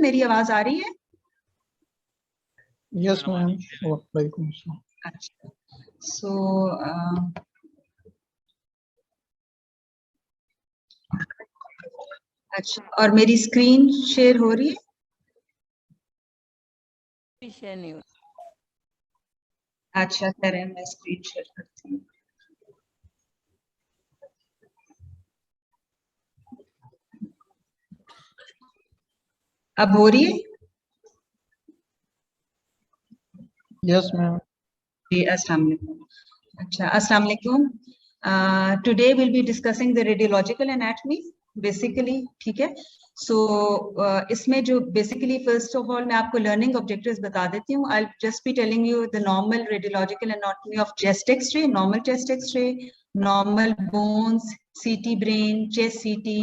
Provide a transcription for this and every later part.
मेरी आवाज आ रही है? यस मैम, वालेकुम सलाम। अच्छा, सो अच्छा, और मेरी स्क्रीन शेयर हो रही है? शेयर नहीं हो। अच्छा, करें, मैं स्क्रीन शेयर करती हूँ। अब हो रही है? Yes ma'am. जी, अस्सलाम वालेकुम। अच्छा, अस्सलाम वालेकुम। Today will be discussing the radiological anatomy basically, ठीक है। सो इसमें जो बेसिकली फर्स्ट ऑफ ऑल मैं आपको लर्निंग ऑब्जेक्टिव्स बता देती हूँ। I just be telling you the normal radiological anatomy of chest x-ray, normal chest x-ray, normal bones, CT brain, chest CT,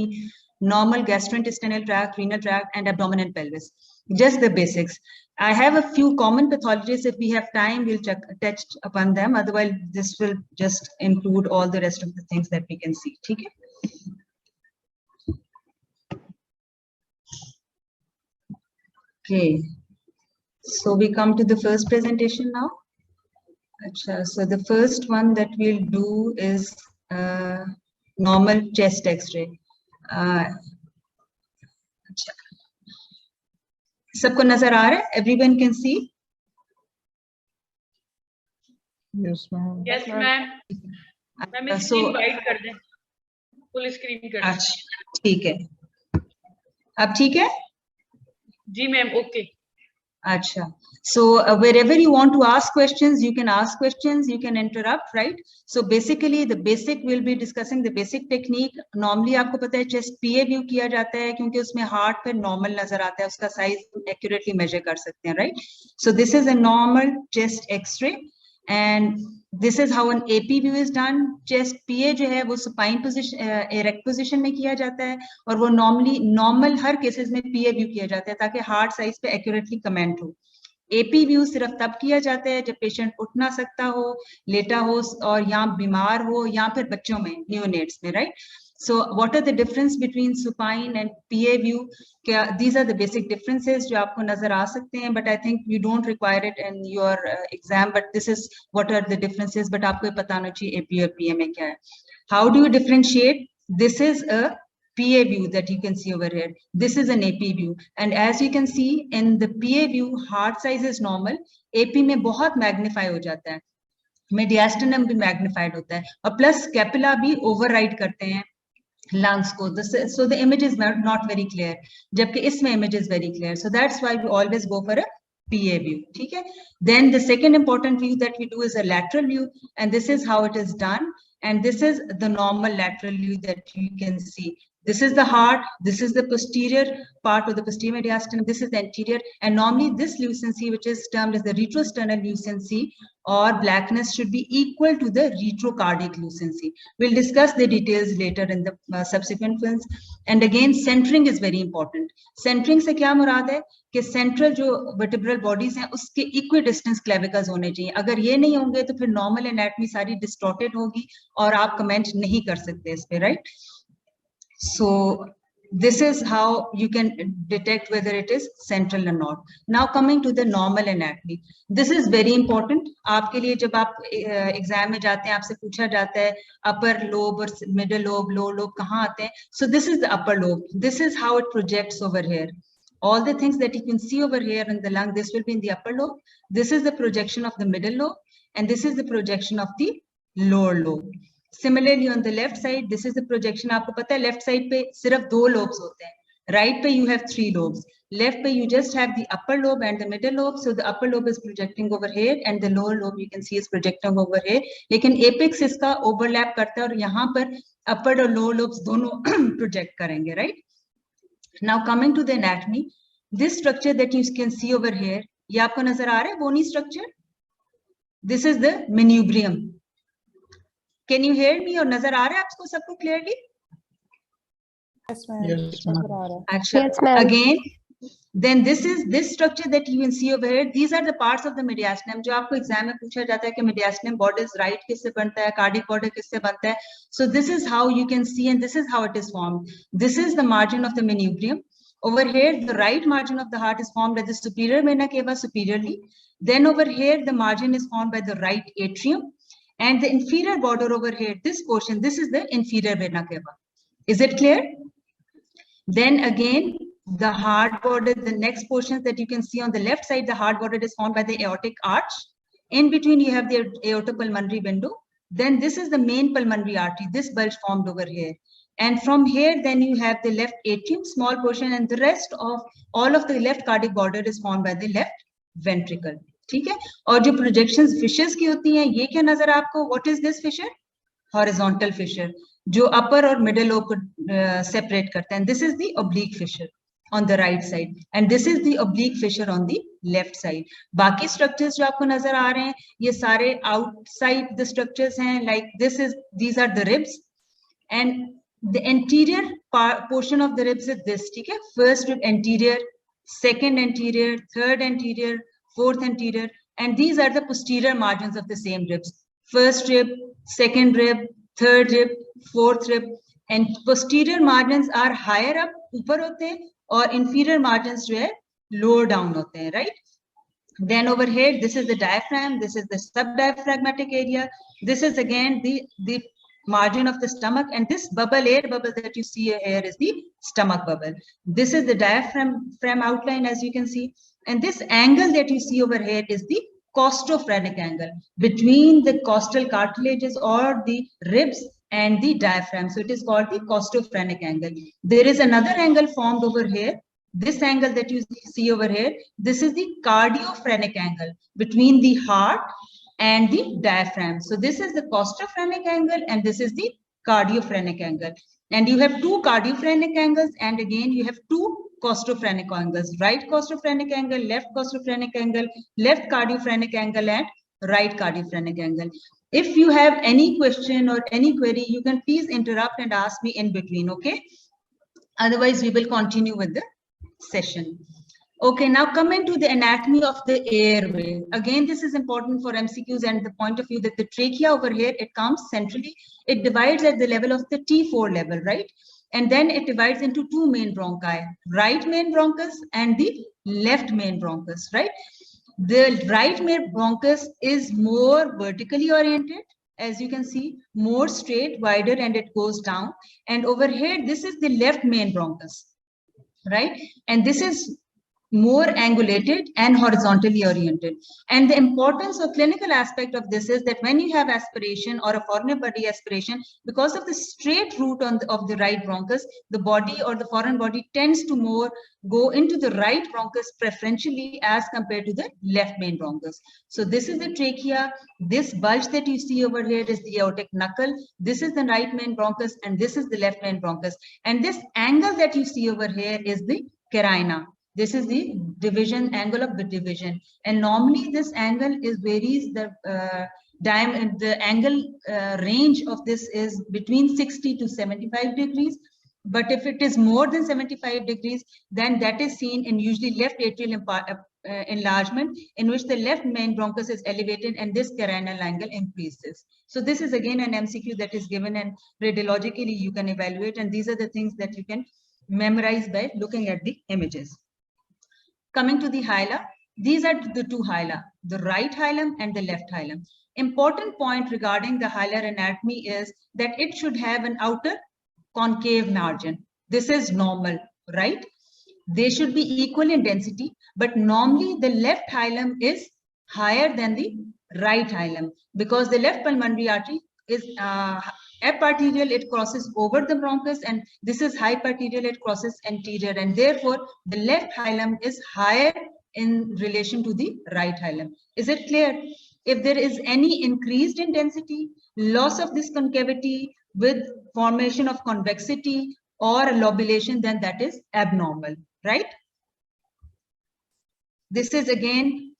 normal gastrointestinal tract, renal tract, and abdomen and pelvis. Just the basics. I have a few common pathologies. If we have time, we'll touch upon them. Otherwise, this will just include all the rest of the things that we can see. Okay? Okay. So we come to the first presentation now. Achha, so the first one that we'll do is normal chest X-ray. सबको नजर आ रहा है? Everyone can see? Yes ma'am. Yes ma'am. Ma'am screen wide कर दें, full screen कर दें। अच्छा, ठीक है। अब ठीक है? जी ma'am, okay. Acha. So wherever you want to ask questions, you can interrupt, right? So basically the basic, we'll be discussing the basic technique. Normally आपको पता है chest PA view किया जाता है क्योंकि उसमें heart पे normal नजर आता है, उसका size accurately measure कर सकते हैं, right? So this is a normal chest X-ray and this is how an AP view is done. Chest PA जो है वो supine position, erect position में किया जाता है और वो normal हर cases में PA view किया जाता है ताकि heart size पे accurately comment हो. AP व्यू सिर्फ तब किया जाता है जब पेशेंट उठ ना सकता हो, लेटा हो और या बीमार हो या फिर बच्चों में, न्यूनेट्स में, right? So what are the difference between supine and PA view? क्या these are the basic differences जो आपको नजर आ सकते हैं, but I think you don't require it in your exam, but this is what are the differences, but आपको पता होना चाहिए AP और PA में क्या है. How do you differentiate? This is a PA view that you can see over here. This is an AP view, and as you can see in the PA view, heart size is normal. AP में बहुत magnify हो जाता है, mediastinum भी magnified होता है और plus scapula भी override करते हैं lungs को. So the image is not very clear, जबकि इसमें image is very clear. So that's why we always go for a PA view. ठीक है? Then the second important view that we do is a lateral view, and this is how it is done. And this is the normal lateral view that you can see. This is the heart, this is the posterior part of the posterior mediastinum, this is the anterior, and normally this lucency, which is termed as the retrosternal lucency or blackness, should be equal to the retrocardiac lucency. We'll discuss the details later in the subsequent films. And again, centering is very important. Centering से क्या मुराद है कि central जो vertebral bodies हैं उसके equidistant clavicles होने चाहिए. अगर ये नहीं होंगे तो फिर normal anatomy सारी distorted होगी और आप comment नहीं कर सकते इस पे, right? So this is how you can detect whether it is central or not. Now coming to the normal anatomy, this is very important. आपके लिए जब आप एग्जाम में जाते हैं आपसे पूछा जाता है upper lobe और middle lobe, lower lobe कहाँ आते हैं. So this is the upper lobe. This is how it projects over here. All the things that you can see over here in the lung, this will be in the upper lobe. This is the projection of the middle lobe, and this is the projection of the lower lobe. Similarly on the left side, this is the projection. आपको पता है left side पे सिर्फ 2 lobes होते हैं. Right पे you have 3 lobes. Left पे you just have the upper lobe and the middle lobe. So the upper lobe is projecting over here and the lower lobe you can see is projecting over here. लेकिन apex इसका overlap करता है और यहाँ पर upper और lower lobes दोनों project करेंगे, right? Now coming to the anatomy, this structure that you can see over here, ये आपको नजर आ रहा है bony structure? This is the manubrium. Can you hear me? और नजर आ रहा है आपको सबको clearly? Yes ma'am. Yes, again, then this is this structure that you can see over here. These are the parts of the mediastinum जो आपको exam में पूछा जाता है कि mediastinum borders right किससे बनता है, cardiac border किससे बनता है. So this is how you can see and this is how it is formed. This is the margin of the manubrium Over here, the right margin of the heart is formed by the superior vena cava superiorly. Then over here, the margin is formed by the right atrium. And the inferior border over here, this portion, this is the inferior vena cava. Is it clear? Then again, the hard border, the next portions that you can see on the left side, the hard border is formed by the aortic arch. In between, you have the aortopulmonary window. Then this is the main pulmonary artery, this bulge formed over here. And from here, then you have the left atrium, small portion, and the rest of all of the left cardiac border is formed by the left ventricle. ठीक है? और जो projections fissures की होती हैं, ये क्या नजर आपको? What is this fissure? Horizontal fissure, जो upper और middle lobe को separate करता है. And this is the oblique fissure on the right side, and this is the oblique fissure on the left side. बाकी structures जो आपको नजर आ रहे हैं, ये सारे outside the structures हैं. Like these are the ribs, and the anterior portion of the ribs is this. ठीक है? First rib anterior, second anterior, third anterior, fourth anterior, and these are the posterior margins of the same ribs. First rib, second rib, third rib, fourth rib, and posterior margins are higher up, ऊपर होते हैं, और inferior margins जो है lower down होते हैं, right? Then over here, this is the diaphragm, this is the subdiaphragmatic area, this is again the margin of the stomach, and this air bubble that you see here is the stomach bubble. This is the diaphragm outline, as you can see, and this angle that you see over here is the costophrenic angle between the costal cartilages or the ribs and the diaphragm. So it is called the costophrenic angle. There is another angle formed over here. This angle that you see over here, this is the cardiophrenic angle between the heart and the diaphragm. So this is the costophrenic angle, and this is the cardiophrenic angle. And you have two cardiophrenic angles, and again you have two costophrenic angles, right costophrenic angle, left costophrenic angle, left cardiophrenic angle, and right cardiophrenic angle. If you have any question or any query, you can please interrupt and ask me in between, okay? Otherwise, we will continue with the session. Okay, now coming to the anatomy of the airway. Again, this is important for MCQs and the point of view that the trachea over here, it comes centrally. It divides at the level of the T4 level, right? And then it divides into two main bronchi, right main bronchus and the left main bronchus, right? The right main bronchus is more vertically oriented, as you can see, more straight, wider, and it goes down. And over here, this is the left main bronchus, right? And this is more angulated and horizontally oriented. And the importance of clinical aspect of this is that when you have aspiration or a foreign body aspiration, because of the straight route of the right bronchus, the body or the foreign body tends to more go into the right bronchus preferentially as compared to the left main bronchus. So this is the trachea. This bulge that you see over here is the aortic knuckle. This is the right main bronchus, and this is the left main bronchus. And this angle that you see over here is the carina. This is the division angle of the division, and normally this angle varies the angle range of this is between 60 to 75 degrees. But if it is more than 75 degrees, then that is seen in usually left atrial enlargement, in which the left main bronchus is elevated and this carinal angle increases. So this is again an MCQ that is given, and radiologically you can evaluate, and these are the things that you can memorize by looking at the images. Coming to the hilum, these are the two hilum, the right hilum and the left hilum. Important point regarding the hilar anatomy is that it should have an outer concave margin. This is normal, right? They should be equal in density, but normally the left hilum is higher than the right hilum because the left pulmonary artery is eparterial, it crosses over the bronchus, and this is hyparterial, it crosses anterior, and therefore the left hilum is higher in relation to the right hilum. Is it clear? If there is any increased in density, loss of this concavity with formation of convexity or lobulation, then that is abnormal, right? This is again,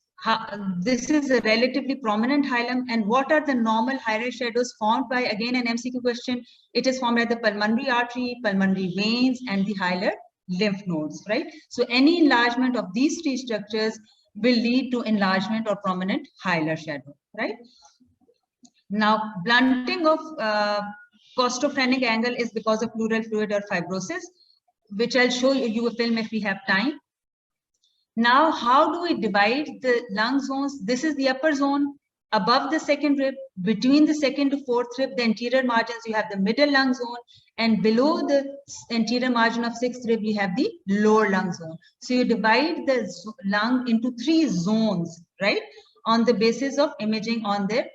this is a relatively prominent hilum, and what are the normal hilar shadows formed by? Again, an MCQ question. It is formed by the pulmonary artery, pulmonary veins, and the hilar lymph nodes, right? So any enlargement of these three structures will lead to enlargement or prominent hilar shadow, right? Now, blunting of costophrenic angle is because of pleural fluid or fibrosis. which I'll show you a film if we have time. Now, how do we divide the lung zones? This is the upper zone above the second rib. Between the second to fourth rib, the anterior margins, you have the middle lung zone, and below the anterior margin of sixth rib, you have the lower lung zone. So you divide the lung into 3 zones, right? On the basis of imaging on the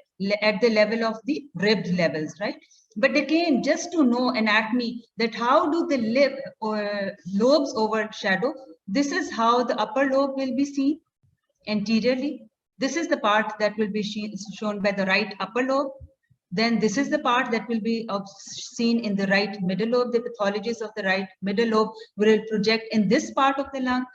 at the level of the rib levels, right? But again, just to know anatomy, that how do the lobes overshadow? This is how the upper lobe will be seen anteriorly. This is the part that will be shown by the right upper lobe. Then this is the part that will be seen in the right middle lobe. The pathologies of the right middle lobe will project in this part of the lung,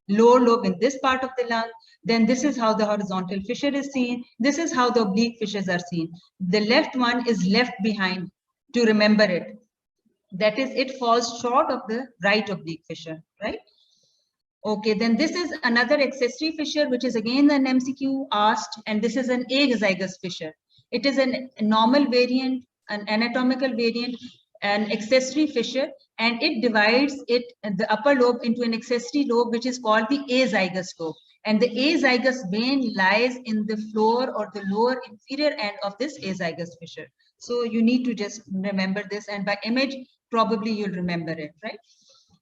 lower lobe in this part of the lung. Then this is how the horizontal fissure is seen. This is how the oblique fissures are seen. The left one is left behind, to remember it. That is, it falls short of the right oblique fissure, right? Okay, then this is another accessory fissure, which is again an MCQ asked, and this is an azygous fissure. It is a normal variant, an anatomical variant, an accessory fissure, and it divides the upper lobe into an accessory lobe, which is called the azygous lobe. And the azygous vein lies in the floor or the lower inferior end of this azygous fissure. So you need to just remember this, and by image, probably you'll remember it, right?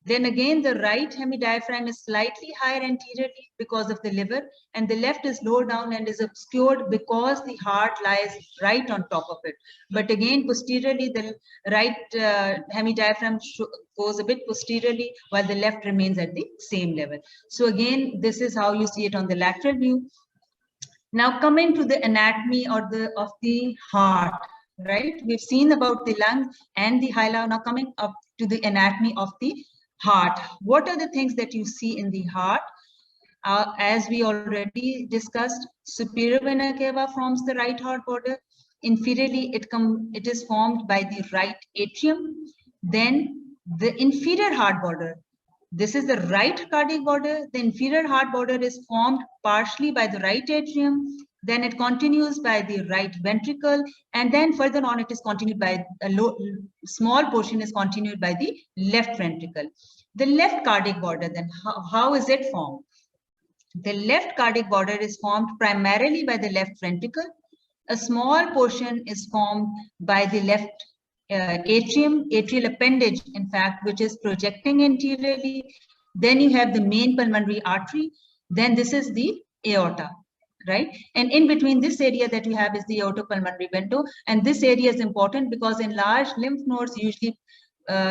Then again, the right hemidiaphragm is slightly higher anteriorly because of the liver, and the left is lower down and is obscured because the heart lies right on top of it. But again, posteriorly, the right hemidiaphragm goes a bit posteriorly, while the left remains at the same level. So again, this is how you see it on the lateral view. Now coming to the anatomy of the heart, right? We've seen about the lung and the hyla. Now coming up to the anatomy of the heart. What are the things that you see in the heart? As we already discussed, superior vena cava forms the right heart border. Inferiorly, it is formed by the right atrium. Then the inferior heart border. This is the right cardiac border. The inferior heart border is formed partially by the right atrium. Then it continues by the right ventricle, and then further on it is continued by a small portion is continued by the left ventricle. The left cardiac border, then how is it formed? The left cardiac border is formed primarily by the left ventricle. A small portion is formed by the left atrial appendage, in fact, which is projecting anteriorly. Then you have the main pulmonary artery. Then this is the aorta, right? And in between this area that you have is the aortopulmonary window. And this area is important because enlarged lymph nodes usually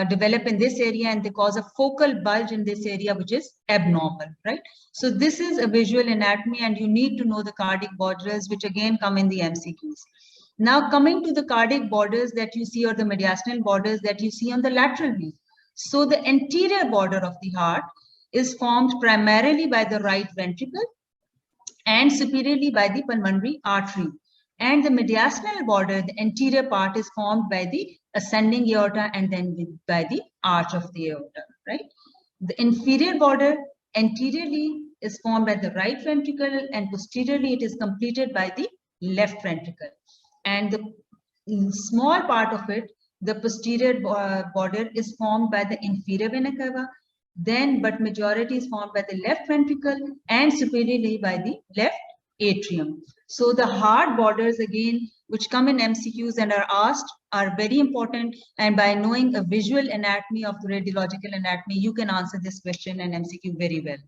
develop in this area, and they cause a focal bulge in this area, which is abnormal, right? So this is a visual anatomy, and you need to know the cardiac borders, which again come in the MCQs. Now coming to the cardiac borders that you see, or the mediastinal borders that you see on the lateral view. So the anterior border of the heart is formed primarily by the right ventricle and superiorly by the pulmonary artery. And the mediastinal border, the anterior part, is formed by the ascending aorta and then by the arch of the aorta, right? The inferior border anteriorly is formed by the right ventricle, and posteriorly it is completed by the left ventricle. And the small part of it, the posterior border, is formed by the inferior vena cava, then but majority is formed by the left ventricle and superiorly by the left atrium. So the heart borders, again, which come in MCQs and are asked, are very important, and by knowing a visual anatomy of the radiological anatomy, you can answer this question and MCQ very well.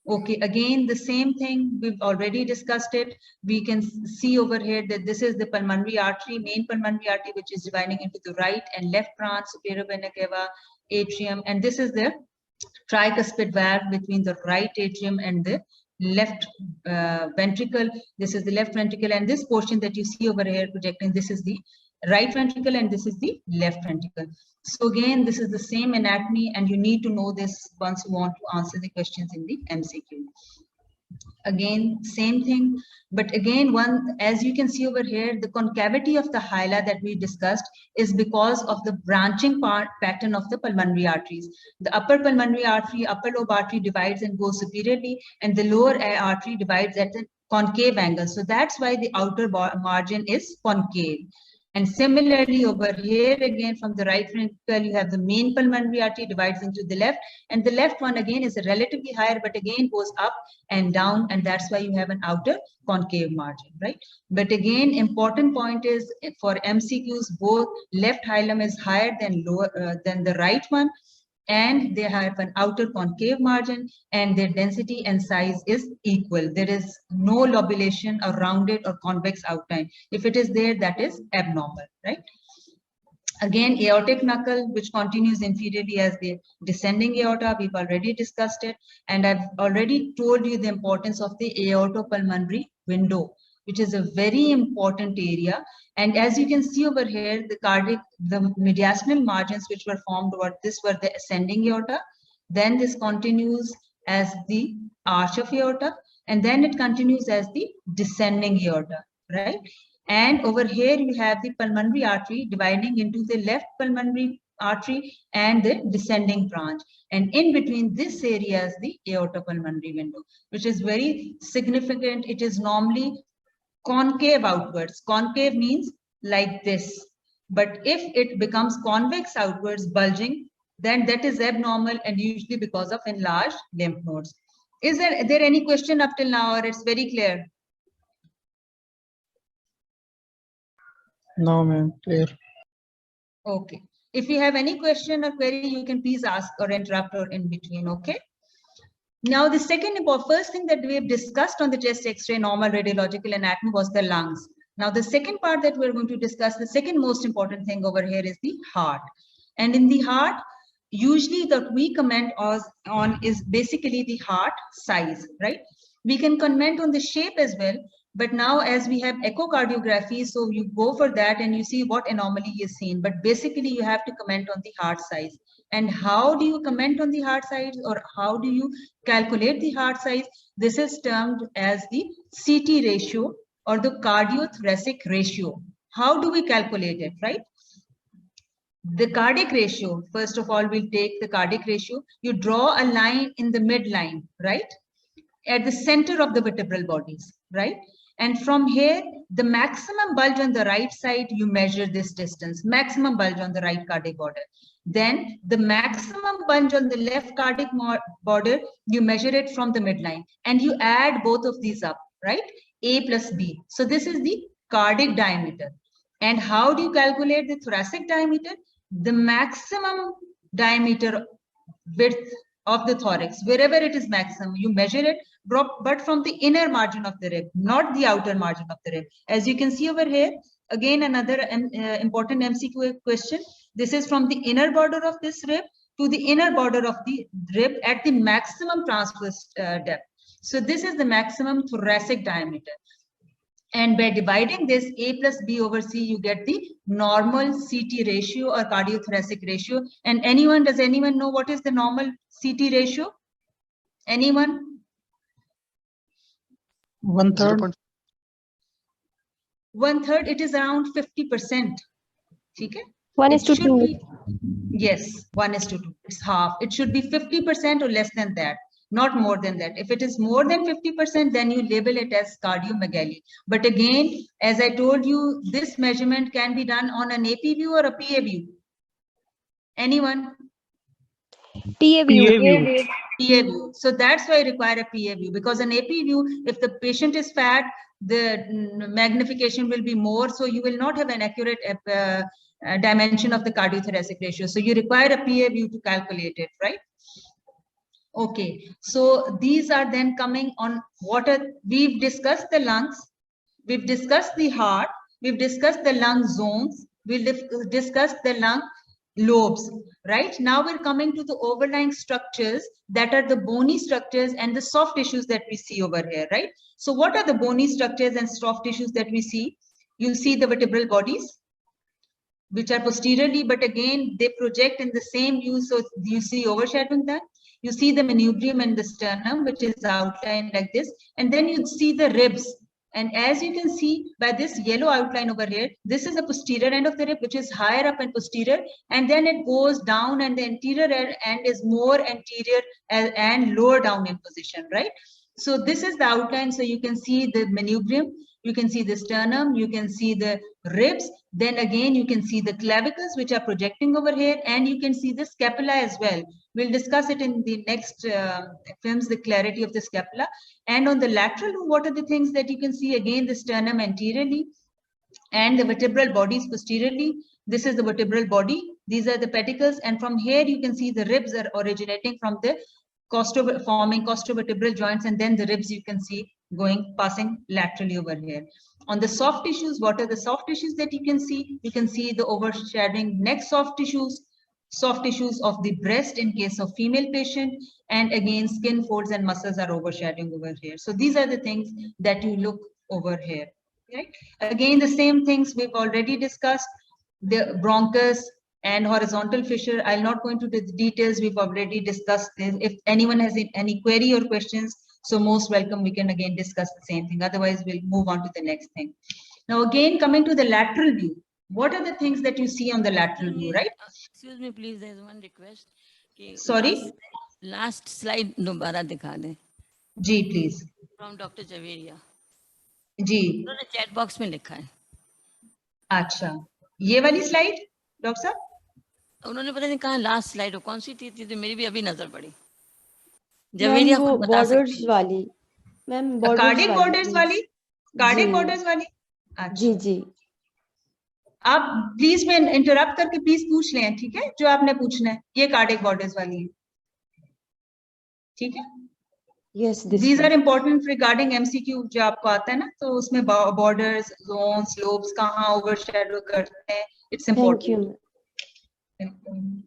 Okay, again, the same thing, we've already discussed it. We can see over here that this is the pulmonary artery, main pulmonary artery, which is dividing into the right and left branch, superior vena cava, atrium, and this is the tricuspid valve between the right atrium and the left ventricle. This is the left ventricle, and this portion that you see over here projecting, this is the right ventricle and this is the left ventricle. So again, this is the same anatomy, and you need to know this once you want to answer the questions in the MCQ. Again, same thing, but again, as you can see over here, the concavity of the hyla that we discussed is because of the branching pattern of the pulmonary arteries. The upper pulmonary artery, upper lobe artery, divides and goes superiorly, and the lower artery divides at a concave angle. So that's why the outer margin is concave. And similarly, over here again from the right ventricle, you have the main pulmonary artery divides into the left, and the left one again is relatively higher, but again goes up and down, and that's why you have an outer concave margin, right? But again, important point is for MCQs, both left hilum is higher than lower than the right one, and they have an outer concave margin, and their density and size is equal. There is no lobulation or rounded or convex outline. If it is there, that is abnormal, right? Again, aortic knuckle, which continues inferiorly as the descending aorta, we've already discussed it, and I've already told you the importance of the aortopulmonary window, which is a very important area. And as you can see over here, the mediastinal margins which were formed were the ascending aorta. Then this continues as the arch of aorta, and then it continues as the descending aorta, right? And over here you have the pulmonary artery dividing into the left pulmonary artery and the descending branch. And in between this area is the aortopulmonary window, which is very significant. It is normally concave outwards. Concave means like this. But if it becomes convex outwards, bulging, then that is abnormal and usually because of enlarged lymph nodes. Is there any question up till now, or it's very clear? No, ma'am. Clear. Okay. If you have any question or query, you can please ask or interrupt or in between, okay? Now, the first thing that we have discussed on the chest X-ray, normal radiological anatomy, was the lungs. Now, the second part that we're going to discuss, the second most important thing over here is the heart. And in the heart, usually that we comment on is basically the heart size, right? We can comment on the shape as well, but now as we have echocardiography, so you go for that and you see what anomaly is seen. But basically, you have to comment on the heart size. And how do you comment on the heart size, or how do you calculate the heart size? This is termed as the CT ratio or the cardiothoracic ratio. How do we calculate it, right? The cardiac ratio, first of all, we'll take the cardiac ratio. You draw a line in the midline, right? At the center of the vertebral bodies, right? And from here, the maximum bulge on the right side, you measure this distance, maximum bulge on the right cardiac border. Then the maximum bulge on the left cardiac border, you measure it from the midline and you add both of these up, right? A plus B. So this is the cardiac diameter. And how do you calculate the thoracic diameter? The maximum diameter width of the thorax, wherever it is maximum, you measure it, but from the inner margin of the rib, not the outer margin of the rib. As you can see over here, again, another important MCQ question. This is from the inner border of this rib to the inner border of the rib at the maximum transverse depth. So this is the maximum thoracic diameter. And by dividing this A plus B over C, you get the normal CT ratio or cardiothoracic ratio. And does anyone know what is the normal CT ratio? Anyone? 1/3. 1/3, it is around 50%. Okay? 1:2. Yes, 1:2. It's half. It should be 50% or less than that. Not more than that. If it is more than 50%, then you label it as cardiomegaly. But again, as I told you, this measurement can be done on an AP view or a PA view. Anyone? PA view. PA view. So that's why I require a PA view, because an AP view, if the patient is fat, the magnification will be more. So you will not have an accurate dimension of the cardiothoracic ratio. So you require a PA view to calculate it, right? Okay, so these are then coming on we've discussed the lungs, we've discussed the heart, we've discussed the lung zones, we've discussed the lung lobes, right? Now we're coming to the overlying structures that are the bony structures and the soft tissues that we see over here, right? So what are the bony structures and soft tissues that we see? You see the vertebral bodies, which are posteriorly, but again, they project in the same view. So you see overshadowing that. You see the manubrium and the sternum, which is outlined like this. And then you see the ribs. And as you can see by this yellow outline over here, this is the posterior end of the rib, which is higher up and posterior. And then it goes down and the anterior end is more anterior and lower down in position, right? So this is the outline. So you can see the manubrium, you can see the sternum, you can see the ribs. Then again, you can see the clavicles, which are projecting over here, and you can see the scapula as well. We'll discuss it in the next films, the clarity of the scapula. And on the lateral, what are the things that you can see? Again, the sternum anteriorly and the vertebral bodies posteriorly. This is the vertebral body. These are the pedicles. And from here, you can see the ribs are originating from the forming costovertebral joints, and then the ribs you can see passing laterally over here. On the soft tissues, what are the soft tissues that you can see? You can see the overshadowing neck soft tissues of the breast in case of female patient, and again skin folds and muscles are overshadowing over here. So these are the things that you look over here, right? Again, the same things we've already discussed, the bronchus and horizontal fissure. I'll not go into the details. We've already discussed this. If anyone has any query or questions, so most welcome, we can again discuss the same thing. Otherwise, we'll move on to the next thing. Now, again, coming to the lateral view, what are the things that you see on the lateral view, right? Excuse me, please, there's one request. Sorry? Last slide, dobara dikha de. Ji, please. From Dr. Javeria. Ji. उन्होंने chat box में लिखा है. अच्छा, ये वाली slide, doctor साहब? उन्होंने पता नहीं कहाँ लास्ट स्लाइड हो कौन सी थी तो मेरी भी अभी नजर पड़ी. मैम वो बॉर्डर्स वाली, मैम कार्डिक बॉर्डर्स वाली, कार्डिक बॉर्डर्स वाली. जी जी. आप प्लीज मैं इंटरप्ट करके प्लीज पूछ लें, ठीक है, जो आपने पूछना है. ये कार्डिक बॉर्डर्स वाली है, ठीक है. Yes, these are important regarding MCQ जो आपको आता है ना, तो उसमें borders, zones, lobes कहाँ overshadow करते हैं. It's important. Thank you.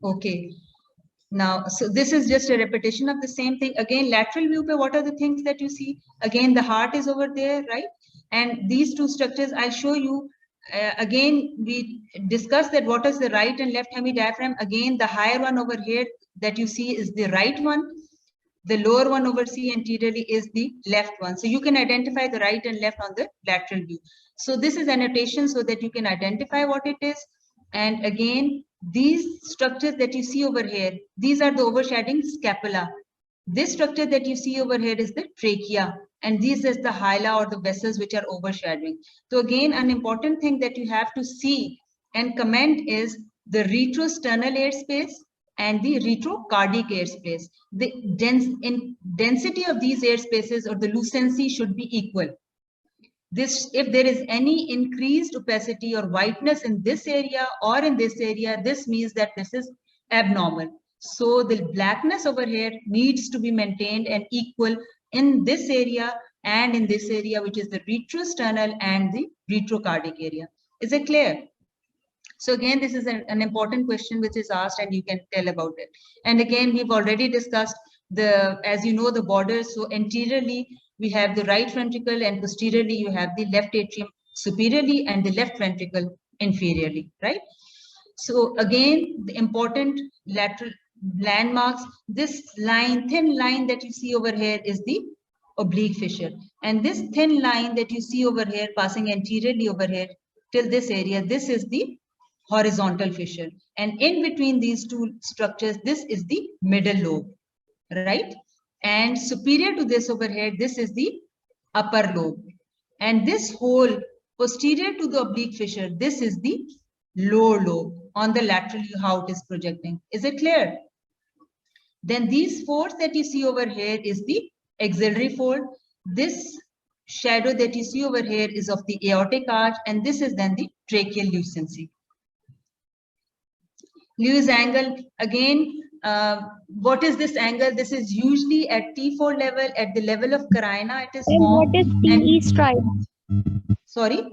Okay. Now, so this is just a repetition of the same thing. Again, lateral view, what are the things that you see? Again, the heart is over there, right? And these two structures, I'll show you. Again, we discussed that what is the right and left hemidiaphragm. Again, the higher one over here that you see is the right one. The lower one over C anteriorly is the left one. So you can identify the right and left on the lateral view. So this is annotation so that you can identify what it is. And again, these structures that you see over here, these are the overshadowing scapula. This structure that you see over here is the trachea, and this is the hyla or the vessels which are overshadowing. So again, an important thing that you have to see and comment is the retrosternal air space and the retrocardiac air space. The density of these air spaces or the lucency should be equal. This, if there is any increased opacity or whiteness in this area or in this area, this means that this is abnormal. So the blackness over here needs to be maintained and equal in this area and in this area, which is the retrosternal and the retrocardiac area. Is it clear? So again, this is an important question which is asked and you can tell about it. And again, we've already discussed the, as you know, the borders. So anteriorly, we have the right ventricle and posteriorly, you have the left atrium superiorly and the left ventricle inferiorly, right? So again, the important lateral landmarks, this line, thin line that you see over here is the oblique fissure. And this thin line that you see over here, passing anteriorly over here till this area, this is the horizontal fissure. And in between these two structures, this is the middle lobe, right? And superior to this over here, this is the upper lobe. And this whole posterior to the oblique fissure, this is the lower lobe on the lateral view, how it is projecting. Is it clear? Then these folds that you see over here is the axillary fold. This shadow that you see over here is of the aortic arch, and this is then the tracheal lucency. Lewis angle, again, what is this angle? This is usually at T4 level, at the level of carina, it is formed. What is TE stripe? Sorry?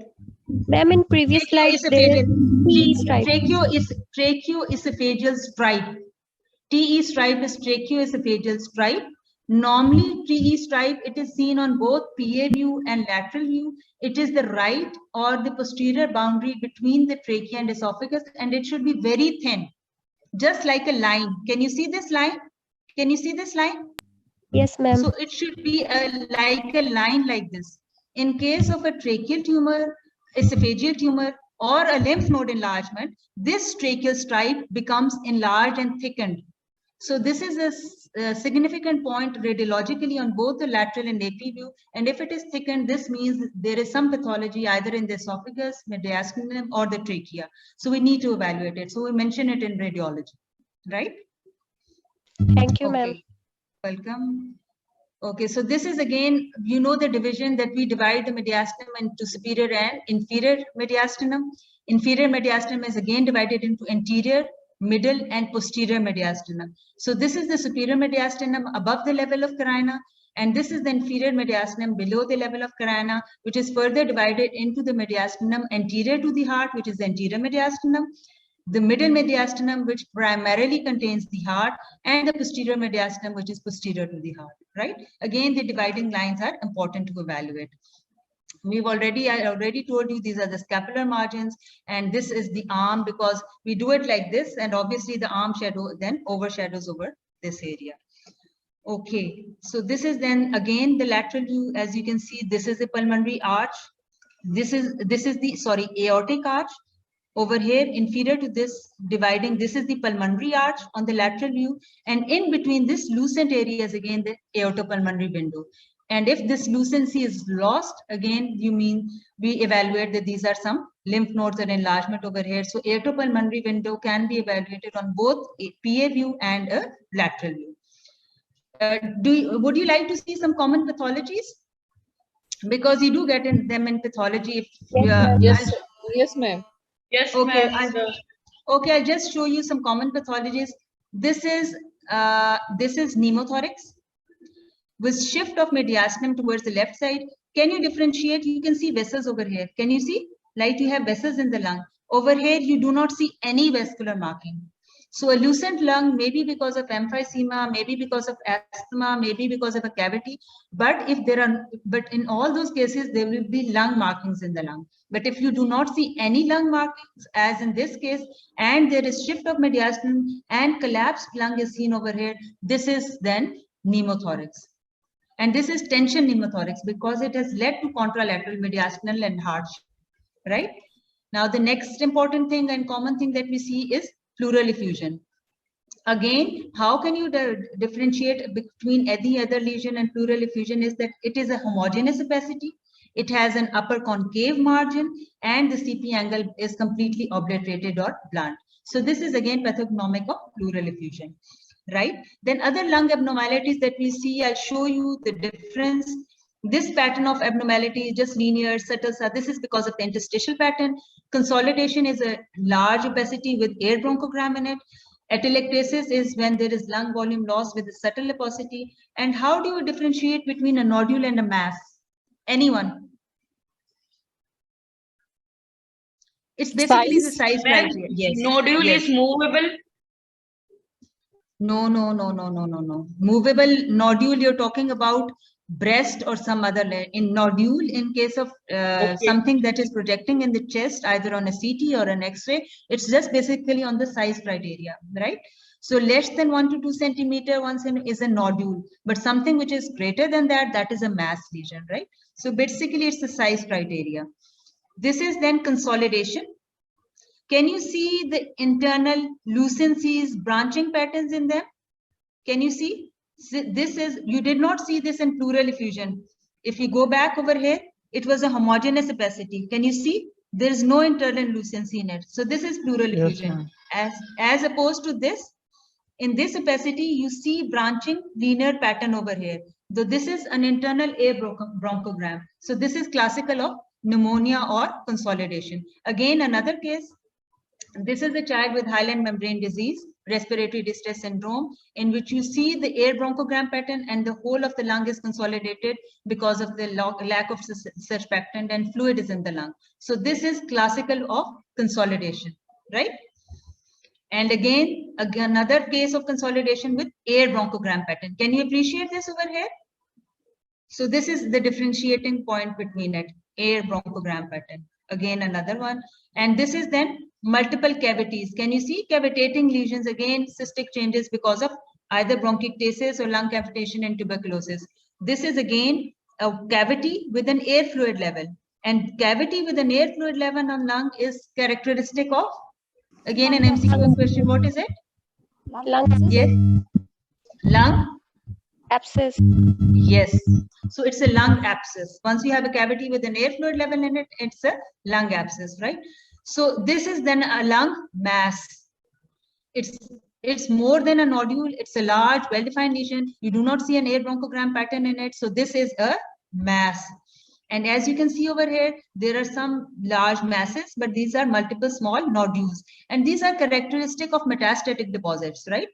Ma'am, in previous slide, there is TE stripe. Tracheo-esophageal stripe. TE stripe is tracheo-esophageal stripe. Normally, TE stripe, it is seen on both PA view and lateral view. It is the right or the posterior boundary between the trachea and esophagus, and it should be very thin, just like a line. Can you see this line? Can you see this line? Yes, ma'am. So it should be like a line like this. In case of a tracheal tumor, esophageal tumor, or a lymph node enlargement, this tracheal stripe becomes enlarged and thickened. So this is a significant point radiologically on both the lateral and AP view. And if it is thickened, this means there is some pathology either in the esophagus, mediastinum, or the trachea. So we need to evaluate it. So we mention it in radiology, right? Thank you, ma'am. Okay. Welcome. Okay, so this is again, you know the division that we divide the mediastinum into superior and inferior mediastinum. Inferior mediastinum is again divided into anterior, middle, and posterior mediastinum. So this is the superior mediastinum above the level of carina, and this is the inferior mediastinum below the level of carina, which is further divided into the mediastinum anterior to the heart, which is the anterior mediastinum, the middle mediastinum, which primarily contains the heart, and the posterior mediastinum, which is posterior to the heart, right? Again, the dividing lines are important to evaluate. I already told you these are the scapular margins, and this is the arm, because we do it like this, and obviously the arm shadow then overshadows over this area. Okay, so this is then again the lateral view. As you can see, this is the pulmonary arch. This is the aortic arch. Over here, inferior to this, dividing, this is the pulmonary arch on the lateral view, and in between this lucent area is again the aortopulmonary window. And if this lucency is lost, again, we evaluate that these are some lymph nodes and enlargement over here. So aortopulmonary window can be evaluated on both a PA view and a lateral view. Would you like to see some common pathologies? Because you do get them in pathology. If Yes, ma'am. Yes, okay, ma'am. I'll just show you some common pathologies. This is pneumothorax with shift of mediastinum towards the left side. Can you differentiate? You can see vessels over here. Can you see? Like you have vessels in the lung. Over here, you do not see any vascular marking. So a lucent lung, maybe because of emphysema, maybe because of asthma, maybe because of a cavity. But in all those cases, there will be lung markings in the lung. But if you do not see any lung markings, as in this case, and there is shift of mediastinum and collapsed lung is seen over here, this is then pneumothorax. And this is tension pneumothorax because it has led to contralateral mediastinal and heart, right? Now, the next important thing and common thing that we see is pleural effusion. Again, how can you differentiate between any other lesion and pleural effusion is that it is a homogeneous opacity. It has an upper concave margin and the CP angle is completely obliterated or blunt. So this is again pathognomic of pleural effusion, right? Then other lung abnormalities that we see, I'll show you the difference. This pattern of abnormality is just linear, subtle. This is because of the interstitial pattern. Consolidation is a large opacity with air bronchogram in it. Atelectasis is when there is lung volume loss with a subtle opacity. And how do you differentiate between a nodule and a mass? Anyone? It's basically the size criteria. Yes. Nodule is movable. No. Movable nodule, you're talking about breast or some other layer. In nodule, in case of something that is projecting in the chest, either on a CT or an X-ray, it's just basically on the size criteria, right? So less than 1 to 2 centimeter is a nodule, but something which is greater than that, that is a mass lesion, right? So basically it's the size criteria. This is then consolidation. Can you see the internal lucencies, branching patterns in them? Can you see? This is, you did not see this in pleural effusion. If you go back over here, it was a homogeneous opacity. Can you see? There is no internal lucency in it. So this is pleural effusion. As opposed to this, in this opacity, you see branching linear pattern over here. Though this is an internal air bronchogram. So this is classical of pneumonia or consolidation. Again, another case. This is a child with hyaline membrane disease, respiratory distress syndrome, in which you see the air bronchogram pattern and the whole of the lung is consolidated because of the lack of surfactant and fluid is in the lung. So this is classical of consolidation, right? And again, another case of consolidation with air bronchogram pattern. Can you appreciate this over here? So this is the differentiating point between it, air bronchogram pattern. Again, another one. And this is then multiple cavities. Can you see cavitating lesions? Again, cystic changes because of either bronchiectasis or lung cavitation and tuberculosis. This is again a cavity with an air fluid level. And cavity with an air fluid level on lung is characteristic of, again, an MCQ question. What is it? Lung disease? Yes. Lung? Abscess. Yes. So it's a lung abscess. Once you have a cavity with an air fluid level in it, it's a lung abscess, right? So this is then a lung mass. It's more than a nodule. It's a large, well-defined lesion. You do not see an air bronchogram pattern in it. So this is a mass. And as you can see over here, there are some large masses, but these are multiple small nodules. And these are characteristic of metastatic deposits, right?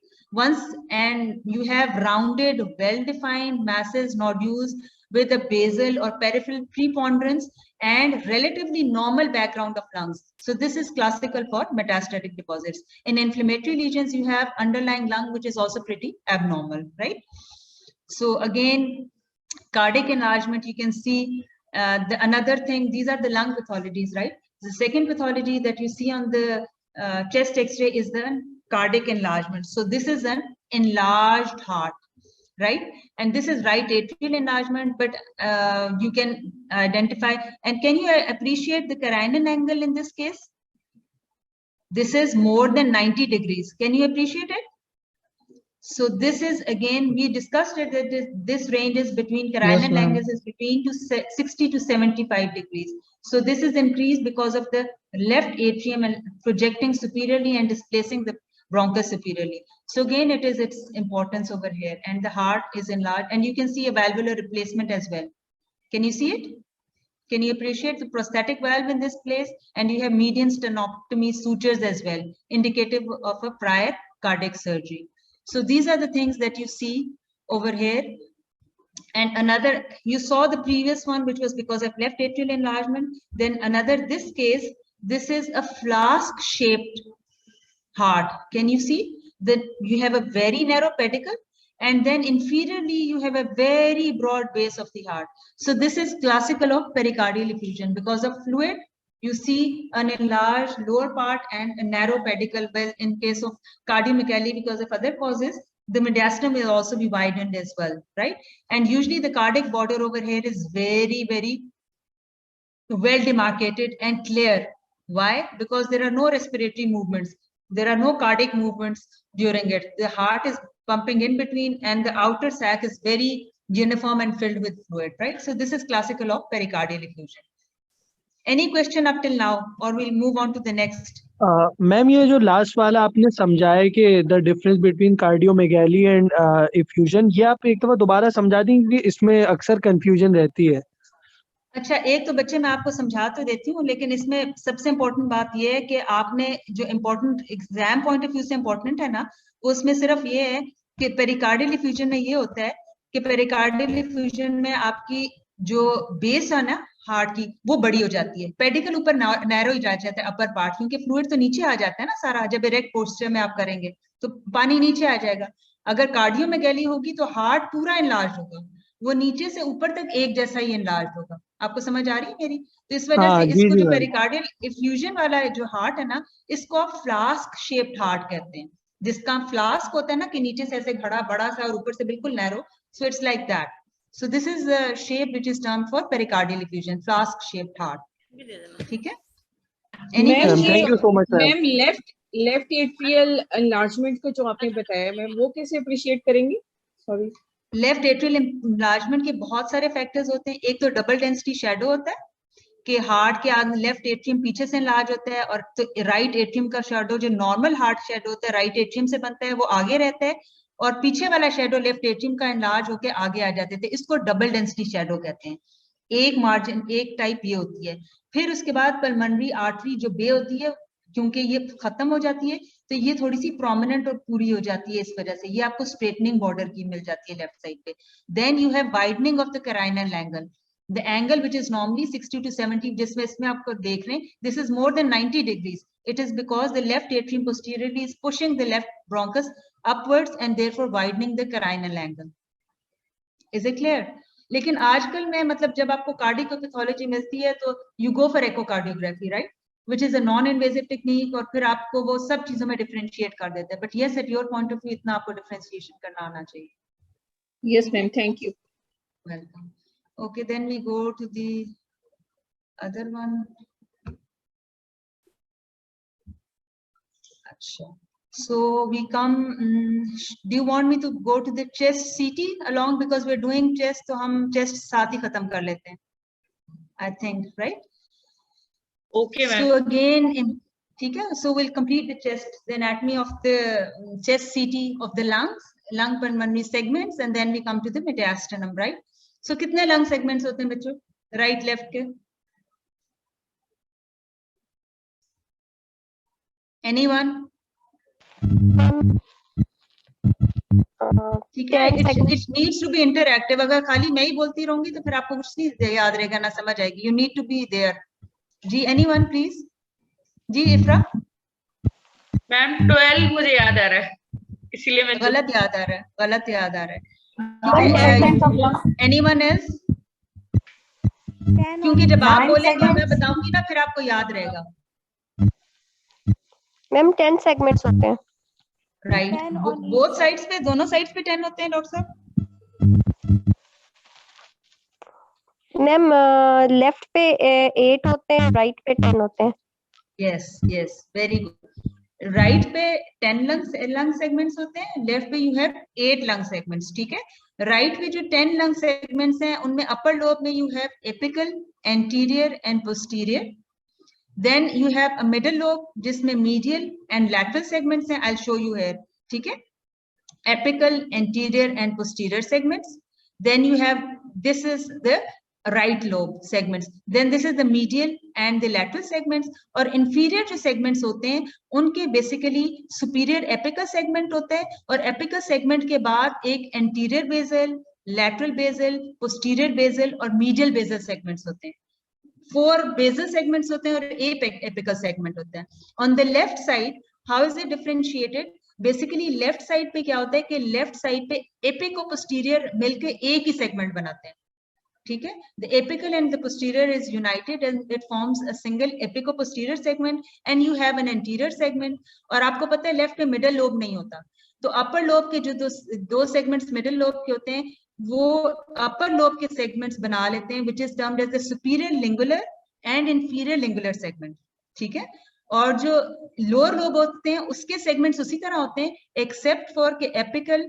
And you have rounded, well-defined masses, nodules with a basal or peripheral preponderance and relatively normal background of lungs. So this is classical for metastatic deposits. In inflammatory lesions, you have underlying lung, which is also pretty abnormal, right? So again, cardiac enlargement, you can see another thing, these are the lung pathologies, right? The second pathology that you see on the chest x-ray is the cardiac enlargement. So this is an enlarged heart, right? And this is right atrial enlargement, but you can identify, and can you appreciate the carinae angle in this case? This is more than 90 degrees. Can you appreciate it? So this is, again, we discussed it that this range is between carinae angles is between 60 to 75 degrees. So this is increased because of the left atrium and projecting superiorly and displacing the bronchus superiorly. So again, it is its importance over here, and the heart is enlarged, and you can see a valvular replacement as well. Can you see it? Can you appreciate the prosthetic valve in this place? And you have median sternotomy sutures as well, indicative of a prior cardiac surgery. So these are the things that you see over here. And another, you saw the previous one, which was because of left atrial enlargement. Then another, this case, this is a flask-shaped heart. Can you see that you have a very narrow pedicle? And then inferiorly, you have a very broad base of the heart. So this is classical of pericardial effusion. Because of fluid, you see an enlarged lower part and a narrow pedicle. Well, in case of cardiomegaly, because of other causes, the mediastinum will also be widened as well, right? And usually the cardiac border over here is very, very well demarcated and clear. Why? Because there are no respiratory movements. There are no cardiac movements during it. The heart is pumping in between and the outer sac is very uniform and filled with fluid, right? So this is classical of pericardial effusion. Any question up till now, or we'll move on to the next? Ma'am ये जो last वाला आपने समझाया कि the difference between cardiomegaly and effusion, ये आप एक दफा दोबारा समझा देंगे क्योंकि इसमें अक्सर कंफ्यूजन रहती है। अच्छा, एक तो बच्चे मैं आपको समझा तो देती हूँ, लेकिन इसमें सबसे इम्पोर्टेंट बात ये है कि आपने जो important exam point of view से इम्पोर्टेंट है ना, उसमें सिर्फ ये है कि पेरिकार्डियल इफ्यूजन में ये होता है कि पेरिकार्डियल इफ्यूजन में आपकी जो बेस है ना हार्ट की, वो बड़ी हो जाती है। पेडिकल ऊपर नैरो ही जा जाता है, अपर पार्ट, क्योंकि फ्लूइड तो नीचे आ जाता है ना सारा। जब इरेक्ट पोस्चर में आप करेंगे तो पानी नीचे आ जाएगा। अगर कार्डियोमेगाली होगी तो हार्ट पूरा एनलार्ज होगा, वो नीचे से ऊपर तक एक जैसा ही एनलार्ज होगा। आपको समझ आ रही है मेरी? तो इस वजह से इसको जो पेरिकार्डियल इफ्यूजन वाला है जो हार्ट है ना, इसको आप फ्लास्क शेप्ड हार्ट कहते हैं। जिसका फ्लास्क होता है ना कि नीचे से ऐसे घड़ा बड़ा सा और ऊपर से बिल्कुल narrow, so it's like that. So this is the shape which is termed for pericardial effusion, flask-shaped heart. ठीक है? Any question? Thank you so much, ma'am left atrial enlargement को जो आपने बताया मैम, वो कैसे अप्रिशिएट करेंगे? सॉरी, लेफ्ट एट्रियल एनलार्जमेंट के बहुत सारे फैक्टर्स होते हैं। एक तो डबल डेंसिटी शैडो होता है कि हार्ट के आगे लेफ्ट एट्रियम पीछे से एनलार्ज होता है, और तो राइट एट्रियम का शैडो जो नॉर्मल हार्ट शैडो होता है राइट एट्रियम से बनता है, वो आगे रहता है, और पीछे वाला शैडो लेफ्ट एट्रियम का एनलार्ज होके आगे आ जाते थे। इसको डबल डेंसिटी शैडो कहते हैं। एक मार्जिन, एक टाइप ये होती है। फिर उसके बाद पल्मोनरी आर्टरी जो बे होती है, क्योंकि ये खत्म हो जाती है तो ये थोड़ी सी प्रोमिनेंट और पूरी हो जाती है, इस वजह से ये आपको स्ट्रेटनिंग बॉर्डर की मिल जाती है लेफ्ट साइड पे। Then you have widening of the carinal angle, the angle which is normally 60 to 70, जिसमें इसमें आपको देख रहे हैं, this is more than 90 degrees. It is because the left atrium posteriorly is pushing the left bronchus upwards and therefore widening the carinal angle. Is it clear? लेकिन आजकल में मतलब जब आपको कार्डियोपैथोलॉजी मिलती है तो you go for echocardiography, right? Which is a non-invasive technique, और फिर आपको वो सब चीजों में differentiate कर देता है। But yes, at your point of view, इतना आपको differentiation करना आना चाहिए। Yes ma'am, thank you. Welcome. Okay, then we go to the other one. Achha. So we come, do you want me to go to the chest CT along, because we're doing chest, तो हम chest साथ ही खत्म कर लेते हैं, I think, right? Okay, ma'am. So again, ठीक है, so we'll complete the chest, the anatomy of the chest CT of the lungs, lung pulmonary segments, and then we come to the mediastinum, right? So कितने lung segments होते हैं बच्चों, right left के? Anyone? ठीक है, it needs to be interactive. अगर खाली मैं ही बोलती रहूंगी तो फिर आपको कुछ नहीं याद रहेगा, ना समझ आएगी. You need to be there. जी, anyone please? जी, इफ्रा? मैम 12 मुझे याद आ रहा है, इसीलिए मैं गलत याद आ रहा है, गलत याद आ रहा है. Anyone else? क्योंकि जब आप बोलेंगे मैं बताऊंगी ना, फिर आपको याद रहेगा. मैम 10 सेगमेंट्स होते हैं. राइट, बोथ साइड्स पे, दोनों साइड्स पे 10 होते हैं डॉक्टर साहब? मैम लेफ्ट पे 8 होते हैं, राइट पे 10 होते हैं. Yes yes, very good. Right पे 10 लंग सेगमेंट्स होते हैं, लेफ्ट पे यू हैव 8 लंग सेगमेंट्स. ठीक है, राइट पे जो 10 लंग सेगमेंट्स हैं उनमें अपर लोब में you have apical, anterior and posterior. Then you have a middle lobe जिसमें medial and lateral segments हैं. I'll show you here. ठीक है, apical, anterior and posterior segments. Then you have, this is the right lobe segments. Then this is the medial and the lateral segments. और inferior जो segments होते हैं उनके basically superior apical segment होते हैं, और apical segment के बाद एक anterior basal, lateral basal, posterior basal और medial basal segments होते हैं. 4 basal segments होते हैं और एक apical segment होता है. On the left side, how is it differentiated? Basically left side पे क्या होता है कि left side पे apico posterior मिलके एक ही segment बनाते हैं. ठीक है, the apical and the posterior is united and it forms a single apico posterior segment, and you have an anterior segment. और आपको पता है left पे middle lobe नहीं होता, तो upper lobe के जो दो segments middle lobe के होते हैं वो अपर लोब के सेगमेंट्स बना लेते हैं, which is termed as the superior lingular and inferior lingular segment. ठीक है, और जो लोअर लोब होते हैं उसके सेगमेंट्स उसी तरह होते हैं, एक्सेप्ट फॉर के एपिकल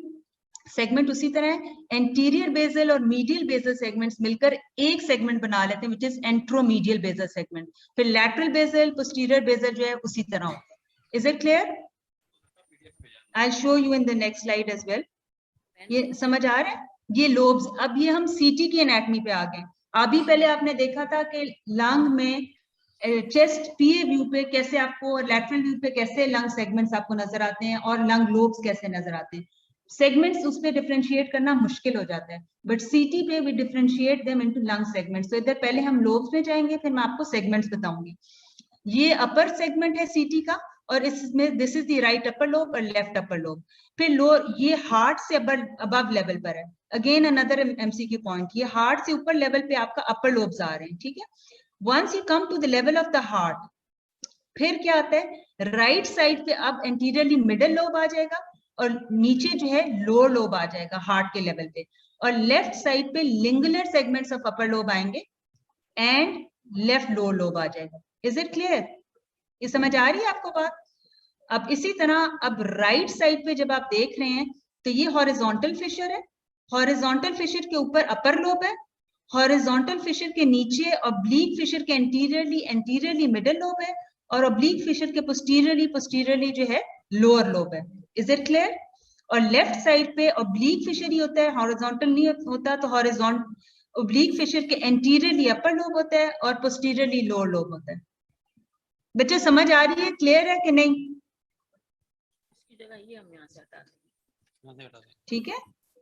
सेगमेंट उसी तरह है. एंटीरियर बेसल और मीडियल बेसल सेगमेंट्स मिलकर एक सेगमेंट बना लेते हैं, which is एंट्रोमीडियल बेसल सेगमेंट. फिर लैटरल बेसल, पोस्टीरियर बेसल जो है उसी तरह होता है. Is it clear? I'll show you in the next slide as well. ये समझ आ रहा है? ये लोब्स. अब ये हम सीटी की एनाटमी पे आ गए. अभी पहले आपने देखा था कि लंग में चेस्ट पीए व्यू पे कैसे आपको, लैटरल व्यू पे कैसे लंग सेगमेंट्स आपको नजर आते हैं और लंग लोब्स कैसे नजर आते हैं. सेगमेंट्स उस पे डिफरेंशिएट करना मुश्किल हो जाता है, बट सीटी पे we differentiate them into lung segments. तो इधर पहले हम लोब्स में जाएंगे, फिर मैं आपको सेगमेंट्स बताऊंगी. ये अपर सेगमेंट है सीटी का, और इसमें this is the right upper lobe और लेफ्ट अपर लोब. फिर लोअर, ये हार्ट से अबव लेवल पर है. अगेन अनदर एमसीक्यू पॉइंट, ये हार्ट से ऊपर लेवल पे आपका अपर लोब्स आ रहे हैं. ठीक है, once you come to the level of the heart, फिर क्या आता है, राइट साइड पे अब एंटीरियरली मिडल लोब आ जाएगा और नीचे जो है लोअर लोब आ जाएगा हार्ट के लेवल पे, और लेफ्ट साइड पे lingular segments of upper lobe आएंगे एंड लेफ्ट लोअर लोब आ जाएगा. Is it clear? ये समझ आ रही है आपको बात? अब इसी तरह अब राइट साइड पे जब आप देख रहे हैं तो ये हॉरिजॉन्टल फिशर है. हॉरिजॉन्टल फिशर के ऊपर अपर लोब है, हॉरिजॉन्टल फिशर के नीचे ऑब्लिक फिशर के एंटीरियरली मिडल लोब है, और ऑब्लिक फिशर के पोस्टीरियरली जो है लोअर लोब है. Is it clear? और लेफ्ट साइड पे ऑब्लिक फिशर ही होता है, हॉरिजॉन्टल नहीं होता. तो हॉरिजॉन्टल ऑब्लिक फिशर के एंटीरियरली अपर लोब होता है और पोस्टीरियरली लोअर लोब होता है. बच्चे समझ आ रही है? क्लियर है कि नहीं? ठीक है,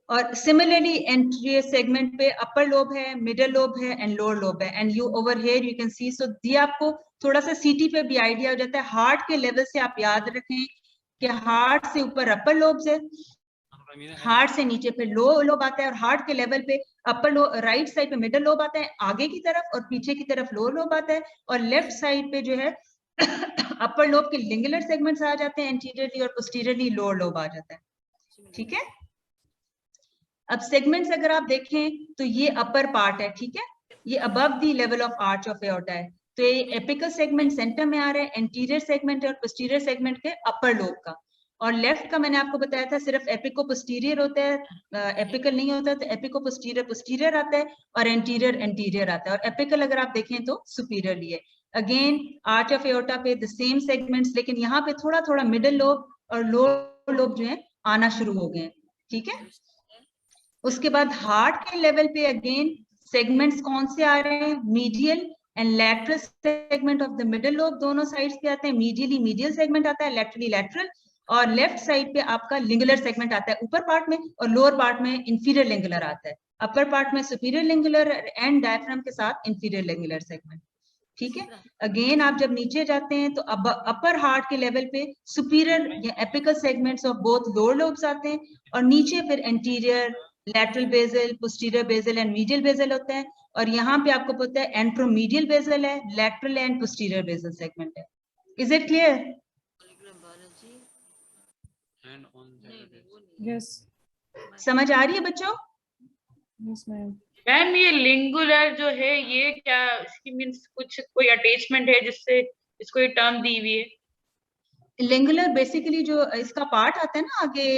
और सिमिलरली एंटीरियर सेगमेंट पे अपर लोब है, मिडल लोब है एंड लोअर लोब है. And you over here you can see, so ये आपको थोड़ा सा सीटी पे भी आइडिया हो जाता है. हार्ट के लेवल से आप याद रखें कि हार्ट से ऊपर अपर लोब्स है, हार्ट से नीचे फिर लोअर लोब आता है, और हार्ट के लेवल पे अपर लोब, राइट साइड पे मिडल लोब आता है आगे की तरफ, और पीछे की तरफ लोअर लोब आता है, और लेफ्ट साइड पे जो है अपर लोब के लिंगुलर सेगमेंट्स आ जाते हैं एंटीरियरली, और पोस्टीरियरली लोअर लोब आ जाता है. ठीक है, अब सेगमेंट्स अगर आप देखें तो ये अपर पार्ट है. ठीक है, ये above the level of arch of aorta है. तो ये एपिकल सेगमेंट सेंटर में आ रहा है, एंटीरियर सेगमेंट और पोस्टीरियर सेगमेंट के अपर लोब का, और लेफ्ट का मैंने आपको बताया था सिर्फ एपिको पोस्टीरियर होता है, एपिकल नहीं होता, तो एपिको पोस्टीरियर पोस्टीरियर आता है और एंटीरियर एंटीरियर आता है, और एपिकल अगर आप देखें तो सुपीरियरली है। अगेन आर्च ऑफ एओर्टा पे द सेम सेगमेंट्स, लेकिन यहाँ पे थोड़ा थोड़ा मिडिल लोब और लोअर लोब जो है आना शुरू हो गए, ठीक है। उसके बाद हार्ट के लेवल पे अगेन सेगमेंट्स कौन से आ रहे हैं, medial and lateral segment of the middle lobe, दोनों साइड्स पे आते हैं। मीडियली मीडियल सेगमेंट आता है, लैटरली लैटरल, और लेफ्ट साइड पे आपका लिंगुलर सेगमेंट आता है ऊपर पार्ट में, और लोअर पार्ट में इंफीरियर लिंगुलर आता है। अपर पार्ट में सुपीरियर लिंगुलर एंड डायफ्राम के साथ इंफीरियर लिंगुलर सेगमेंट, ठीक है। अगेन आप जब नीचे जाते हैं तो अब अपर हार्ट के लेवल पे सुपीरियर या apical segments of both lower lobes आते हैं, और नीचे फिर anterior, lateral basal, posterior basal and medial basal होते हैं। और यहाँ पे आपको पता है एंट्रोमीडियल बेसल है, lateral and posterior basal segment है। Is it clear? यस समझ आ रही है बच्चों? Yes ma'am. मैम ये लिंगुलर जो है ये क्या इसकी मीन्स कुछ कोई अटैचमेंट है जिससे इसको ये टर्म दी हुई है? लिंगुलर बेसिकली जो इसका पार्ट आता है ना आगे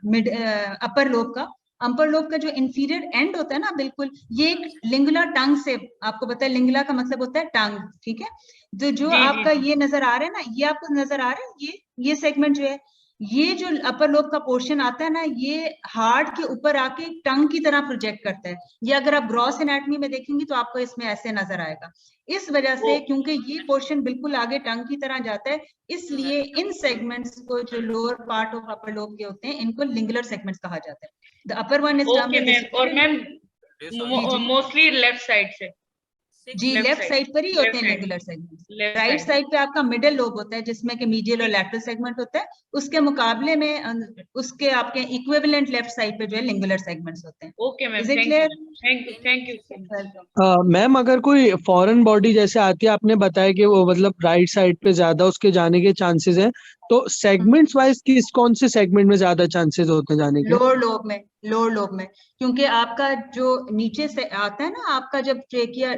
मिड अपर लोब का, अपर लोब का जो इंफीरियर एंड होता है ना, बिल्कुल ये एक लिंगुलर टंग से, आपको पता है लिंगुला का मतलब होता है टंग, ठीक है। तो जो आपका ये नजर आ रहा है ना, ये आपको नजर आ रहा है, ये सेगमेंट जो है, ये जो अपर लोब का पोर्शन आता है ना, ये हार्ट के ऊपर आके टंग की तरह प्रोजेक्ट करता है। ये अगर आप ग्रॉस एनाटॉमी में देखेंगे तो आपको इसमें ऐसे नजर आएगा। इस वजह से क्योंकि ये पोर्शन बिल्कुल आगे टंग की तरह जाता है, इसलिए इन सेगमेंट्स को जो lower part of upper lobe के होते हैं इनको लिंगुलर सेगमेंट्स कहा जाता है। द अपर वन इज और मैम मोस्टली लेफ्ट साइड से जी लेफ्ट साइड पर ही होते हैं लिंगुलर सेगमेंट। राइट साइड पे आपका मिडिल लोब होता है जिसमें कि मीडियल और लैटरल सेगमेंट होता है, उसके मुकाबले में उसके आपके इक्विवेलेंट लेफ्ट साइड पे जो है लिंगुलर सेगमेंट्स होते हैं। Okay ma'am, thank you. Ma'am अगर कोई फॉरेन बॉडी जैसे आती है, आपने बताया कि वो मतलब राइट साइड पे ज्यादा उसके जाने के चांसेस हैं, तो सेगमेंट्स वाइज कौन से सेगमेंट में ज्यादा चांसेस होते हैं जाने के? लोअर लोब में, क्योंकि आपका जो नीचे से आता है ना, आपका जब trachea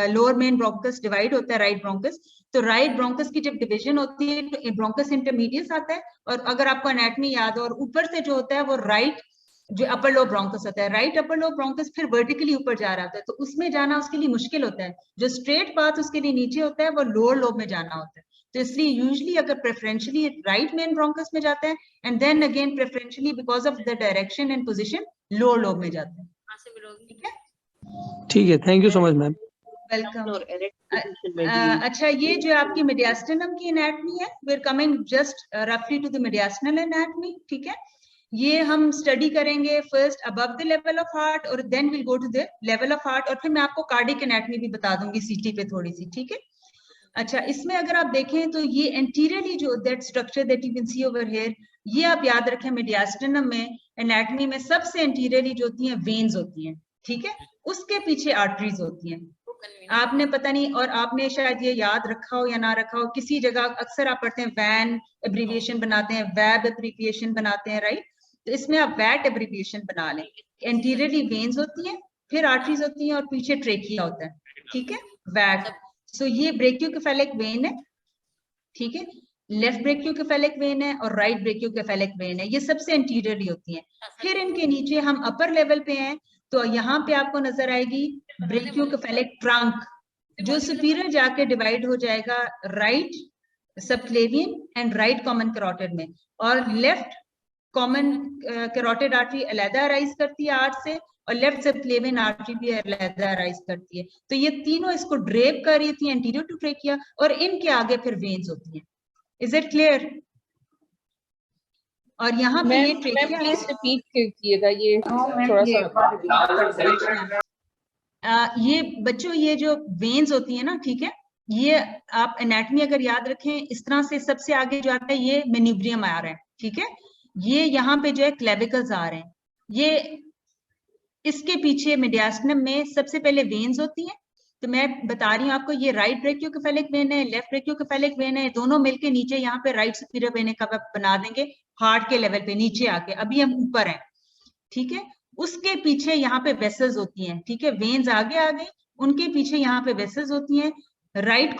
lower main bronchus divide होता है राइट ब्रोंकस, तो राइट ब्रोंकस की जब डिवीजन होती है तो ब्रोंकस इंटरमीडियस आता है, और अगर आपको एनाटॉमी याद हो, और ऊपर से जो होता है वो राइट जो अपर लोब ब्रोंकस होता है, राइट अपर लोब ब्रोंकस फिर वर्टिकली ऊपर जा रहा होता है, तो उसमें जाना उसके लिए मुश्किल होता है। जो स्ट्रेट पाथ उसके लिए नीचे होता है वो लोअर लोब में जाना होता है। तो इसलिए यूजुअली अगर प्रेफरेंशियली राइट मेन ब्रोंकस में जाता है, and then again preferentially because of the direction and position lower lobe में जाता है। ठीक है, thank you so much ma'am. Welcome. अच्छा, ये जो आपकी मीडियास्टिनम की एनाटॉमी है, वी आर कमिंग जस्ट रफली टू द मीडियास्टिनल एनाटॉमी, ठीक है। ये हम स्टडी करेंगे first above the level of heart, और then will go to the level of heart, और फिर मैं आपको कार्डिक एनाटॉमी भी बता दूंगी सीटी पे थोड़ी सी, ठीक है। अच्छा, इसमें अगर आप देखें तो ये एंटीरियरली जो that structure that you can C over here, ये आप याद रखें मीडियास्टिनम में एनाटॉमी में सबसे एंटीरियरली जो होती हैं वेन्स होती हैं, ठीक है, उसके पीछे आर्टरीज होती हैं। आपने पता नहीं, और आपने शायद ये याद रखा हो या ना रखा हो, किसी जगह अक्सर आप पढ़ते हैं वैन एब्रीविएशन बनाते हैं, वैब एब्रीविएशन बनाते हैं, राइट। तो इसमें आप वैट एब्रीविएशन बना लें। एंटीरियरली वेन्स होती हैं, फिर आर्टरीज होती हैं, और पीछे ट्रेकिया होता है, ठीक है, वैट। सो ये ब्रेकियोकेफेलिक वेन है, ठीक है, लेफ्ट ब्रेकियोकेफेलिक वेन है और राइट ब्रेकियोकेफेलिक वेन है, ये सबसे एंटीरियरली होती हैं। फिर इनके नीचे हम अपर लेवल पे हैं, तो यहाँ पे आपको नजर आएगी ब्रेकियोकेफेलिक ट्रंक, जो सुपीरियर जाके डिवाइड हो जाएगा right subclavian and right common carotid में, और लेफ्ट कॉमन कैरोटिड आर्टरी अलहदा अराइज करती है आर्ट से, और लेफ्ट सबक्लेवियन आर्टरी भी अलहदा अराइज करती है। तो ये तीनों इसको ड्रेप कर रही थी एंटीरियर टू ट्रेकिया, और इनके आगे फिर वेन्स होती हैं। Is it clear? और यहाँ पे ये ट्रेकिया, प्लीज रिपीट कीजिएगा, ये थोड़ा सा ये बच्चों ये जो वेन्स होती है ना, ठीक है, ये आप एनाटॉमी अगर याद रखें इस तरह से, सबसे आगे जो आता है ये मेन्यूब्रियम आ रहा है, ठीक है, ये यहाँ पे जो है क्लेविकल्स आ रहे हैं, ये इसके पीछे मीडियास्टिनम में सबसे पहले वेन्स होती हैं। तो मैं बता रही हूँ आपको, ये राइट ब्रेकियोकेफेलिक वेन है, लेफ्ट ब्रेकियोकेफेलिक वेन है, दोनों मिलके नीचे यहाँ पे राइट सुपीरियर वेन का बना देंगे हार्ट के लेवल पे नीचे आके। अभी हम ऊपर हैं, ठीक है, उसके पीछे यहाँ पे वेसल्स होती हैं, ठीक है, वेन्स आगे आ गई, उनके पीछे यहाँ पे वेसल्स होती हैं। राइट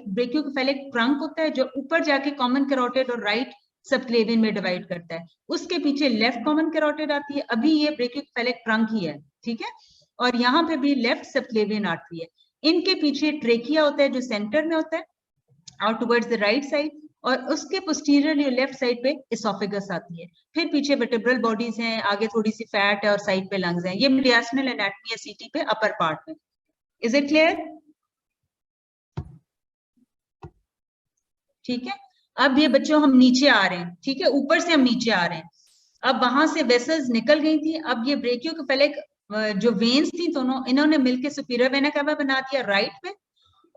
ब्रेकियोकेफेलिक ट्रंक होता है जो ऊपर जाके कॉमन कैरोटिड और राइट सबक्लेवियन में डिवाइड करता है। उसके पीछे लेफ्ट कॉमन कैरोटिड आती है, अभी ये ब्रेकियोसेफेलिक ट्रंक ही है, ठीक है, और यहाँ पे भी लेफ्ट सबक्लेवियन आर्टरी है। इनके पीछे ट्रेकिया होता है जो सेंटर में होता है और टुवर्ड्स द राइट साइड, और उसके पोस्टीरियरली लेफ्ट साइड पे एसोफेगस आती है। फिर पीछे वर्टेब्रल बॉडीज हैं, आगे थोड़ी सी फैट है और साइड पे लंग्स हैं। ये मीडियास्टिनल एनाटॉमी है सीटी पे अपर पार्ट में। Is it clear? ठीक है, अब ये बच्चों हम नीचे आ रहे हैं, ठीक है, ऊपर से हम नीचे आ रहे हैं। अब वहां से वेसल्स निकल गई थी, अब ये ब्रेकियोसेफेलिक जो वेन्स थी दोनों, इन्होंने मिलकर सुपीरियर वेना कैवा बना दिया राइट पे,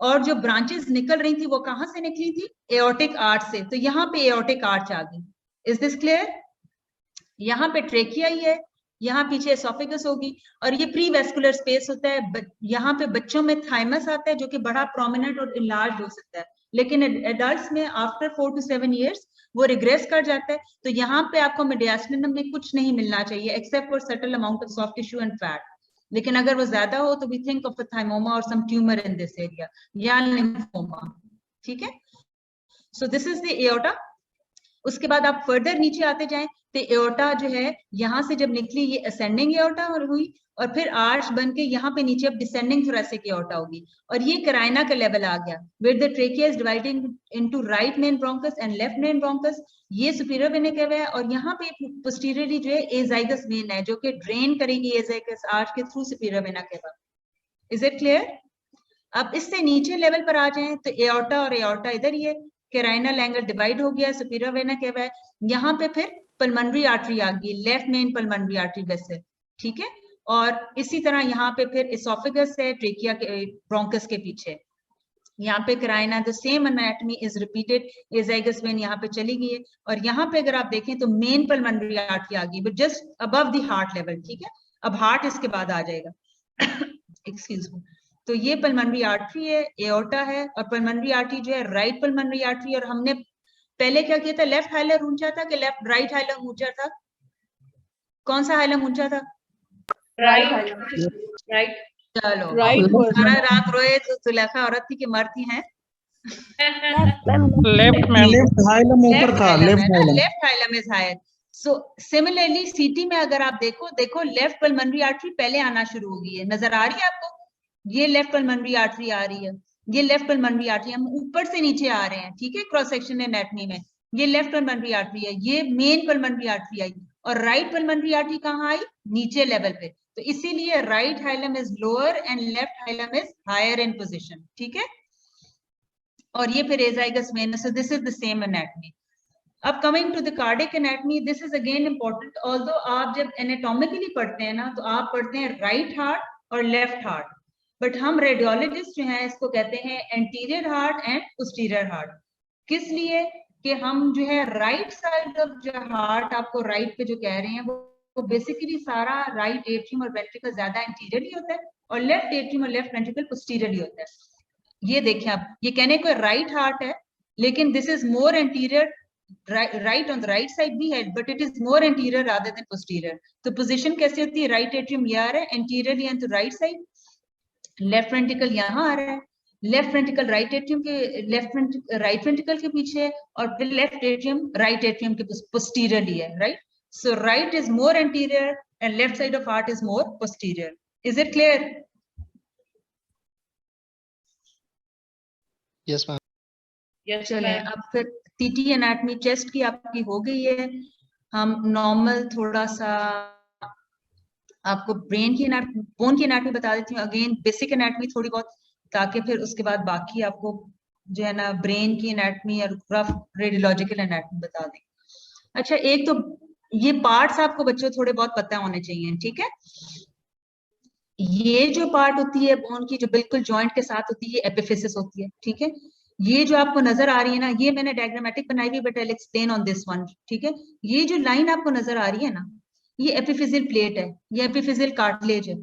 और जो ब्रांचेस निकल रही थी वो कहां से निकली थी? एओर्टिक आर्च से। तो यहाँ पे एओर्टिक आर्च आ गई। Is this clear? यहाँ पे ट्रेकिया ही है, यहाँ पीछे एसोफेगस होगी, और ये प्री वेस्कुलर स्पेस होता है। यहाँ पे बच्चों में थाइमस आता है जो कि बड़ा प्रोमिनेंट और इनलार्ज हो सकता है, लेकिन एडल्ट्स में आफ्टर 4 to 7 years वो रिग्रेस कर जाता है। तो यहाँ पे आपको मीडियास्टिनम में कुछ नहीं मिलना चाहिए except for subtle amount of soft tissue and fat, लेकिन अगर वो ज्यादा हो तो we think of a thymoma और some tumour in this area या लिम्फोमा, ठीक है। So this is the aorta. उसके बाद आप फर्दर नीचे आते जाएं तो एओर्टा जो है यहाँ से जब निकली ये असेंडिंग एओर्टा हुई, और फिर आर्च बन के यहाँ पे नीचे अब डिसेंडिंग थोरेसिक एओर्टा होगी, और ये कराइना का लेवल आ गया where the trachea is dividing into right main bronchus and left main bronchus. ये सुपीरियर वेना कैवा है, और यहाँ पे पोस्टीरियरली जो है एजाइगस वेन है जो कि ड्रेन करेगी एजाइगस आर्च के through superior vena cava. Is it clear? अब इससे नीचे लेवल पर आ जाएं तो एओर्टा और एओर्टा इधर ही है, कैराइनल एंगल डिवाइड हो गया, सुपीरियर वेना कैवा है। यहाँ पे फिर पल्मोनरी आर्टरी आ गई, left main pulmonary artery vessel, ठीक है, और इसी तरह यहाँ पे फिर एसोफेगस है ट्रेकिया के ब्रोंकस के पीछे। यहाँ पे carina the same anatomy is repeated, azygos vein यहाँ पे चली गई है, और यहाँ पे अगर आप देखें तो मेन पल्मोनरी आर्टरी आ गई but just above the heart level, ठीक है। अब हार्ट इसके बाद आ जाएगा एक्सक्यूज मी। तो ये पल्मोनरी आर्टरी है, एओर्टा है, और पल्मोनरी आर्टरी जो है राइट पल्मोनरी आर्टरी, और हमने पहले क्या किया था? लेफ्ट हाइलम ऊंचा था कि लेफ्ट राइट हाइलम ऊंचा था? कौन सा हाइलम ऊंचा था? Right right. चलो Right was सारा रात रोए तो सुलेखा औरत थी कि मरती हैं। लेफ्ट मैम, लेफ्ट हाइलम ऊपर था, left hilum. Left hilum is higher. So similarly CT में अगर आप देखो लेफ्ट पल्मोनरी आर्टरी पहले आना शुरू हो गई है, नजर आ रही है आपको? ये लेफ्ट पल्मोनरी आर्टरी आ रही है, ये लेफ्ट पल्मोनरी आर्टरी, हम ऊपर से नीचे आ रहे हैं, ठीक है, क्रॉस सेक्शन एनाटॉमी में। ये लेफ्ट पल्मोनरी आर्टरी है, ये मेन पल्मोनरी आर्टरी आई, और राइट पल्मोनरी आर्टरी कहाँ आई? नीचे लेवल पे। तो इसीलिए right hilum is lower and left hilum is higher in position, ठीक है। और ये फिर azygos venous, so this is the same anatomy. अब coming to the cardiac anatomy, this is again important. Although आप जब एनाटॉमिकली पढ़ते हैं ना तो आप पढ़ते हैं राइट हार्ट और लेफ्ट हार्ट, बट हम रेडियोलॉजिस्ट जो हैं इसको कहते हैं anterior heart and posterior heart. किस लिए? कि हम जो है राइट साइड ऑफ जो हार्ट आपको राइट पे जो कह रहे हैं वो बेसिकली सारा राइट एट्रियम और वेंट्रिकल ज्यादा एंटीरियरली होता है, और लेफ्ट एट्रियम और लेफ्ट वेंट्रिकल पोस्टीरियरली होता है। ये देखिए आप, ये कहने को राइट हार्ट है लेकिन this is more anterior, right on the right side भी है but it is more anterior rather than posterior. तो पोजीशन कैसे होती है? राइट एट्रियम ये आ रहा है anteriorly and to right side, left ventricle यहाँ आ रहा है, लेफ्ट वेंट्रिकल राइट एट्रियम के राइट वेंट्रिकल के पीछे है, और फिर लेफ्ट एट्रियम राइट एट्रियम के पोस्टीरियरली है, right. So right is more anterior and left side of heart is more posterior. Is it clear? Yes ma'am. Yes चले अब फिर टीटी एनाटॉमी चेस्ट की आपकी हो गई है। हम नॉर्मल थोड़ा सा आपको ब्रेन की बोन की एनाटॉमी बता देती हूँ, अगेन बेसिक एनाटॉमी थोड़ी बहुत, ताकि फिर उसके बाद बाकी आपको जो है ना ब्रेन की एनाटॉमी और रफ रेडियोलॉजिकल एनाटॉमी बता दें। अच्छा, एक तो ये पार्ट्स आपको बच्चों थोड़े बहुत पता होने चाहिए, ठीक है। ये जो पार्ट होती है बोन की जो बिल्कुल जॉइंट के साथ होती है एपिफिसिस होती है, ठीक है। ये जो आपको नजर आ रही है ना, ये मैंने डायग्रामेटिक बनाई हुई but I will explain on this one, ठीक है। ये जो लाइन आपको नजर आ रही है ना, ये एपिफिजियल प्लेट है, ये एपिफिजियल कार्टिलेज है,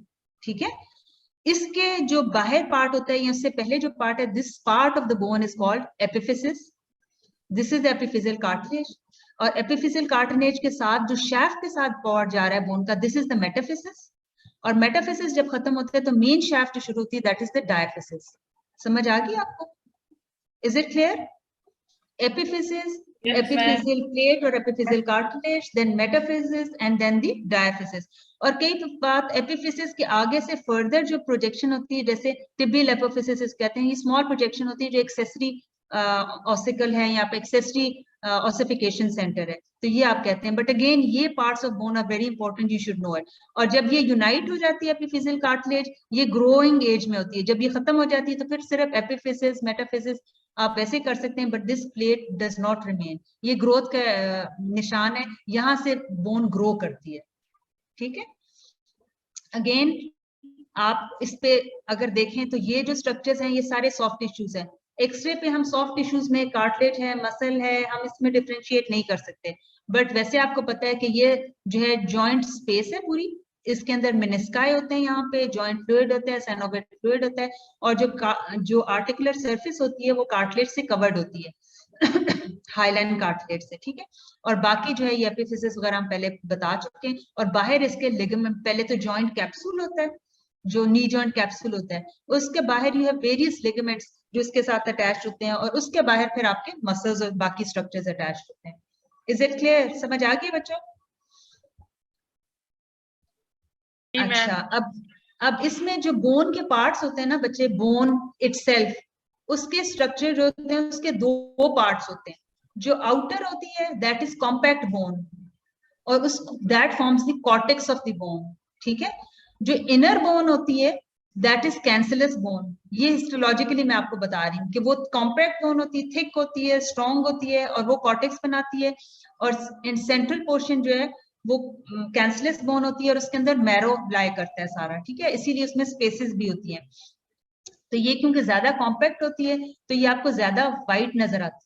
ठीक है। इसके जो बाहर पार्ट होता है या इससे पहले जो पार्ट है, this part of the bone is called epiphysis, this is epiphyseal cartilage. और एपिफिजियल कार्टिलेज के साथ जो शैफ्ट के साथ पार्ट जा रहा है बोन का, दिस इज द मेटाफिसिस। और मेटाफिसिस जब खत्म होता है तो मेन शैफ्ट जो शुरू होती है दैट इज द डायफिसिस। समझ आ गई आपको? Is it clear? Epiphysis, epiphyseal plate और epiphyseal cartilage, then metaphysis and then the diaphysis. और कई बात एपिफिसिस के आगे से फर्दर जो प्रोजेक्शन होती है, जैसे टिबियल एपिफिसिस कहते हैं, ये स्मॉल प्रोजेक्शन होती है जो एक्सेसरी ऑसिकल है, यहाँ पे एक्सेसरी ऑसिफिकेशन सेंटर है, तो ये आप कहते हैं. बट अगेन ये parts of bone are very important, you should know it. और जब ये यूनाइट हो जाती है एपिफिसियल कार्टिलेज, ये ग्रोइंग एज में होती है. जब ये खत्म हो जाती है तो फिर सिर्फ एपिफिसिस मेटाफिसिस आप वैसे कर सकते हैं, but this plate does not remain. ये ग्रोथ का निशान है, यहाँ से बोन ग्रो करती है. ठीक है. अगेन आप इस पे अगर देखें तो ये जो स्ट्रक्चर्स हैं ये सारे सॉफ्ट टिश्यूज हैं. एक्सरे पे हम सॉफ्ट टिश्यूज में कार्टिलेज है, मसल है, हम इसमें डिफरेंशिएट नहीं कर सकते. बट वैसे आपको पता है कि ये जो है जॉइंट स्पेस है पूरी, इसके अंदर मेनिस्काई होते हैं, यहाँ पे जॉइंट फ्लूइड होता है, साइनोवियल फ्लूइड होता है, और जो आर्टिकुलर सरफेस होती है वो कार्टिलेज से कवर्ड होती है, हाइलाइन कार्टिलेज से. ठीक है. और बाकी जो है ये एपिफिसिस वगैरह हम पहले बता चुके हैं. और बाहर इसके लिगामेंट, पहले तो जॉइंट कैप्सूल होता है, जो नी जॉइंट कैप्सूल होता है, उसके बाहर यू हैव वेरियस लिगामेंट्स जो इसके साथ अटैच होते हैं, और उसके बाहर फिर आपके मसल्स और बाकी स्ट्रक्चर्स अटैच होते हैं. Is it clear? समझ आ गई बच्चों? अच्छा. अब इसमें जो बोन के पार्ट्स होते हैं ना बच्चे, बोन इटसेल्फ, उसके स्ट्रक्चर जो होते हैं उसके दो पार्ट्स होते हैं. जो आउटर होती है दैट इज कॉम्पैक्ट बोन, और उस that forms the cortex of the bone. ठीक है. जो इनर बोन होती है दैट इज कैंसलस बोन. ये हिस्टोलॉजिकली मैं आपको बता रही हूँ कि वो कॉम्पैक्ट बोन होती है, थिक होती है, स्ट्रॉन्ग होती है, और वो कॉर्टेक्स बनाती है. और इन सेंट्रल पोर्शन जो है वो कैंसलस बोन होती है, और उसके अंदर मैरो लाई करता है सारा. ठीक है. इसीलिए उसमें स्पेसेस भी होती हैं. तो ये क्योंकि ज्यादा कॉम्पैक्ट होती है तो ये आपको ज्यादा वाइट नजर आती है,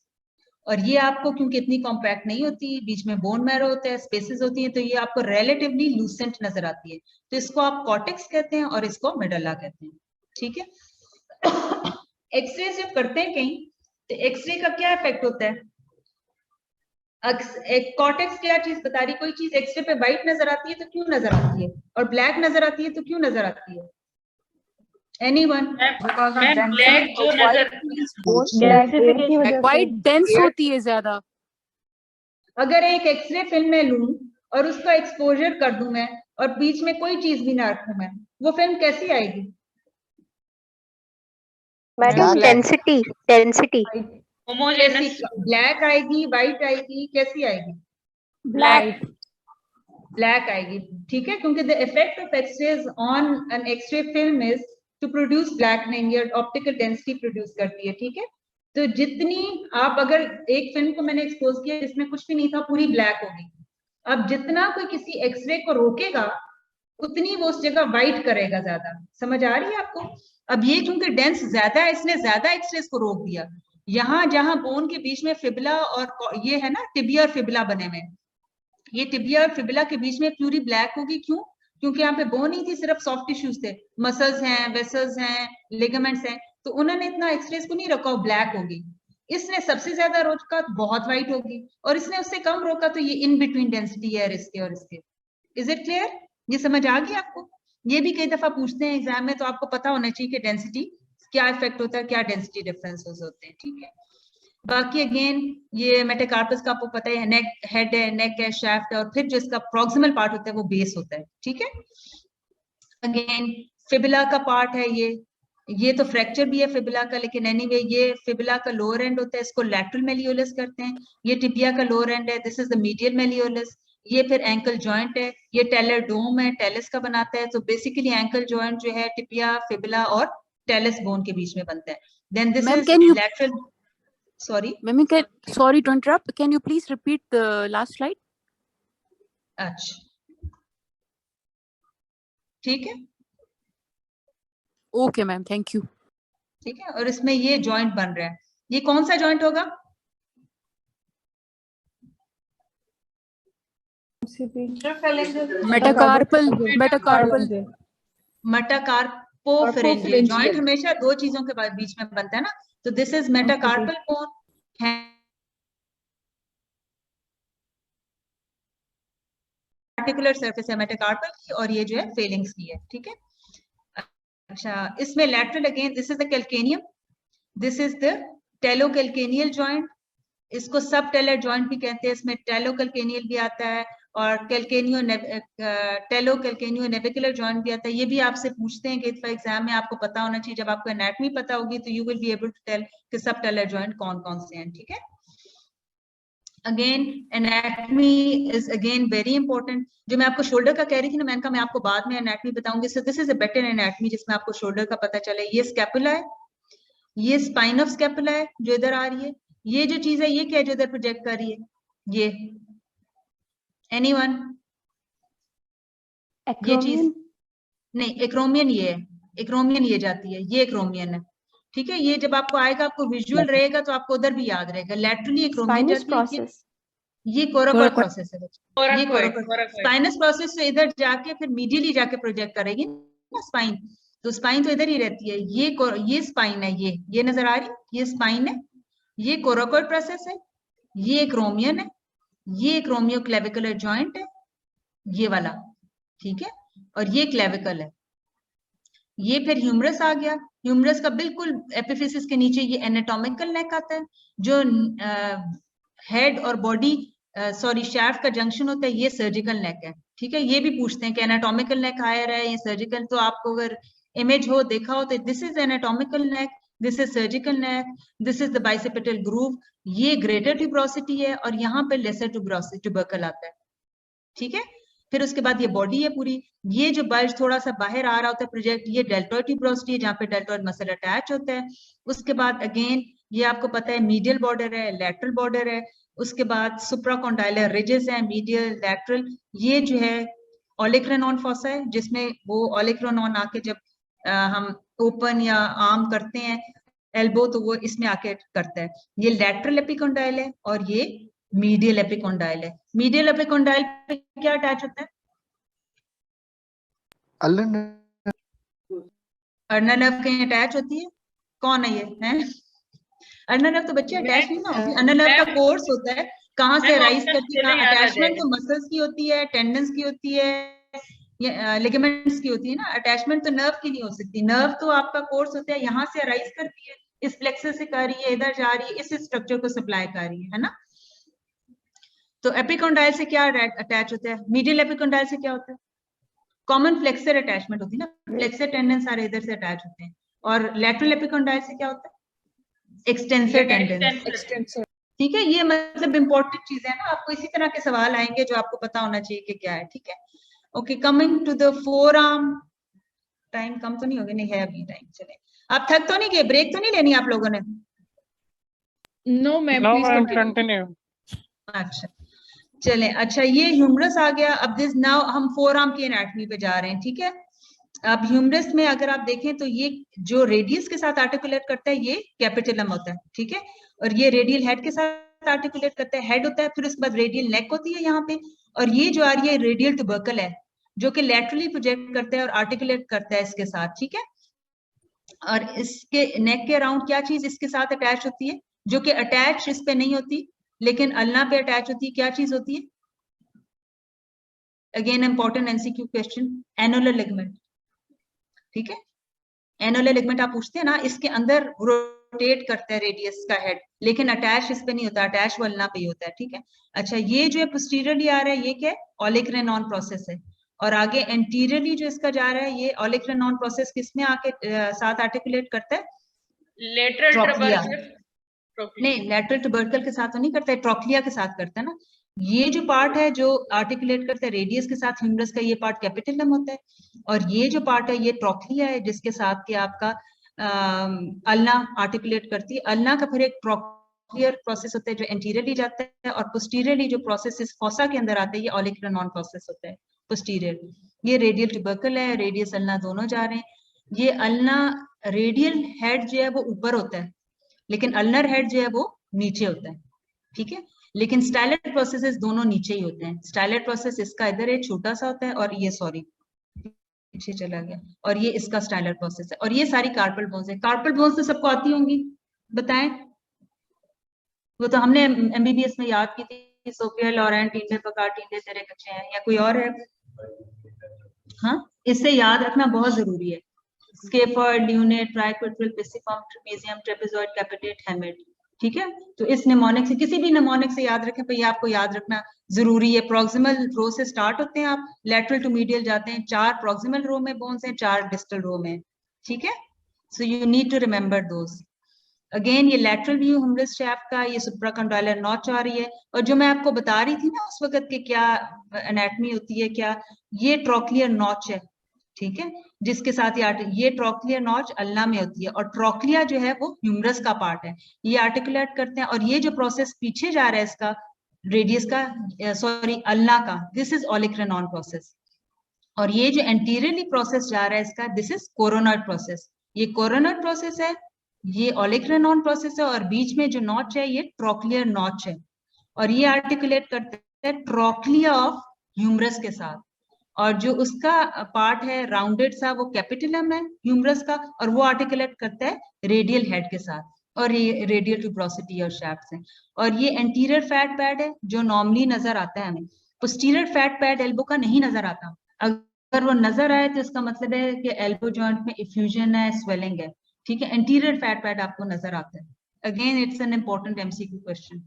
और ये आपको क्योंकि इतनी कॉम्पैक्ट नहीं होती, बीच में बोन मैरो होता है, स्पेसेस होती हैं, तो ये आपको रिलेटिवली लूसेंट नजर आती है. तो इसको आप कॉर्टेक्स कहते हैं और इसको मेडुला कहते हैं. ठीक है. एक्सरे जब करते हैं कहीं तो एक्सरे का क्या इफेक्ट होता है? एक कॉर्टेक्स क्या चीज बता रही, कोई चीज एक्सरे पे व्हाइट नजर आती है तो क्यों नजर आती है, और ब्लैक नजर आती है तो क्यों नजर आती है? एनीवन? ब्लैक जो नजर वाइट डेंस होती है ज्यादा. अगर एक एक्सरे फिल्म में लूं और उसका एक्सपोजर कर दूं मैं, और बीच में कोई चीज भी ना रखूं मैं, वो फिल्म कैसी आएगी? मैडम डेंसिटी होमोजेनस ब्लैक आएगी, व्हाइट आएगी, कैसी आएगी? ब्लैक आएगी. ठीक है. क्योंकि the effect of X-rays on an X-ray film is to produce blackening, या ऑप्टिकल डेंसिटी प्रोड्यूस करती है. ठीक है. तो जितनी आप, अगर एक फिल्म को मैंने एक्सपोज किया जिसमें कुछ भी नहीं था, पूरी ब्लैक होगी. अब जितना कोई किसी एक्सरे को रोकेगा उतनी वो उस जगह व्हाइट करेगा ज्यादा. समझ आ रही है आपको? अब ये क्योंकि डेंस ज्यादा है इसने ज्यादा एक्सरेज को रोक दिया. यहाँ जहां बोन के बीच में फिबुला और ये है ना, टिबिया और फिबुला बने हुए, ये टिबिया और फिबुला के बीच में प्यूरी ब्लैक होगी. क्यों? क्योंकि यहाँ पे बोन ही थी, सिर्फ सॉफ्ट टिश्यूज थे, मसल्स हैं, वेसल्स हैं, लिगामेंट्स हैं, तो उन्होंने इतना एक्सरेज को नहीं रोका, ब्लैक होगी. इसने सबसे ज्यादा रोका तो बहुत व्हाइट होगी, और इसने उससे कम रोका तो ये इन बिटवीन डेंसिटी है इसके और इसके. Is it clear? ये समझ आ गई आपको? ये भी कई दफा पूछते हैं एग्जाम में, तो आपको पता होना चाहिए कि डेंसिटी क्या इफेक्ट होता है, क्या डेंसिटी डिफरेंसेस होते हैं. ठीक है. बाकी अगेन ये मेटाकार्पस का आपको पता है, नेक, हेड है, नेक है, शाफ्ट है, और फिर जो इसका प्रॉक्सिमल पार्ट होता है वो बेस होता है. ठीक है. अगेन फिबुला का पार्ट है ये तो फ्रैक्चर भी है फिबुला का, लेकिन एनीवे ये फिबुला का लोअर एंड होता है, इसको लैटरल मेलियोलस करते हैं. ये टिबिया का लोअर एंड है, दिस इज द मीडियल मेलियोलस. ये फिर एंकल जॉइंट है, ये टेलर डोम है, टेलस का बनाता है. तो बेसिकली एंकल जॉइंट जो है टिबिया, फिबुला और टेलस बोन के बीच में बनता है. Then this is lateral. Sorry. Ma'am, sorry to interrupt. Can you please repeat the last slide? अच्छा. ठीक है. Okay, ma'am. Thank you. ठीक है. और इसमें ये जॉइंट बन रहा है, ये कौन सा जॉइंट होगा? मेटाकार्पोफेरेंजियल जॉइंट हमेशा दो चीजों के बीच में बनता है ना, तो this is metacarpal bone. Particular surface है मेटाकार्पल की, और ये जो है फेलिंग्स की है. ठीक है. अच्छा. इसमें lateral again this is the calcaneum, this is the talocalcaneal joint. इसको सब टेलर जॉइंट भी कहते हैं, इसमें टेलो कैल्केनियल भी आता है और टेलो कैल्केनियो नेविकुलर जॉइंट भी आता है। ये भी आपसे पूछते हैं कि इस एग्जाम में आपको पता होना चाहिए, जब आपको एनाटॉमी पता होगी तो you will be able to tell कि सब टेलर जॉइंट कौन कौन से हैं, ठीक है। Again anatomy is again very important. जो मैं आपको शोल्डर का कह रही थी ना, मैं आपको बाद में एनाटॉमी बताऊंगी। सो this is a better anatomy जिसमें आपको शोल्डर का पता चले। ये स्कैपुला है, ये स्पाइन ऑफ स्कैपुला है जो इधर आ रही है। ये जो चीज है ये क्या है जो इधर प्रोजेक्ट कर रही है, ये एनीवन? ये चीज नहीं, एक्रोमियन ये है, एक्रोमियन ये जाती है, ये एक्रोमियन है, ठीक है। ये जब आपको आएगा, आपको विजुअल रहेगा तो आपको उधर भी याद रहेगा। लैटरली एक्रोमियन जाती है, ये कोराकोइड प्रोसेस है, ये कोराकोइड स्पाइनस प्रोसेस से इधर जाके फिर मीडियली जाके प्रोजेक्ट करेगी ना स्पाइन, तो स्पाइन तो इधर ही रहती है। ये स्पाइन है, ये नजर आ रही, ये स्पाइन है, ये कोराकोइड प्रोसेस है, ये एक्रोमियन है, ये एक्रोमियो क्लेविकुलर जॉइंट है, ये वाला, ठीक है, और ये क्लेविकल है। ये फिर ह्यूमरस आ गया। ह्यूमरस का बिल्कुल एपिफिसिस के नीचे ये एनाटॉमिकल नेक आता है, जो हेड और बॉडी सॉरी शाफ्ट का जंक्शन होता है, ये सर्जिकल नेक है, ठीक है। ये भी पूछते हैं कि एनाटॉमिकल नेक हायर है या सर्जिकल, तो आपको अगर इमेज हो देखा हो तो this is anatomical neck, this is surgical neck, this is the bicipital groove, ये ग्रेटर ट्यूबरोसिटी है और यहाँ पे लेसर ट्यूबरकल आता है, ठीक है। फिर उसके बाद ये बॉडी है पूरी, ये जो बल्ज थोड़ा सा बाहर आ रहा होता है प्रोजेक्ट, ये डेल्टॉइड ट्यूबरोसिटी है जहाँ पे डेल्टॉइड मसल अटैच होता है। उसके बाद अगेन ये आपको पता है मीडियल बॉर्डर है, लैटरल बॉर्डर है। उसके बाद सुप्राकॉन्डाइलर रिजेस है, मीडियल लैटरल। ये जो है ओलेक्रेनॉन फॉसा है, जिसमें वो ओलेक्रेनॉन आके जब हम ओपन या आर्म करते हैं एल्बो, तो वो इसमें आके करता है। ये लैटरल एपिकॉन्डाइल है और ये मीडियल एपिकॉन्डाइल है। मीडियल एपिकॉन्डाइल पे क्या अटैच होता है? अर्नर नर्व कहीं अटैच होती है? कौन है ये है? अर्नर नर्व तो बच्चे अटैच नहीं ना होती। अर्नर नर्व का कोर्स होता है, कहाँ से राइज करती है। अटैचमेंट तो मसल्स की होती है, टेंडन्स की होती है, लिगामेंट्स की होती है ना। अटैचमेंट तो नर्व की नहीं हो सकती। नर्व तो आपका कोर्स होता है, यहाँ से राइज करती है, इस प्लेक्सस से कर रही है, इधर जा रही है, इस स्ट्रक्चर को सप्लाई कर रही है ना। तो एपिकॉन्डाइल से क्या अटैच होता है? मीडियल एपिकॉन्डाइल से क्या होता है? कॉमन फ्लेक्सर अटैचमेंट होती है ना, फ्लेक्सर टेंडन सारे इधर से अटैच होते हैं। और लैटरल एपिकॉन्डाइल से क्या होता है? एक्सटेंसर टेंडन, ठीक है। ये मतलब इंपॉर्टेंट चीज है ना, आपको इसी तरह के सवाल आएंगे जो आपको पता होना चाहिए कि क्या है, ठीक है। Okay, coming to the forearm. Time कम तो नहीं होगा? नहीं है अभी टाइम। चले, आप थक तो नहीं गए? ब्रेक तो नहीं लेनी आप लोगों ने? No ma'am, please continue. अच्छा चले, अच्छा ये ह्यूमरस आ गया। अब दिस नाउ हम फोर आर्म की एनाटॉमी पे जा रहे हैं, ठीक है। अब ह्यूमरस में अगर आप देखें तो ये जो रेडियस के साथ आर्टिकुलेट करता है ये कैपिटलम होता है, ठीक है। और ये रेडियल हेड के साथ आर्टिकुलेट करता है, हेड होता है। फिर उसके बाद रेडियल नेक होती है यहाँ पे, और ये जो आ रही है रेडियल ट्यूबरकल है जो कि लैटरली प्रोजेक्ट करता है और आर्टिकुलेट करता है इसके साथ, ठीक है। और इसके नेक के अराउंड क्या चीज इसके साथ अटैच होती है, जो कि अटैच इस पे नहीं होती लेकिन अल्ना पे अटैच होती है? क्या चीज होती है? Again important MCQ question, annular ligament, ठीक है। एनुलर लिगामेंट आप पूछते हैं ना, इसके अंदर रोटेट करता है रेडियस का हेड, लेकिन अटैच इस पे नहीं होता, अटैच वो अल्ना पे ही होता है, ठीक है। अच्छा, ये जो है पोस्टीरियरली आ रहा है, ये क्या है? ओलेक्रेनॉन प्रोसेस है। और आगे एंटीरियरली जो इसका जा रहा है, ये ओलेक्रेनॉन प्रोसेस किसमें आके साथ आर्टिकुलेट करता है? लेटरल नहीं, लैटरल ट्यूबरकल के साथ तो नहीं करता है, ट्रोक्लिया के साथ करता है ना। ये जो पार्ट है जो आर्टिकुलेट करता है रेडियस के साथ ह्यूमरस का, ये पार्ट कैपिटलम होता है। और ये जो पार्ट है ये ट्रोक्लिया है, जिसके साथ के आपका अल्ना आर्टिकुलेट करती है। अल्ना का फिर एक ट्रोक्लियर प्रोसेस होता है जो एंटीरियरली जाता है, और पोस्टीरियरली जो प्रोसेस इस फोसा के अंदर आता है ये ओलेक्रेनॉन प्रोसेस होता है पोस्टीरियर। ये रेडियल ट्यूबरकल है, रेडियस अल्ना दोनों जा रहे हैं। ये अल्ना रेडियल हेड जो है वो ऊपर होता है, लेकिन अल्नर हेड जो है वो नीचे होता है, ठीक है। लेकिन स्टाइलेट प्रोसेसेस दोनों नीचे ही होते हैं। स्टाइलेट प्रोसेस इसका इधर है, छोटा सा होता है, और ये सॉरी पीछे चला गया, और ये इसका स्टाइलेट प्रोसेस है। और ये सारी कार्पल बोन्स है। कार्पल बोन्स तो सबको आती होंगी, बताएं। वो तो हमने एमबीबीएस में याद की थी, सोफिया लॉरेंट, टींडे पकार, टींडे तेरे कच्चे हैं, या कोई और है? हाँ, इससे याद रखना बहुत जरूरी है। Scaphoid, lunate, triquetral, pisiform, trapezium, trapezoid, capitate, hamate, ठीक है। तो इस निमोनिक से, किसी भी निमोनिक से याद रखें, पर ये आपको याद रखना जरूरी है। प्रोक्सिमल रो से स्टार्ट होते हैं, आप लेटरल टू मीडियल जाते हैं, 4 प्रोक्सिमल रो में बोन्स हैं, 4 डिस्टल रो में, ठीक है। So you need to remember those. Again ये लेटरल व्यू ह्यूमरस शैफ्ट का, ये सुप्राकंडाइलर नॉच आ रही है। और जो मैं आपको बता रही थी ना उस वक्त के क्या एनाटमी होती है, क्या ये ट्रोक्लियर नॉच है, ठीक है, जिसके साथ ये ट्रोक्लियर नॉच अल्ना में होती है, और ट्रोक्लिया जो है वो ह्यूमरस का पार्ट है, ये आर्टिकुलेट करते हैं। और ये जो प्रोसेस पीछे जा रहा है इसका रेडियस का, सॉरी अल्ना का, दिस इज ओलिक्रेनॉन प्रोसेस। और ये जो एंटीरियरली प्रोसेस जा रहा है इसका, दिस इज कोरोनॉइड प्रोसेस। ये कोरोनॉइड प्रोसेस है, ये ओलिक्रेनॉन प्रोसेस है, और बीच में जो नॉच है ये ट्रोक्लियर नॉच है। और ये आर्टिकुलेट करते हैं ट्रोक्लिया ऑफ ह्यूमरस के साथ। और जो उसका पार्ट है राउंडेड सा, वो कैपिटलम है ह्यूमरस का, और वो आर्टिकुलेट करता है रेडियल हेड के साथ, और ये रेडियल ट्यूब्रोसिटी और शैफ्ट्स हैं। और ये एंटीरियर फैट पैड है जो नॉर्मली नजर आता है हमें, पोस्टीरियर फैट पैड एल्बो का नहीं नजर आता। अगर वो नजर आए तो इसका मतलब है कि एल्बो जॉइंट में इफ्यूजन है, स्वेलिंग है, ठीक है। एंटीरियर फैट पैड आपको नजर आता है। Again it's an important MCQ question,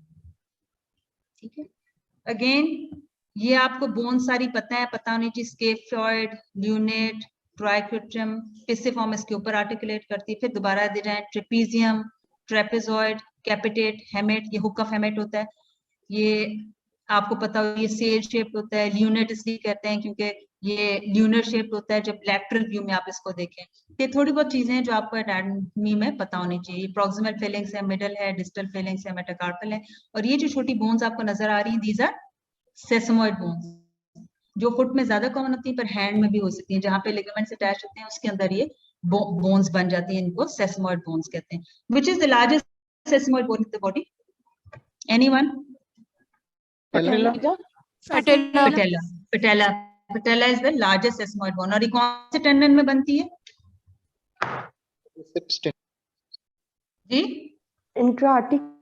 ठीक है। अगेन ये आपको बोन सारी पता है, पता होनी चाहिए, स्केफॉइड, ल्यूनेट, ट्राइक्विट्रम, पिसिफॉर्म इसके ऊपर आर्टिकुलेट करती है। फिर दोबारा दे रहे हैं ट्रेपीजियम, ट्रेपेजॉइड, कैपिटेट, हेमेट, ये हुक ऑफ हेमेट होता है, ये आपको पता हो, ये सेल शेप्ड होता है। ल्यूनेट इसलिए कहते हैं क्योंकि ये ल्यूनर शेप्ड होता है जब लैटरल व्यू में आप इसको देखें। ये थोड़ी बहुत चीजें हैं जो आपको एनाटॉमी में पता होनी चाहिए। प्रॉक्सिमल फेलिंग्स है, मिडल है, डिस्टल फेलिंग्स है, मेटाकार्पल है। और ये जो छोटी बोन्स आपको नजर आ रही हैं, दीज आर सेसमोइड बोन्स, जो फुट में ज्यादा कॉमन होती है पर हैंड में भी हो सकती है। जहां पे लिगामेंट्स अटैच होते हैं उसके अंदर ये बोन्स बन जाती हैं, इनको सेसमोइड बोन्स कहते हैं। Which is the largest sesamoid bone in the body? Anyone? Patella. Patella. Patella. Patella is the largest sesamoid bone. और ये कौन से टेंडन में बनती है जी? इंट्राआर्टिकुलर।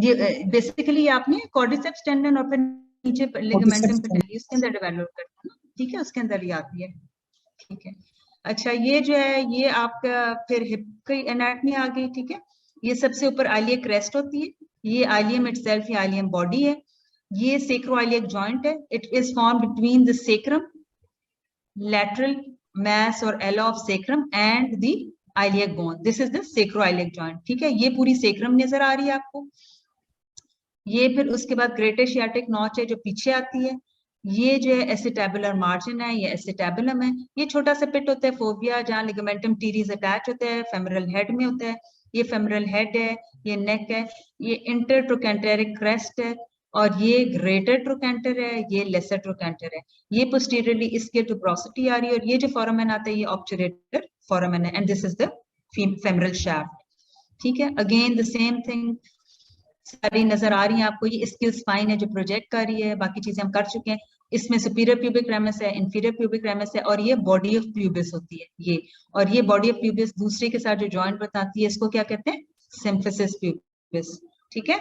ये बेसिकली आपने क्वाड्रिसेप्स टेंडन और फिर नीचे लिगामेंटम पेटेली उसके अंदर डेवलप करते हैं, ठीक है, उसके अंदर ही आती है, ठीक है। अच्छा ये जो है ये आपका फिर हिप की एनाटमी आ गई, ठीक है। ये सबसे ऊपर आइलियक क्रेस्ट होती है, ये आइलियम इटसेल्फ या आइलियम बॉडी है। ये सेक्रोआइलियक जॉइंट है, it is form between the sacrum, lateral mass और ala of sacrum and the iliac bone, this is the sacroiliac joint, ठीक है। ये पूरी सेक्रम नजर आ रही है आपको। ये फिर उसके बाद ग्रेटर शियाटिक नॉच है जो पीछे आती है। ये जो है एसिटेबुलर मार्जिन है, ये एसिटेबुलम है। ये छोटा सा पिट होता है फोबिया, जहाँ लिगामेंटम टीरीज अटैच होता है, फेमरल हेड में होता है। ये फेमरल हेड है, ये नेक है, ये इंटरट्रोकेंटेरिक क्रेस्ट है, और ये ग्रेटर ट्रोकेंटर है, ये लेसर ट्रोकेंटर है। ये पोस्टीरियरली इसके ट्यूब्रोसिटी आ रही है, और ये जो फोरामेन आता है ये ऑब्चुरेटर फोरामेन है, and this is the femoral shaft, ठीक है। अगेन द सेम थिंग सारी नजर आ रही है आपको। ये इसकी स्पाइन है जो प्रोजेक्ट कर रही है, बाकी चीजें हम कर चुके हैं। इसमें सुपीरियर प्यूबिक रेमस है, इंफीरियर प्यूबिक रेमस है, और ये बॉडी ऑफ प्यूबिस होती है ये। और ये बॉडी ऑफ प्यूबिस दूसरे के साथ जो जॉइंट बताती है इसको क्या कहते हैं? सिम्फिसिस प्यूबिस, ठीक है।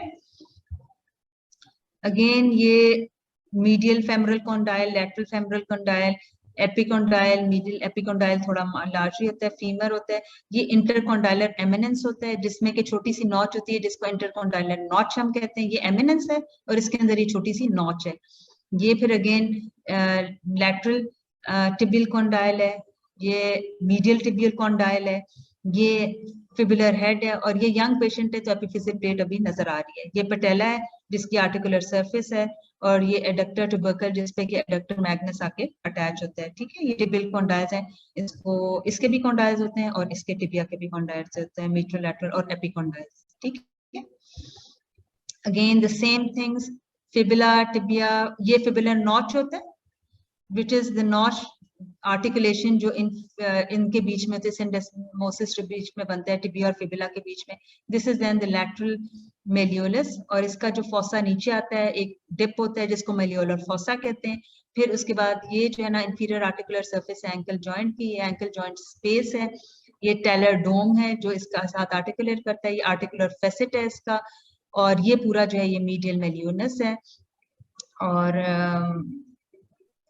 अगेन ये medial femoral condyle, lateral femoral condyle, epicondyle, medial epicondyle थोड़ा लार्जर होता है, फीमर होता है। ये इंटरकॉन्डाइलर एमिनेंस होता है जिसमें कि छोटी सी नॉच होती है जिसको इंटरकॉन्डाइलर नॉच हम कहते हैं। ये एमिनेंस है और इसके अंदर ये छोटी सी नॉच है। ये फिर अगेन लेटरल टिबियल कॉन्डाइल है, ये मीडियल टिबियल कॉन्डाइल है, ये फिबुलर हेड है, और ये यंग पेशेंट है तो एपिफिजिक प्लेट अभी नजर आ रही है। ये पटेला है जिसकी आर्टिकुलर सरफेस है, और ये एडक्टर ट्यूबरकल जिसपे कि एडक्टर मैग्नस आके अटैच होता है, ठीक है। ये टिबियल कॉन्डाइल्स हैं, इसको इसके भी कॉन्डाइल्स होते हैं और इसके टिबिया के भी कॉन्डाइल्स होते हैं, मीट्रोलैटरल और एपिकॉन्डाइल्स, ठीक है। Again the same things, fibula, tibia, ये फिबुलर नॉच होता है which is the notch articulation जो इनके बीच में सिंडेस्मोसिस के बीच में बनता है, टिबिया और फिबुला के बीच में। This is then the lateral malleolus, और इसका जो फोसा नीचे आता है एक डिप होता है जिसको मेलियोलर फोसा कहते हैं। फिर उसके बाद ये जो है ना इंफीरियर आर्टिकुलर सरफेस है एंकल जॉइंट की, ये एंकल जॉइंट स्पेस है। ये टेलर डोम है जो इसका साथ आर्टिकुलेट करता है, ये आर्टिकुलर फेसिट है इसका, और ये पूरा जो है ये मीडियल मेलियोनस है। और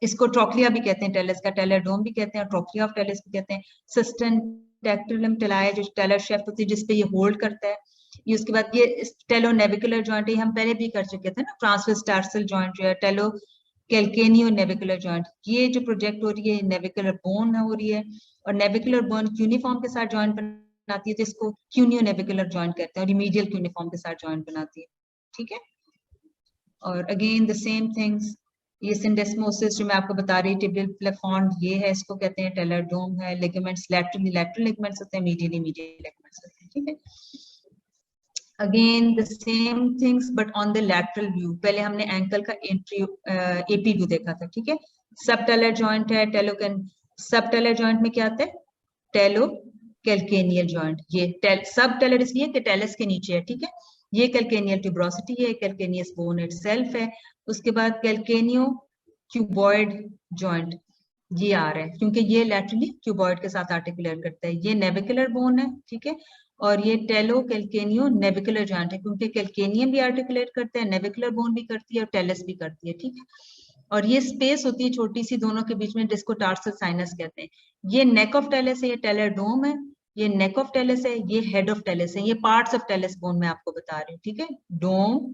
इसको ट्रोक्लिया भी कहते हैं, टेलस का टेलर डोम भी कहते हैं, और ट्रोक्लिया ऑफ टेलस भी कहते हैं। सिस्टन डेक्टिलम टेलाया जो टेलर शेफ्ट होती है जिसपे ये होल्ड करता है, ये उसके बाद ये टेलोनेविकुलर जॉइंट है, हम पहले भी कर चुके थे ना, ट्रांसवर्स टार्सल जॉइंट जो है, टेलो कैल्केनियो नेविकुलर जॉइंट, ये जो प्रोजेक्ट हो रही है नेविकुलर बोन हो रही है, और नेविकुलर बोन क्यूनिफॉर्म के साथ जॉइंट बनाती है तो इसको क्यूनियो नेविकुलर जॉइंट कहते हैं, और मीडियल क्यूनिफॉर्म के साथ जॉइंट बनाती है, ठीक है। और अगेन द सेम थिंग्स, ये सिंडेस्मोसिस जो मैं आपको बता रही, टिबियल प्लेफॉन ये है, इसको कहते हैं टेलर डोम है, लिगामेंट्स लैटरली लैटरल लिगामेंट्स होते हैं, मीडियली मीडियल लिगामेंट्स होते हैं, ठीक है। Again the same things but on the lateral view, पहले हमने एंकल का एपी व्यू देखा था, ठीक है। सब टेलर जॉइंट है, सब टेलर जॉइंट में क्या आता है, टेलो कैल्केनियल जॉइंट, ये सब टेलर इसलिए कि टेलस के नीचे है, ठीक है। ये कैल्केनियल ट्यूबरोसिटी है, कैल्केनियस बोन इटसेल्फ है। उसके बाद कैल्केनियो क्यूबॉइड जॉइंट ये आ रहा है क्योंकि ये लैटरली क्यूबॉइड के साथ आर्टिकुलेट करता है, ये नेविकुलर बोन है, ठीक है। और ये टेलो कैल्केनियो नेविकुलर जॉइंट है क्योंकि कैल्केनियम भी आर्टिकुलेट करता है, नेविकुलर बोन भी करती है और टेलस भी करती है, ठीक है। और ये स्पेस होती है छोटी सी दोनों के बीच में जिसको टार्सल साइनस कहते हैं। ये नेक ऑफ टेलस है, ये टेलर डोम है, ये नेक ऑफ टेलस है, ये हेड ऑफ टेलस है, ये पार्ट्स ऑफ टेलस बोन मैं आपको बता रही हूँ, ठीक है। डोम,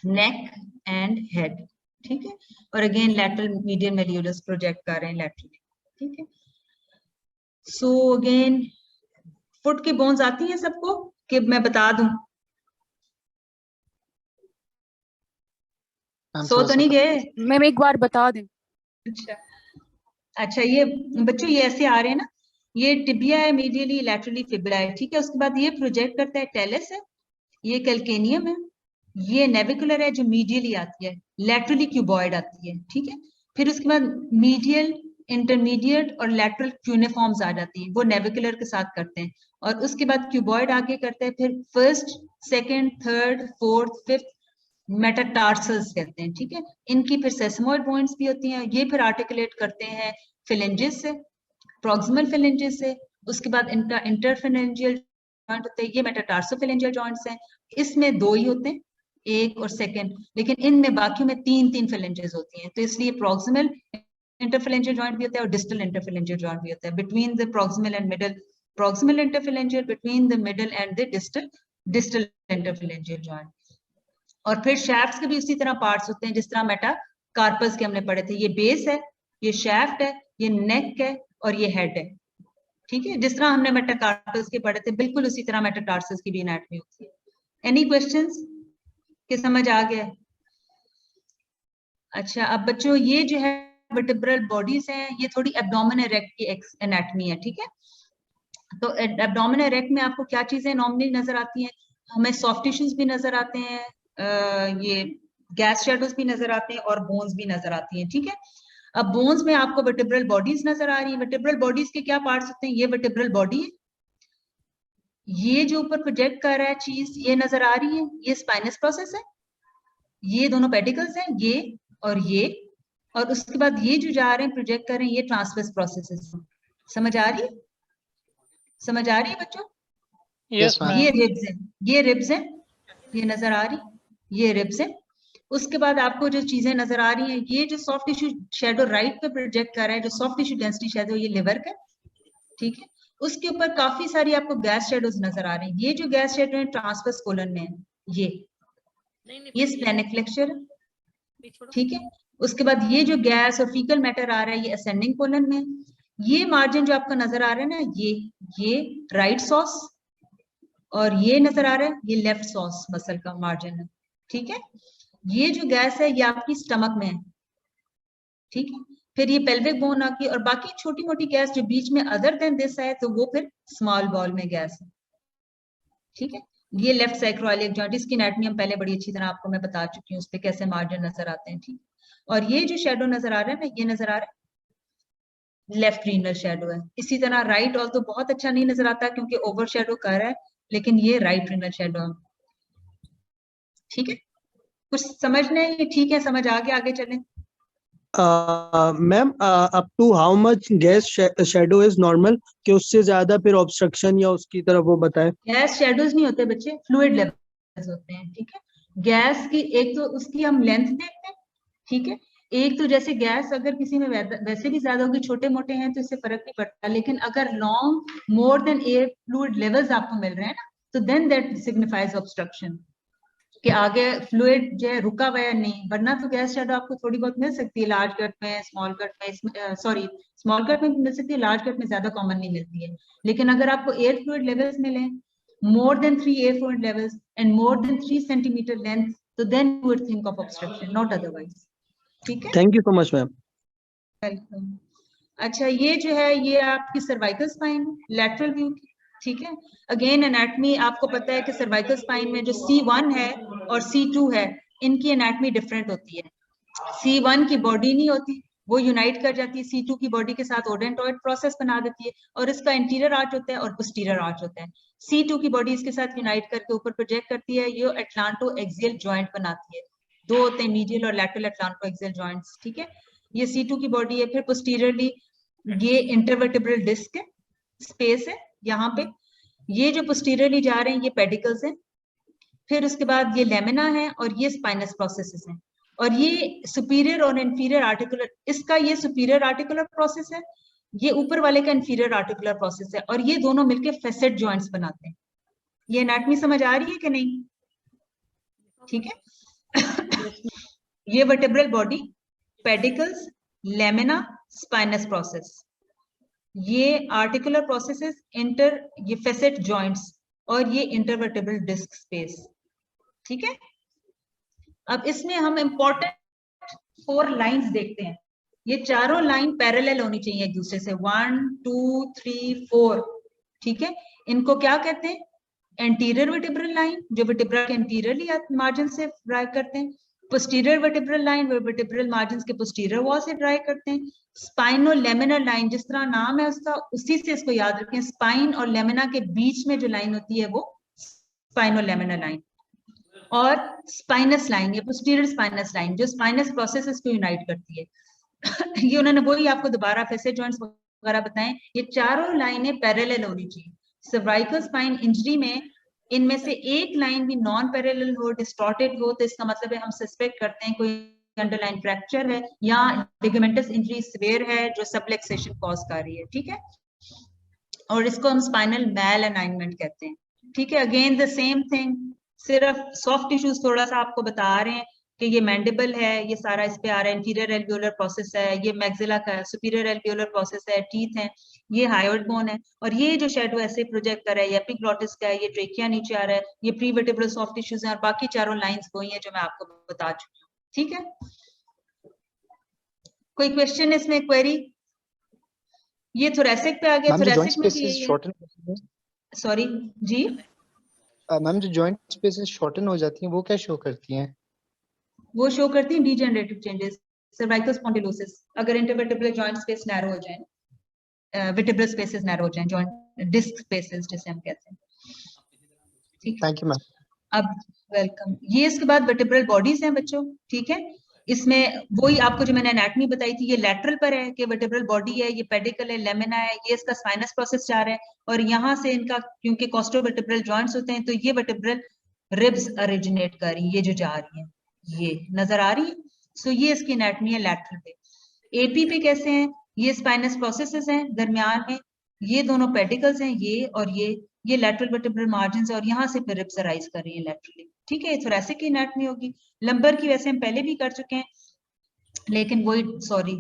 नेक एंड हेड, ठीक है। और अगेन लैटरल मीडियल मेलियोलस प्रोजेक्ट कर रहे हैं लैटरली, ठीक है। सो अगेन फुट की बोन्स आती हैं सबको कि मैं बता दूं? सो तो नहीं गए? मैम एक बार बता दें। अच्छा ये बच्चों ये ऐसे आ रहे हैं ना, ये टिबिया है, मीडियली लैटरली फिबुला है, ठीक है। उसके बाद ये प्रोजेक्ट करता है टेलस है, ये कैल्केनियम है, ये नेविकुलर है जो मीडियली आती है, लैटरली क्यूबॉइड आती है, ठीक है। फिर उसके बाद मीडियल, इंटरमीडिएट और लैटरल क्यूनिफॉर्म्स आ जाती हैं, वो नेविकुलर के साथ करते हैं। और उसके बाद क्यूबॉइड आगे करते हैं, फिर first, second, third, fourth, fifth metatarsals कहते हैं, ठीक है। इनकी फिर सेसमोइड पॉइंट्स भी होती हैं, ये फिर आर्टिकुलेट करते हैं फिलेंजेस से, प्रॉक्सिमल फिलेंजेस से। उसके बाद इनका इंटरफिलेंजियल जॉइंट होते हैं, ये मेटाटार्सोफिलेंजियल जॉइंट्स हैं, इसमें दो ही होते हैं, एक और सेकंड, लेकिन इनमें बाकी में तीन तीन फिलेंजेस होती हैं, तो इसलिए प्रॉक्सिमल इंटरफिलेंजियल जॉइंट भी होता है और डिस्टल इंटरफिलेंजियल जॉइंट भी होता है, between the proximal and middle proximal interphalangeal, between the middle and the distal interphalangeal joint. और फिर शैफ्ट्स के भी उसी तरह पार्ट्स होते हैं जिस तरह मेटाकार्पस के हमने पढ़े थे, ये बेस है, ये शैफ्ट है, ये नेक है और ये हेड है, ठीक है। जिस तरह हमने मेटाकार्पस के पढ़े थे बिल्कुल उसी तरह मेटाटार्सस की भी एनाटॉमी होती है। Any questions? कि समझ आ गया? अच्छा अब बच्चों ये जो है वर्टिब्रल बॉडीज हैं, ये थोड़ी एब्डोमेन इरेक्ट की एनाटॉमी है, ठीक है। तो एब्डोमेन इरेक्ट में आपको क्या चीजें नॉर्मली नजर आती हैं? हमें सॉफ्ट टिश्यूज भी नजर आते हैं, ये गैस शैडोज भी नजर आते हैं और बोन्स भी नजर आती हैं, ठीक है। अब बोन्स में आपको वर्टिब्रल बॉडीज नजर आ रही है। वर्टिब्रल बॉडीज के क्या पार्ट्स होते हैं? ये वर्टिब्रल बॉडी है, ये जो ऊपर प्रोजेक्ट कर रहा है चीज ये नजर आ रही है, ये स्पाइनस प्रोसेस है, ये दोनों पेडिकल्स हैं, ये और उसके बाद ये जो जा रहे हैं प्रोजेक्ट कर रहे हैं ये ट्रांसवर्स प्रोसेसेस। समझ आ रही है? समझ आ रही है बच्चों? Yes, ma'am. ये रिब्स हैं, ये रिब्स हैं, ये नजर आ रही, ये रिब्स हैं। उसके बाद आपको जो चीजें नजर आ रही हैं, ये जो सॉफ्ट टिश्यू शैडो राइट पे प्रोजेक्ट कर रहा है, जो सॉफ्ट टिश्यू डेंसिटी शैडो, ये लिवर का, ठीक है। उसके ऊपर काफी सारी आपको गैस शैडोज नजर आ रही हैं। ये जो गैस शैडो है ट्रांसवर्स कोलन में है, ये स्प्लेनिक फ्लेक्चर है, ठीक है। उसके बाद ये जो गैस और फीकल मैटर आ रहा है ये असेंडिंग कोलन में। ये मार्जिन जो आपका नजर आ रहा है ना, ये राइट सॉस और ये नजर आ रहा है ये लेफ्ट सॉस मसल का मार्जिन है, ठीक है। ये जो गैस है ये आपकी स्टमक में है, ठीक है। फिर ये पेल्विक बोन आपकी, और बाकी छोटी मोटी गैस जो बीच में अदर देन दिस है तो वो फिर स्मॉल बॉल में गैस है, ठीक है। ये लेफ्ट सैक्रोइलियक जॉइंट, इसकी एनाटॉमी हम पहले बड़ी अच्छी तरह आपको मैं बता चुकी हूँ, उस पर कैसे मार्जिन नजर आते हैं, ठीक। और ये जो शेडो नजर आ रहा है ना, ये नजर आ रहा है लेफ्ट रीनल शेडो है। इसी तरह राइट ऑल तो बहुत अच्छा नहीं नजर आता क्योंकि ओवर शेडो कर रहा है, लेकिन ये राइट रीनल शेडो है, ठीक है। कुछ समझना है? ये ठीक है, समझ आ गया? आगे चलें। Ma'am up to how much gas shadow is normal, कि उससे ज्यादा फिर ऑब्स्ट्रक्शन या उसकी तरफ वो बताएं। गैस शेडोज नहीं होते बच्चे, फ्लूइड लेवल्स होते हैं, ठीक है। गैस की एक तो उसकी हम लेंथ देखते हैं, ठीक है। एक तो जैसे गैस अगर किसी में वैसे भी ज्यादा होगी, छोटे मोटे हैं तो इससे फर्क नहीं पड़ता, लेकिन अगर long more than air fluid levels आपको मिल रहे हैं ना, तो देन दैट सिग्निफाइज ऑब्स्ट्रक्शन, कि आगे फ्लूइड जो है रुका हुआ है नहीं, वरना तो गैस शैडो आपको थोड़ी बहुत मिल सकती है लार्ज गट में, स्मॉल गट में, सॉरी स्मॉल गट में भी मिल सकती है, लार्ज गट में ज्यादा कॉमन नहीं मिलती है। लेकिन अगर आपको एयर फ्लूइड लेवल्स मिले more than 3 air fluid levels and more than 3 centimeter length, so then you would think of obstruction, not otherwise. ठीक है, thank you so much ma'am. Welcome. अच्छा, ये जो है ये आपकी सर्वाइकल स्पाइन लैटरल व्यू की, ठीक है। अगेन एनाटमी आपको पता है कि सर्वाइकल स्पाइन में जो C1 है और C2 है, इनकी एनाटमी डिफरेंट होती है। C1 की बॉडी नहीं होती, वो यूनाइट कर जाती है C2 की बॉडी के साथ, ओडेंटॉइड प्रोसेस बना देती है, और इसका इंटीरियर आर्च होता है और पोस्टीरियर आर्च होता है। C2 की बॉडी इसके साथ यूनाइट करके ऊपर प्रोजेक्ट करती है, ये एटलांटो एक्सियल जॉइंट बनाती है। दो होते हैं, मीडियल और लैटरल एटलांटो एक्सियल जॉइंट्स, ठीक है। ये C2 की बॉडी है। फिर पोस्टीरियरली ये इंटरवर्टेब्रल डिस्क है, स्पेस है यहाँ पे, ये जो पोस्टीरियरली जा रहे हैं ये पेडिकल्स हैं। फिर उसके बाद ये लेमिना है और ये स्पाइनस प्रोसेसेस हैं, और ये सुपीरियर और इंफीरियर आर्टिकुलर, इसका ये सुपीरियर आर्टिकुलर प्रोसेस है, ये ऊपर वाले का इंफीरियर आर्टिकुलर प्रोसेस है, और ये दोनों मिलके फेसेट जॉइंट्स बनाते हैं। ये एनाटमी समझ आ रही है कि नहीं? ठीक है। ये vertebral body, pedicles, lamina, spinous process, ये आर्टिकुलर प्रोसेसेस, ये फेसेट जॉइंट्स, और ये इंटरवर्टेब्रल डिस्क स्पेस, ठीक है। अब इसमें हम इंपॉर्टेंट 4 लाइंस देखते हैं। ये चारों लाइन पैरेलल होनी चाहिए एक दूसरे से, 1 2 3 4, ठीक है। इनको क्या कहते हैं? एंटीरियर वर्टिब्रल लाइन, जो वर्टिब्रा के एंटीरियरली मार्जिन से ड्राइव करते हैं। पोस्टीरियर वर्टिब्रल लाइन, वो वर्टिब्रल मार्जिन के पोस्टीरियर वॉल से ड्राइव करते हैं। स्पाइनो लेमिनर लाइन, जिस तरह नाम है उसका, उसी से इसको याद रखें, स्पाइन और लेमिना के बीच में जो लाइन होती है वो स्पाइनो लेमिनर लाइन। और स्पाइनस लाइन, ये पोस्टीरियर स्पाइनस लाइन, जो स्पाइनस प्रोसेसेस को यूनाइट करती है। ये उन्होंने वही आपको दोबारा फेसेट जॉइंट्स वगैरह बताएं। ये चारों लाइनें पैरेलल होनी चाहिए। सर्वाइकल स्पाइन इंजरी में इनमें से एक लाइन भी नॉन पैरेलल हो, डिस्टॉर्टेड हो, तो इसका मतलब है हम सस्पेक्ट करते हैं कोई अंडरलाइन फ्रैक्चर है या लिगामेंटस इंजरी सीवियर है जो सबलक्सेशन कॉज कर रही है, ठीक है। और इसको हम स्पाइनल मैल अलाइनमेंट कहते हैं, ठीक है। अगेन द सेम थिंग, सिर्फ सॉफ्ट टिश्यूज थोड़ा सा आपको बता रहे हैं कि ये मैंडिबल है, ये सारा इस पे आ रहा है, इंफीरियर एल्वियोलर प्रोसेस है, ये मैक्सिला का सुपीरियर एल्वियोलर प्रोसेस है, टीथ है, ये हायोइड बोन है, और ये जो शेडो ऐसे प्रोजेक्ट कर रहा है ये एपिग्लॉटिस का है, ये ट्रेकिया नीचे आ रहा है, ये प्रीवर्टेब्रल सॉफ्ट टिश्यूज हैं, और बाकी चारों लाइंस वही हैं जो मैं आपको बता चुकी हूँ, ठीक है। कोई क्वेश्चन इसमें, क्वेरी? ये थोरेसिक पे आ गया, थोरेसिक में सॉरी जी मैम, जो जॉइंट स्पेसेस शॉर्टन हो जाती हैं वो क्या शो करती हैं? वो शो करती हैं डीजेनरेटिव चेंजेस, सर्वाइकल स्पॉन्डिलोसिस, अगर इंटरवर्टेब्रल जॉइंट स्पेस नैरो हो जाए, वर्टेब्रल स्पेसेस नैरो हो जाए, जॉइंट डिस्क स्पेसेस जिसे हम कहते हैं, ठीक है। Thank you ma'am. अब वेलकम। ये इसके बाद वर्टेब्रल बॉडीज हैं बच्चों, ठीक है। इसमें वही आपको जो मैंने एनाटमी बताई थी, ये लैटरल पर है कि वर्टेब्रल बॉडी है, ये पेडिकल है, लेमिना है, ये इसका स्पाइनस प्रोसेस जा रहा है, और यहाँ से इनका क्योंकि कोस्टोवर्टेब्रल जॉइंट्स होते हैं तो ये वर्टेब्रल रिब्स ओरिजिनेट कर रही है, ये जो जा रही है, ये नजर आ रही है। सो ये इसकी एनाटमी है लैटरल पे। एपी पे कैसे हैं? ये स्पाइनस प्रोसेसेस हैं, दरमियान में ये दोनों पेडिकल्स हैं, ये और ये लैटरल वर्टेब्रल मार्जिन, और यहाँ से फिर रिब्स अराइज कर रही है लैटरली, ठीक है। थोरेसिक की एनाटमी होगी। लंबर की वैसे हम पहले भी कर चुके हैं, लेकिन वही सॉरी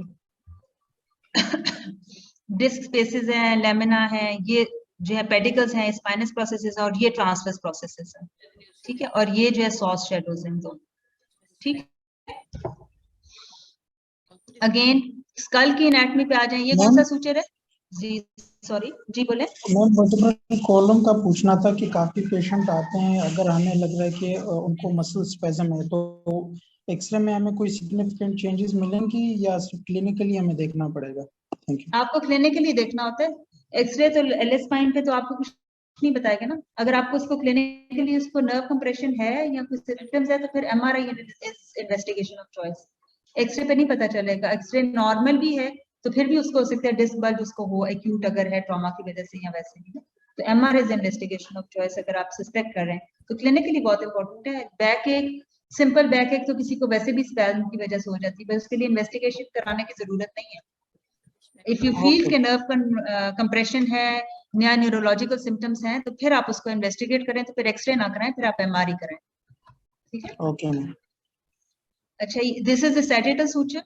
डिस्क स्पेसेस हैं, लेमिना है, ये जो है पेडिकल्स हैं, स्पाइनस प्रोसेसेस, और ये ट्रांसवर्स प्रोसेसेस हैं, ठीक है। और ये जो है सॉस शैडोज हैं दो, ठीक। अगेन स्कल की एनाटमी पे आ जाए। ये कौन सा सूचर है जी? सॉरी जी बोले। मैम, वर्टिब्रल कॉलम का पूछना था कि काफी पेशेंट आते हैं, अगर हमें लग रहा है कि उनको मसल स्पैज़म है, तो एक्सरे में हमें कोई सिग्निफिकेंट चेंजेस मिलेंगी या सिर्फ क्लिनिकली हमें देखना पड़ेगा? Thank you. आपको क्लिनिकली देखना होता है। एक्सरे तो एलएस स्पाइन पे तो आपको कुछ नहीं बताएगा ना। अगर आपको उसको क्लिनिकली उसको नर्व कंप्रेशन है या कुछ सिम्टम्स है तो फिर MRI investigation of choice. X-ray पे नहीं पता चलेगा। एक्सरे नॉर्मल भी है तो फिर भी उसको हो सकता है डिस्क बल्ज उसको हो, एक्यूट अगर है ट्रॉमा की वजह से या वैसे भी, तो एमआरआई इन्वेस्टिगेशन ऑफ चॉइस अगर आप सस्पेक्ट कर रहे हैं तो क्लिनिकली बहुत इंपॉर्टेंट है। बैक एक सिंपल बैक एक तो किसी को वैसे भी स्पैज्म की वजह से हो जाती है, बस उसके लिए इन्वेस्टिगेशन कराने की जरूरत नहीं है। इफ यू फील के नर्व कंप्रेशन है या न्यूरोलॉजिकल सिम्टम्स हैं तो फिर आप उसको इन्वेस्टिगेट करें, तो फिर एक्सरे ना कराएं, फिर आप एमआरआई कराएं, ठीक है। Okay ma'am. अच्छा, this is the sagittal suture,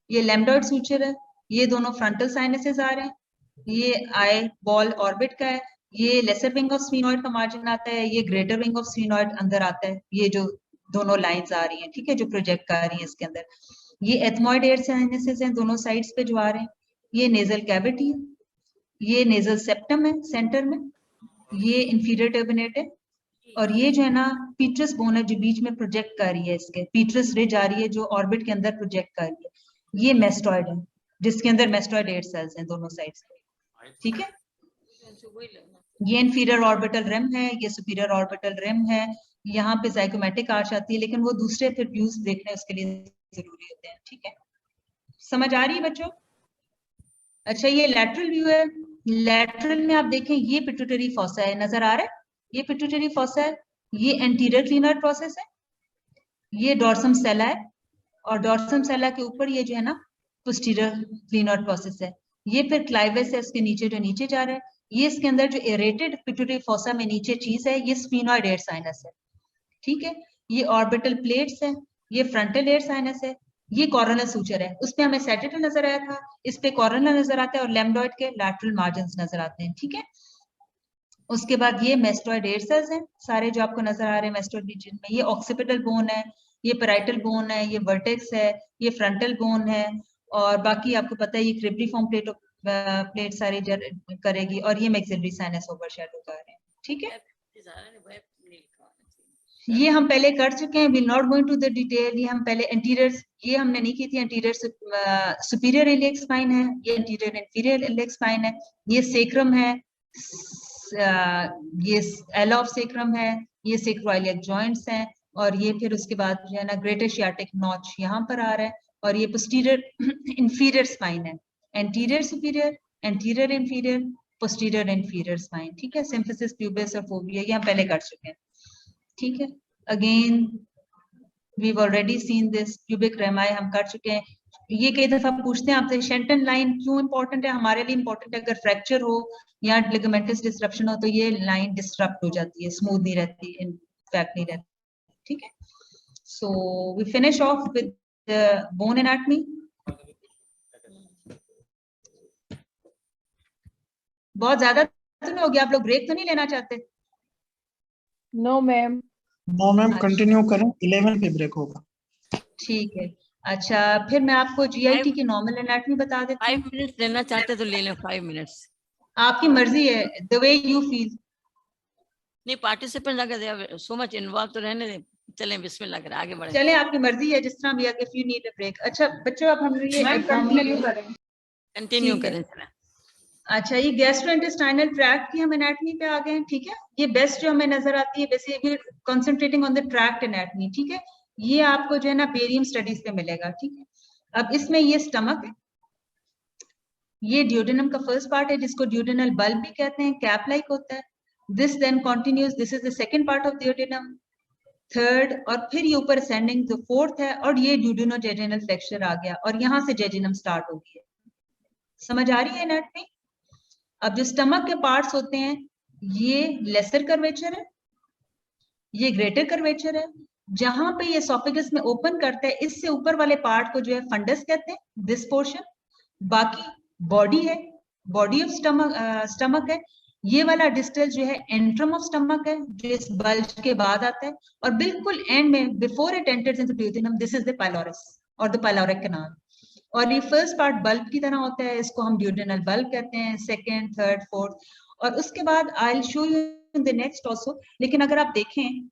ये लैम्बडॉइड सूचर है, ये दोनों फ्रंटल साइनसेस आ रहे हैं, ये आई बॉल ऑर्बिट का है, ये लेसर विंग ऑफ स्फीनॉइड का मार्जिन आता है, ये ग्रेटर विंग ऑफ स्फीनॉइड अंदर आता है, ये जो दोनों लाइंस आ रही हैं, ठीक है, जो प्रोजेक्ट कर रही हैं इसके अंदर, ये एथमॉइड एयर साइनसेस हैं दोनों साइड्स पे जो आ रहे हैं, ये नेजल कैविटी है, ये नेजल सेप्टम है सेंटर में, ये इंफीरियर टर्बिनेट है, और ये जो है ना पीट्रस बोन है जो बीच में प्रोजेक्ट कर रही है, इसके पीट्रस रिज आ रही है जो ऑर्बिट के अंदर प्रोजेक्ट कर रही है, ये मेस्टॉइड है जिसके अंदर मेस्टॉइड एयर सेल्स हैं दोनों साइड्स पे, ठीक है। ये इंफीरियर ऑर्बिटल रिम है, ये सुपीरियर ऑर्बिटल रिम है, यहाँ पे जाइगोमेटिक आर्च आती है, लेकिन वो दूसरे फिर व्यूज देखने उसके लिए जरूरी होते हैं, ठीक है। समझ आ रही है बच्चों? अच्छा, ये लैटरल व्यू है, लैटरल में आप देखें ये पिट्यूटरी फॉसा है, नजर आ रहा है, ये पिट्यूटरी फॉसा है, ये एंटीरियर क्लीनर प्रोसेस है, ये डॉर्सम सेला है, और डॉर्सम सेला के ऊपर ये जो है ना पोस्टीरियर क्लीनर प्रोसेस है, ये फिर क्लाइवस है इसके नीचे जो नीचे जा रहा है, ये इसके अंदर जो एरेटेड पिट्यूटरी फॉसा में नीचे चीज है ये स्फीनॉइड एयर साइनस है, ठीक है। ये ऑर्बिटल प्लेट्स है, ये फ्रंटल एयर साइनस है, ये कॉरोनल सूचर है, उसपे हमें सैजिटल नजर आया था, इस पे कॉरोनल नजर आता है और लैम्बडॉइड के लैटरल मार्जिन्स नजर आते हैं, ठीक है। उसके बाद ये मेस्टॉइड एयर सेल्स हैं सारे जो आपको नजर आ रहे हैं मेस्टॉइड रीजन में, ये ऑक्सीपिटल बोन है, ये पैराइटल बोन है, ये वर्टेक्स है, ये फ्रंटल बोन है, और बाकी आपको पता है ये क्रिब्रिफॉर्म प्लेट सारे करेगी, और ये मैक्सिलरी साइनस ओवरशैडो कर रहे हैं, ठीक है। ये हम पहले कर चुके हैं, will not going to the detail, ये हम पहले एंटीरियर, ये हमने नहीं की थी, एंटीरियर सुपीरियर इलियक स्पाइन है, ये एंटीरियर इंफीरियर इलियक स्पाइन है, ये सेक्रम है, ये एला ऑफ सेक्रम है, ये सेक्रोइलियक जॉइंट्स हैं, और ये फिर उसके बाद जो है ना ग्रेटर शियाटिक नॉच यहाँ पर आ रहा है, और ये पोस्टीरियर इंफीरियर स्पाइन है, anterior superior, anterior inferior, posterior inferior spine, ठीक है। सिम्फिसिस प्यूबिस और फोबिया ये हम पहले कर चुके हैं, ठीक है। Again we've already seen this, pubic rami हम कर चुके हैं। ये कई दफा पूछते हैं आपसे शेंटन लाइन क्यों इंपॉर्टेंट है, हमारे लिए इंपॉर्टेंट है, अगर फ्रैक्चर हो या लिगामेंटस डिस्ट्रप्शन हो तो ये लाइन डिस्टर्ब हो जाती है, स्मूथ नहीं रहती, इनफैक्ट नहीं रहती, ठीक है। So we finish off with bone anatomy. बहुत ज्यादा तो नहीं हो गया, आप लोग ब्रेक तो नहीं लेना चाहते? No ma'am. No ma'am, continue करें, 11 पे ब्रेक होगा। ठीक है, अच्छा फिर मैं आपको जीआईटी की नॉर्मल एनाटॉमी बता देती हूँ। 5 मिनट्स लेना चाहते तो ले लें, 5 मिनट्स। आपकी मर्जी है, द वे यू फील। नहीं, पार्टिसिपेंट अगर सो मच इन्वॉल्व तो रहने दे, चलें बिस्मिल्लाह करें, आगे बढ़े। चले, आपकी मर्जी है, जिस तरह भी, if you need a break. अच्छा बच्चों, अब हम ये कंटिन्यू करें। कंटिन्यू ठीक है। करें, चलें। अच्छा, ये गैस्ट्रोइंटेस्टाइनल ट्रैक्ट की हम एनाटॉमी पे आ गए हैं, ठीक है। ये बेस्ट जो हमें नजर आती है, basically concentrating on the tract anatomy, ठीक है। ये आपको जो है ना बेरियम स्टडीज पे मिलेगा, ठीक है। अब इसमें ये स्टमक है, ये ड्यूडेनम का फर्स्ट पार्ट है जिसको ड्यूडेनल बल्ब भी कहते हैं, कैप लाइक होता है। This then continues, this is the second part of duodenum, third, और फिर ये ऊपर असेंडिंग जो फोर्थ है, और ये ड्यूडेनोजेजिनल फ्लेक्चर आ गया, और यहाँ से जेजिनम स्टार्ट हो गई है। समझ आ रही है एनाटॉमी? अब जो स्टमक के पार्ट्स होते हैं, ये लेसर कर्वेचर है, ये ग्रेटर कर्वेचर है, जहां पे ये एसोफेगस में ओपन करता है, इससे ऊपर वाले पार्ट को जो है फंडस कहते हैं, दिस पोर्शन। बाकी बॉडी है, बॉडी ऑफ स्टमक है, ये वाला डिस्टल जो है एंट्रम ऑफ स्टमक है, जो इस बल्ज के बाद आता है, और बिल्कुल एंड में before it enters into duodenum, this is the pylorus और द पाइलोरिक कैनाल। और ये फर्स्ट पार्ट बल्ब की तरह होता है, इसको हम ड्यूडेनल बल्ब कहते हैं, सेकंड, थर्ड, फोर्थ, और उसके बाद I will show you in the next also. लेकिन अगर आप देखें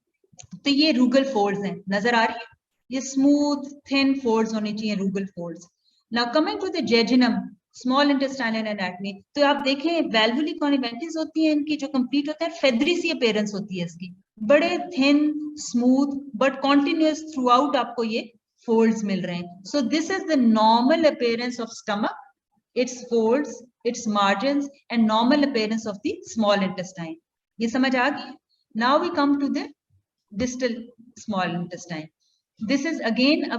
तो ये रूगल फोल्ड्स हैं, नजर आ रही है, ये स्मूथ थिन फोल्ड्स होनी चाहिए, rugal folds. Now coming to the jejunum, small intestinal anatomy, तो आप देखें वैल्वुली कॉन्वेंटिस होती है इनकी, जो कंप्लीट होता है, फेदरी सी अपीयरेंस होती है इसकी, बड़े thin smooth but continuous through out आपको ये folds मिल रहे हैं। So this is the normal appearance of stomach, its folds, its margins, and normal appearance of the small intestine. ये समझ आ गई? Now we come to the distal small intestine. This is again a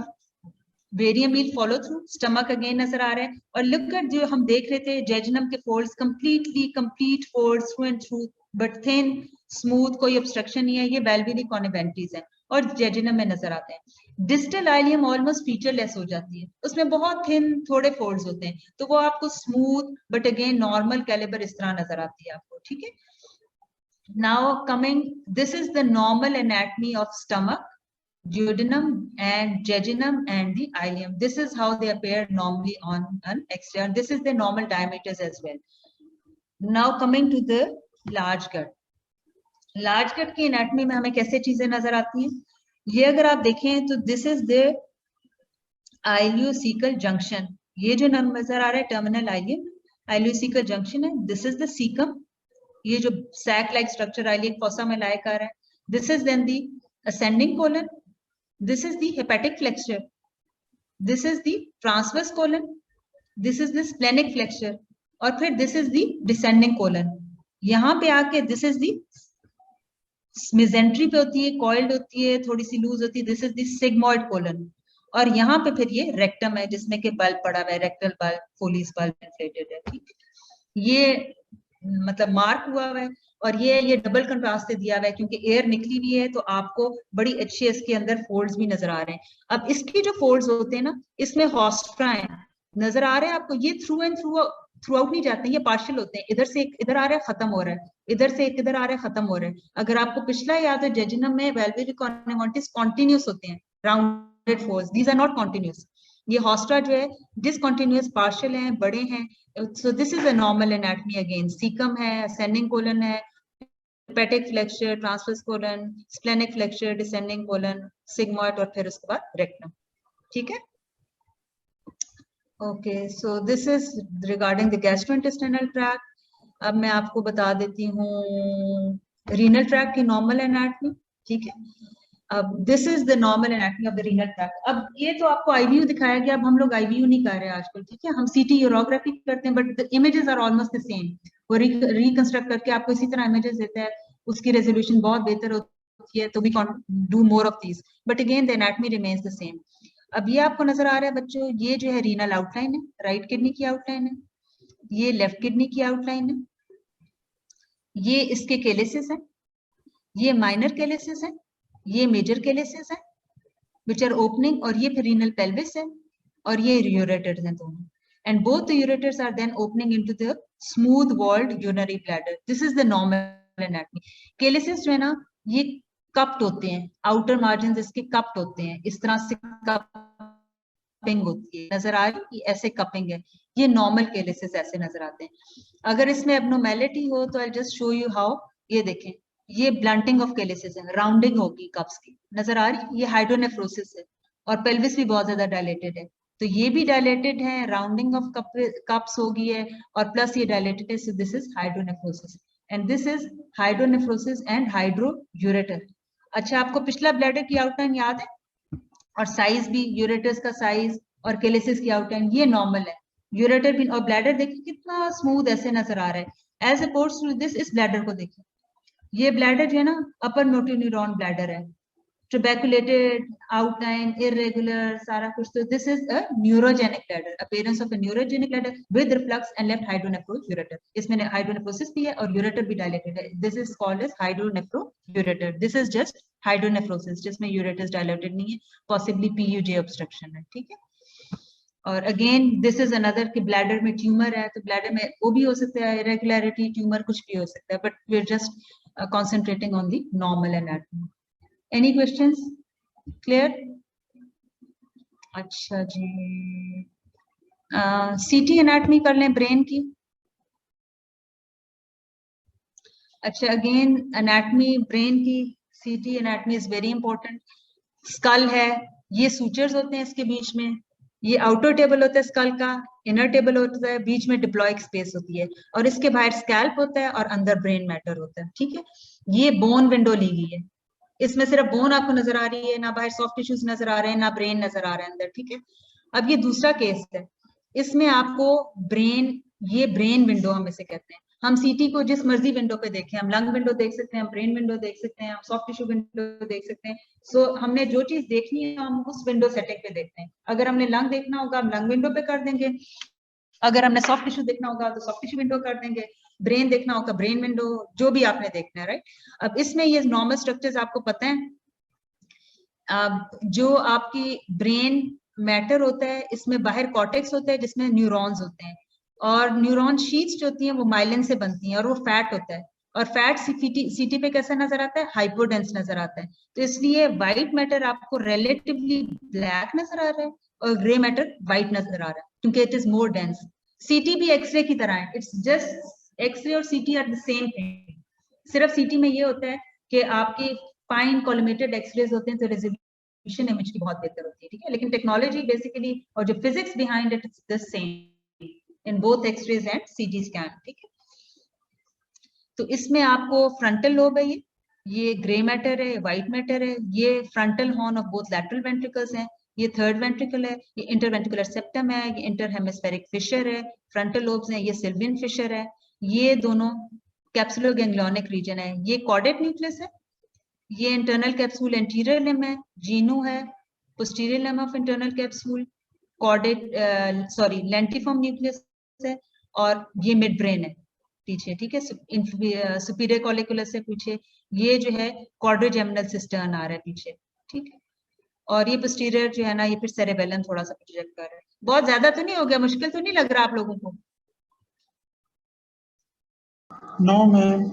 वेरियम wheel follow through. Stomach again नजर आ रहा है. और look at जो हम देख रहे थे जेजुनम के folds, complete folds through and through, but thin smooth, कोई ऑब्स्ट्रक्शन नहीं है. ये वेल्वुली कॉनिवेंट्रीज है और जेजुनम में नजर आते हैं. डिस्टल आइलियम ऑलमोस्ट फीचरलेस हो जाती है, उसमें बहुत थिन थोड़े फोल्ड्स होते हैं, तो वो आपको smooth but again normal calibre इस तरह नजर आती है आपको. ठीक है. Now coming, this is the normal anatomy of stomach, duodenum and jejunum and the ileum. This is how they appear normally on an exterior. This is the normal diameters as well. Now coming to the large gut. Large gut की anatomy में हमें कैसे चीजें नजर आती हैं? ये अगर आप देखें तो this is the ileocecal junction. ये जो नजर आ रहा है terminal ileum, ileocecal junction है. This is the cecum. ये जो sac like structure ileum fossa में lie कर रहा है. This is then the ascending colon. This is the hepatic flexure. This is the transverse colon. This is the splenic flexure. और फिर this is the descending colon. यहाँ पे आके this is the mesentery पे होती है, coiled होती है, थोड़ी सी loose होती है. This is the sigmoid colon. और यहाँ पे फिर ये rectum है जिसमें के bulb पड़ा हुआ है, rectal bulb, Foley's bulb inflated है. ठीक, ये मतलब मार्क हुआ है. और ये डबल कंट्रास्ट से दिया हुआ है क्योंकि एयर निकली हुई है, तो आपको बड़ी अच्छी इसके अंदर फोल्ड्स भी नजर आ रहे हैं. अब इसके जो फोल्ड्स होते हैं ना, इसमें हॉस्ट्रा नजर आ रहे हैं आपको. ये थ्रू एंड थ्रू आउट नहीं जाते हैं, ये पार्शियल होते हैं. इधर से एक इधर आ रहा है, खत्म हो रहा है, इधर से एक इधर आ रहा है, खत्म हो रहा है. अगर आपको पिछला याद है, जेजुनम में वेल्वुलरी कॉन्टिनेंटल्स कॉन्टिन्यूस होते हैं, rounded folds. These are not continuous. ये हॉस्ट्रा जो है डिसकॉन्टिन्यूस, पार्शियल हैं, बड़े हैं. So this is a normal anatomy. Again caecum है, असेंडिंग कोलन है, hepatic flexure, transverse colon, splenic flexure, descending colon, sigmoid और फिर उसके बाद rectum. ठीक है. Okay, so this is regarding the gastrointestinal tract. अब मैं आपको बता देती हूँ renal tract की normal anatomy. ठीक है. अब this is the normal anatomy of the renal tract. अब ये तो आपको IVU दिखाया गया. अब हम लोग IVU नहीं कर रहे हैं आजकल. ठीक है, हम CT urography करते हैं, but the images are almost the same. वो रिकंस्ट्रक्ट करके आपको इसी तरह इमेजेस देता है. उसकी रेजोल्यूशन बहुत बेहतर होती है, तो we can do more of these, but again the anatomy remains the same. अब ये आपको नजर आ रहा है बच्चों, ये जो है रीनल आउटलाइन है, राइट किडनी की आउटलाइन है. ये लेफ्ट किडनी की आउटलाइन है. ये इसके केलेसिस है, ये माइनर केलेसिस है, ये मेजर केलेसिस है विच आर ओपनिंग, और ये फिर रीनल पेल्विस है, और ये यूरेटर्स हैं दोनों. And both the ureters are then opening into the smooth-walled urinary bladder. This is the normal anatomy. Calyces जो है ना, ये cupped होते हैं, outer margins इसके cupped होते हैं, इस तरह से cupping होती है. नजर आ रही है, ऐसे cupping है. ये normal calyces ऐसे नजर आते हैं. अगर इसमें abnormality हो तो I'll just show you how. ये देखें, ये blunting of calyces है, rounding होगी cups की. नजर आ रही है, ये hydronephrosis है, और pelvis भी बहुत ज्यादा dilated है. तो ये भी डायलेटेड है, राउंडिंग ऑफ कप्स हो गई है, और प्लस ये डायलेटेड है. So this is hydronephrosis, and this is hydronephrosis and hydroureter. अच्छा, आपको पिछला ब्लैडर की आउटलाइन याद है, और साइज भी, यूरेटर्स का साइज और केलेसिस की आउटलाइन ये नॉर्मल है. यूरेटर भी और ब्लैडर देखिए कितना स्मूथ ऐसे नजर आ रहा है. एज अपोज टू दिस, इस ब्लैडर को देखिए, ये ब्लैडर जो है ना, अपर मोटर न्यूरॉन ब्लैडर है, tuberculated, outline, irregular, सारा कुछ. तो this is a neurogenic bladder, appearance of a neurogenic bladder with reflux and left hydronephrosis ureter. इसमें hydronephrosis भी है और ureter भी dilated है. This is called as hydronephroureter. This is just hydronephrosis जिसमें ureters dilated नहीं है, possibly PUJ obstruction है. ठीक है. और again this is another कि bladder में tumor है, तो bladder में वो भी हो सकता है, irregularity, tumor कुछ भी हो सकता है, but we're just concentrating on the normal anatomy. Any questions? Clear? अच्छा जी, CT एनाटमी कर लें ब्रेन की. अच्छा, अगेन एनाटमी ब्रेन की, CT anatomy is very important. Skull है, ये सूचर्स होते हैं इसके बीच में, ये आउटर टेबल होता है स्कल का, इनर टेबल होता है, बीच में डिप्लॉइक स्पेस होती है, और इसके बाहर स्कैल्प होता है और अंदर ब्रेन मैटर होता है. ठीक है. ये बोन विंडो ली गई है, इसमें सिर्फ बोन आपको नजर आ रही है, ना बाहर सॉफ्ट टिश्यूज नजर आ रहे हैं, ना ब्रेन नजर आ रहा है अंदर. ठीक है. अब ये दूसरा केस है, इसमें आपको ब्रेन, ये ब्रेन विंडो हम इसे कहते हैं. हम सीटी को जिस मर्जी विंडो पे देखें, हम लंग विंडो देख सकते हैं, हम ब्रेन विंडो देख सकते हैं, हम सॉफ्ट टिश्यू विंडो देख सकते हैं। सो हमने जो चीज देखनी है हम उस विंडो सेटिंग पे देखते हैं। अगर हमने लंग देखना होगा हम लंग विंडो पे कर देंगे, अगर हमने सॉफ्ट टिश्यू देखना होगा तो सॉफ्ट टिश्यू विंडो कर देंगे, ब्रेन देखना होगा ब्रेन विंडो, जो भी आपने देखना है, राइट। अब इसमें ये नॉर्मल स्ट्रक्चर्स आपको पता है। अब जो आपकी ब्रेन मैटर होता है, इसमें बाहर कॉर्टेक्स होता है जिसमें न्यूरॉन्स होते हैं, और न्यूरॉन शीट्स जो होती हैं वो माइलिन से बनती हैं, और वो फैट होता है, और फैट सीटी पे कैसा नजर आता है, हाइपोडेंस नजर आता है। तो इसलिए व्हाइट मैटर आपको रिलेटिवली ब्लैक नजर आ रहा है और ग्रे मैटर व्हाइट नजर आ रहा है, क्योंकि इट इज मोर डेंस। सीटी भी एक्सरे की तरह है, इट्स जस्ट एक्सरे और सीटी आर द सेम थिंग। सिर्फ सीटी में ये होता है कि आपकी फाइन कॉलमेटेड एक्सरेज होते हैं तो रेजोल्यूशन इमेज की बहुत बेहतर होती है, ठीक है। लेकिन टेक्नोलॉजी बेसिकली और जो physics behind it is the same in both X-rays and CT scan, ठीक है। तो इसमें आपको फ्रंटल लोब है, ये ग्रे मैटर है, व्हाइट मैटर है, ये frontal horn of both lateral ventricles हैं, ये थर्ड वेंट्रिकल है, ये इंटरवेंट्रिकुलर सेप्टम है, ये इंटर हेमिस्फेरिक फिशर है, फ्रंटल लोब्स हैं, ये सिल्वियन फिशर है, ये दोनों कैप्सुलो गैंग्लियोनिक रीजन है, ये कॉर्डेट न्यूक्लियस है, ये इंटरनल कैप्सूल एंटीरियर लिम्ब है, जीनू है, posterior limb of internal capsule, caudate lentiform nucleus है, और ये मिड ब्रेन है पीछे, ठीक है। सुपीरियर कॉलिकुलस से पीछे ये जो है कॉर्डोजेमिनल सिस्टर्न आ रहा है पीछे, ठीक है। और ये पोस्टीरियर जो है ना, ये फिर सेरेबेलम थोड़ा सा प्रोजेक्ट कर रहा है। बहुत ज्यादा तो नहीं हो गया, मुश्किल तो नहीं लग रहा आप लोगों को? No ma'am.